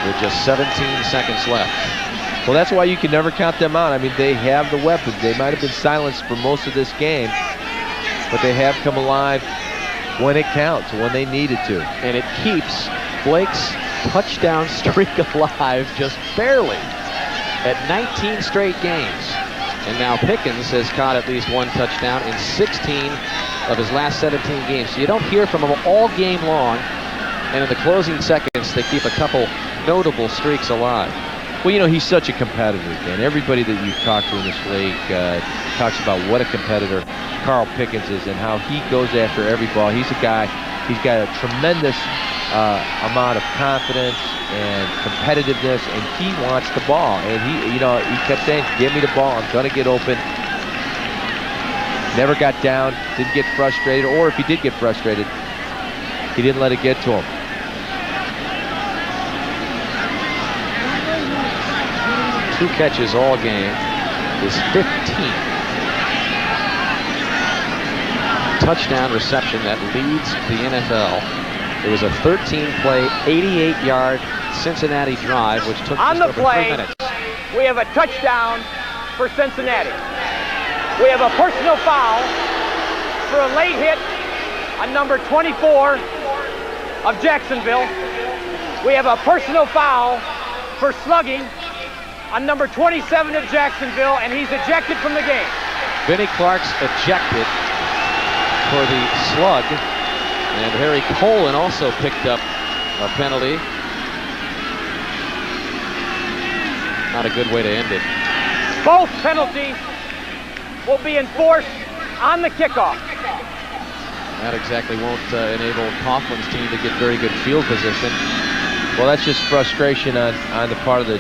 with just 17 seconds left. Well, that's why you can never count them out. I mean, they have the weapons. They might have been silenced for most of this game, but they have come alive when it counts, when they needed to. And it keeps Blake's touchdown streak alive just barely at 19 straight games. And now Pickens has caught at least 1 touchdown in 16 of his last 17 games. So you don't hear from him all game long. And in the closing seconds, they keep a couple notable streaks alive. Well, he's such a competitor, Dan. Everybody that you talk to in this league talks about what a competitor Carl Pickens is and how he goes after every ball. He's a guy, he's got a tremendous amount of confidence and competitiveness, and he wants the ball. And he kept saying, "Give me the ball. I'm gonna get open." Never got down, didn't get frustrated, or if he did get frustrated, he didn't let it get to him. Two catches all game. His 15th touchdown reception that leads the NFL. It was a 13-play, 88-yard Cincinnati drive, which took on just the over play. 3 minutes. We have a touchdown for Cincinnati. We have a personal foul for a late hit on number 24 of Jacksonville. We have a personal foul for slugging on number 27 of Jacksonville, and he's ejected from the game. Vinnie Clark's ejected for the slug, and Harry Colin also picked up a penalty. Not a good way to end it. Both penalties will be enforced on the kickoff. That exactly won't enable Coughlin's team to get very good field position. Well, that's just frustration on the part of the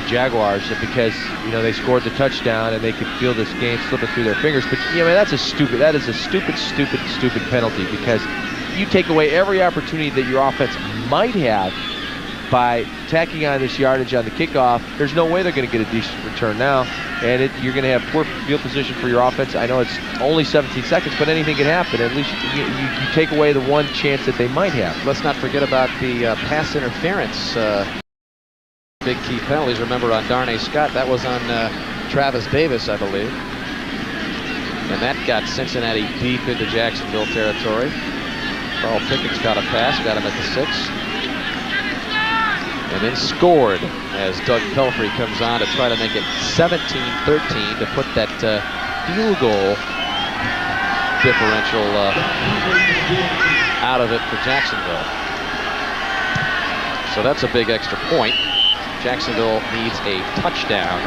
Jaguars, because they scored the touchdown and they could feel this game slipping through their fingers. But that is a stupid penalty, because you take away every opportunity that your offense might have by tacking on this yardage on the kickoff. There's no way they're going to get a decent return now, and you're going to have poor field position for your offense. I know it's only 17 seconds, but anything can happen. At least you take away the one chance that they might have. Let's not forget about the pass interference. Big key penalties. Remember, on Darnay Scott, that was on Travis Davis, I believe. And that got Cincinnati deep into Jacksonville territory. Carl Pickett's got a pass, got him at the 6. And then scored as Doug Pelfrey comes on to try to make it 17-13 to put that field goal differential out of it for Jacksonville. So that's a big extra point. Jacksonville needs a touchdown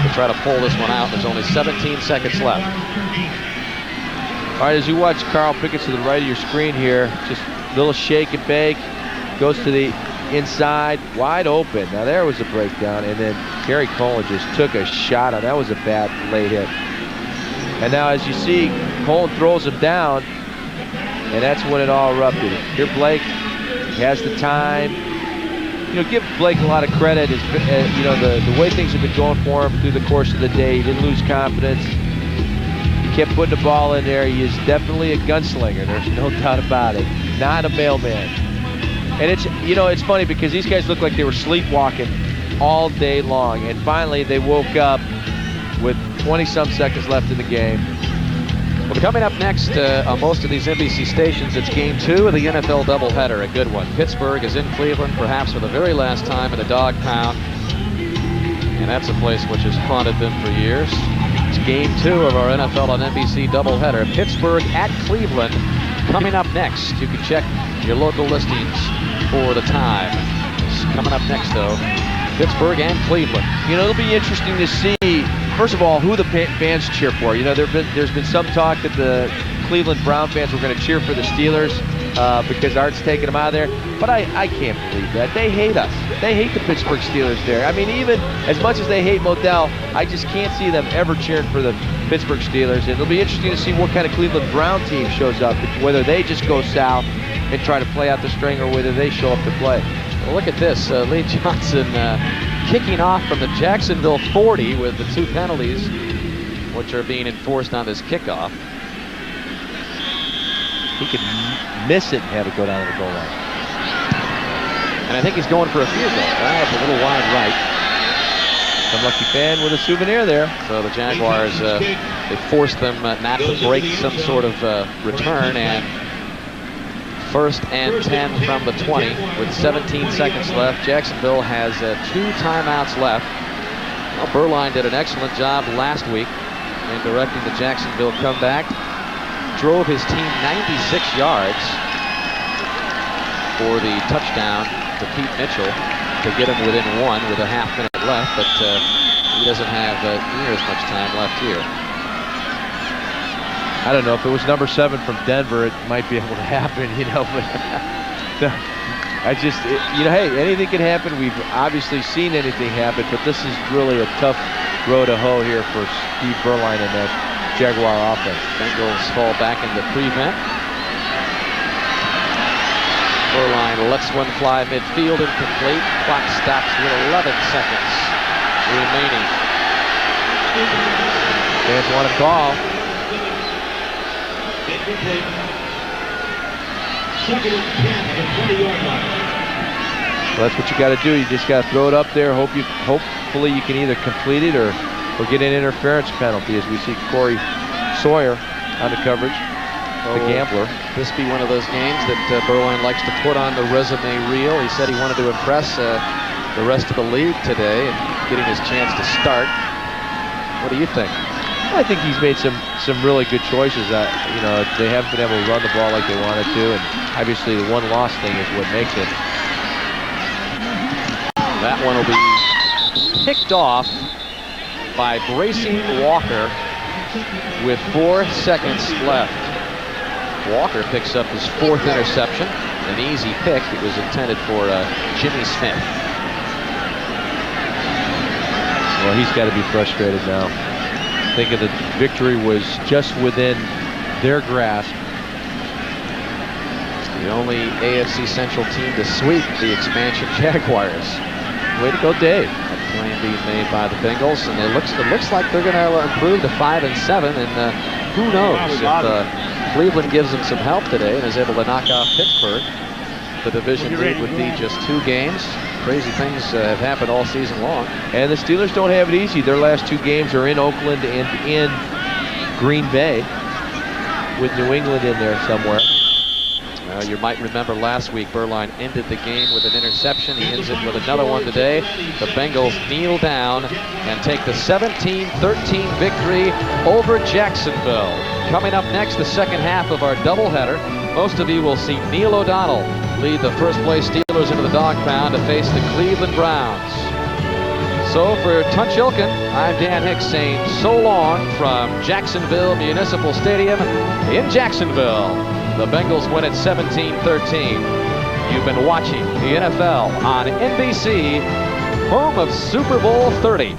to try to pull this one out. There's only 17 seconds left. All right, as you watch Carl Pickett to the right of your screen here, just a little shake and bake, goes to the inside, wide open. Now there was a breakdown, and then Gary Colin just took a shot on. That was a bad late hit. And now, as you see, Colin throws him down, and that's when it all erupted. Here Blake has the time. Give Blake a lot of credit. The way things have been going for him through the course of the day. He didn't lose confidence. He kept putting the ball in there. He is definitely a gunslinger. There's no doubt about it. Not a mailman. And it's funny, because these guys look like they were sleepwalking all day long, and finally they woke up with 20-some seconds left in the game. Well, coming up next on most of these NBC stations, it's game 2 of the NFL doubleheader, a good one. Pittsburgh is in Cleveland, perhaps for the very last time in a dog pound, and that's a place which has haunted them for years. It's game 2 of our NFL on NBC doubleheader. Pittsburgh at Cleveland coming up next. You can check your local listings for the time. It's coming up next, though, Pittsburgh and Cleveland. It'll be interesting to see, first of all, who the fans cheer for. There's been some talk that the Cleveland Brown fans were going to cheer for the Steelers because Art's taking them out of there. But I can't believe that. They hate us. They hate the Pittsburgh Steelers there. I mean, even as much as they hate Modell, I just can't see them ever cheering for the Pittsburgh Steelers. And it'll be interesting to see what kind of Cleveland Brown team shows up, whether they just go south and try to play out the string, or whether they show up to play. Well, look at this. Lee Johnson kicking off from the Jacksonville 40 with the 2 penalties, which are being enforced on this kickoff. He could miss it and have it go down to the goal line. And I think he's going for a field goal. That's a little wide right. Some lucky fan with a souvenir there. So the Jaguars, they forced them not to break some sort of return, and 1st and 10 from the 20 with 17 seconds left. Jacksonville has 2 timeouts left. Well, Berline did an excellent job last week in directing the Jacksonville comeback. Drove his team 96 yards for the touchdown to Pete Mitchell to get him within 1 with a half-minute left, but he doesn't have near as much time left here. I don't know, if it was number 7 from Denver, it might be able to happen, but hey, anything can happen. We've obviously seen anything happen, but this is really a tough row to hoe here for Steve Berline and that Jaguar offense. Bengals fall back into prevent. Berline lets one fly midfield, incomplete. Clock stops with 11 seconds remaining. Fans want to call. Second and 10 at the 20-yard line. Well, that's what you got to do. You just got to throw it up there. Hopefully you can either complete it or get an interference penalty, as we see Corey Sawyer on the coverage, the gambler. This be one of those games that Berline likes to put on the resume reel. He said he wanted to impress the rest of the league today and getting his chance to start. What do you think? I think he's made some really good choices. You know, they haven't been able to run the ball like they wanted to, and obviously the one loss thing is what makes it. That one will be picked off by Bracing Walker with 4 seconds left. Walker picks up his 4th interception, an easy pick. It was intended for Jimmy Smith. Well, he's got to be frustrated now. Thinking the victory was just within their grasp. The only AFC Central team to sweep the expansion Jaguars. Way to go, Dave. That claim being made by the Bengals, and it looks like they're going to improve to 5-7, and who knows if Cleveland gives them some help today and is able to knock off Pittsburgh. The division lead would be just 2 games. Crazy things have happened all season long. And the Steelers don't have it easy. Their last 2 games are in Oakland and in Green Bay, with New England in there somewhere. You might remember last week, Berline ended the game with an interception. He ends it with another one today. The Bengals kneel down and take the 17-13 victory over Jacksonville. Coming up next, the second half of our doubleheader. Most of you will see Neil O'Donnell lead the first-place Steelers into the dog pound to face the Cleveland Browns. So for Tunch Ilkin, I'm Dan Hicks saying so long from Jacksonville Municipal Stadium in Jacksonville. The Bengals win at 17-13. You've been watching the NFL on NBC, home of Super Bowl 30.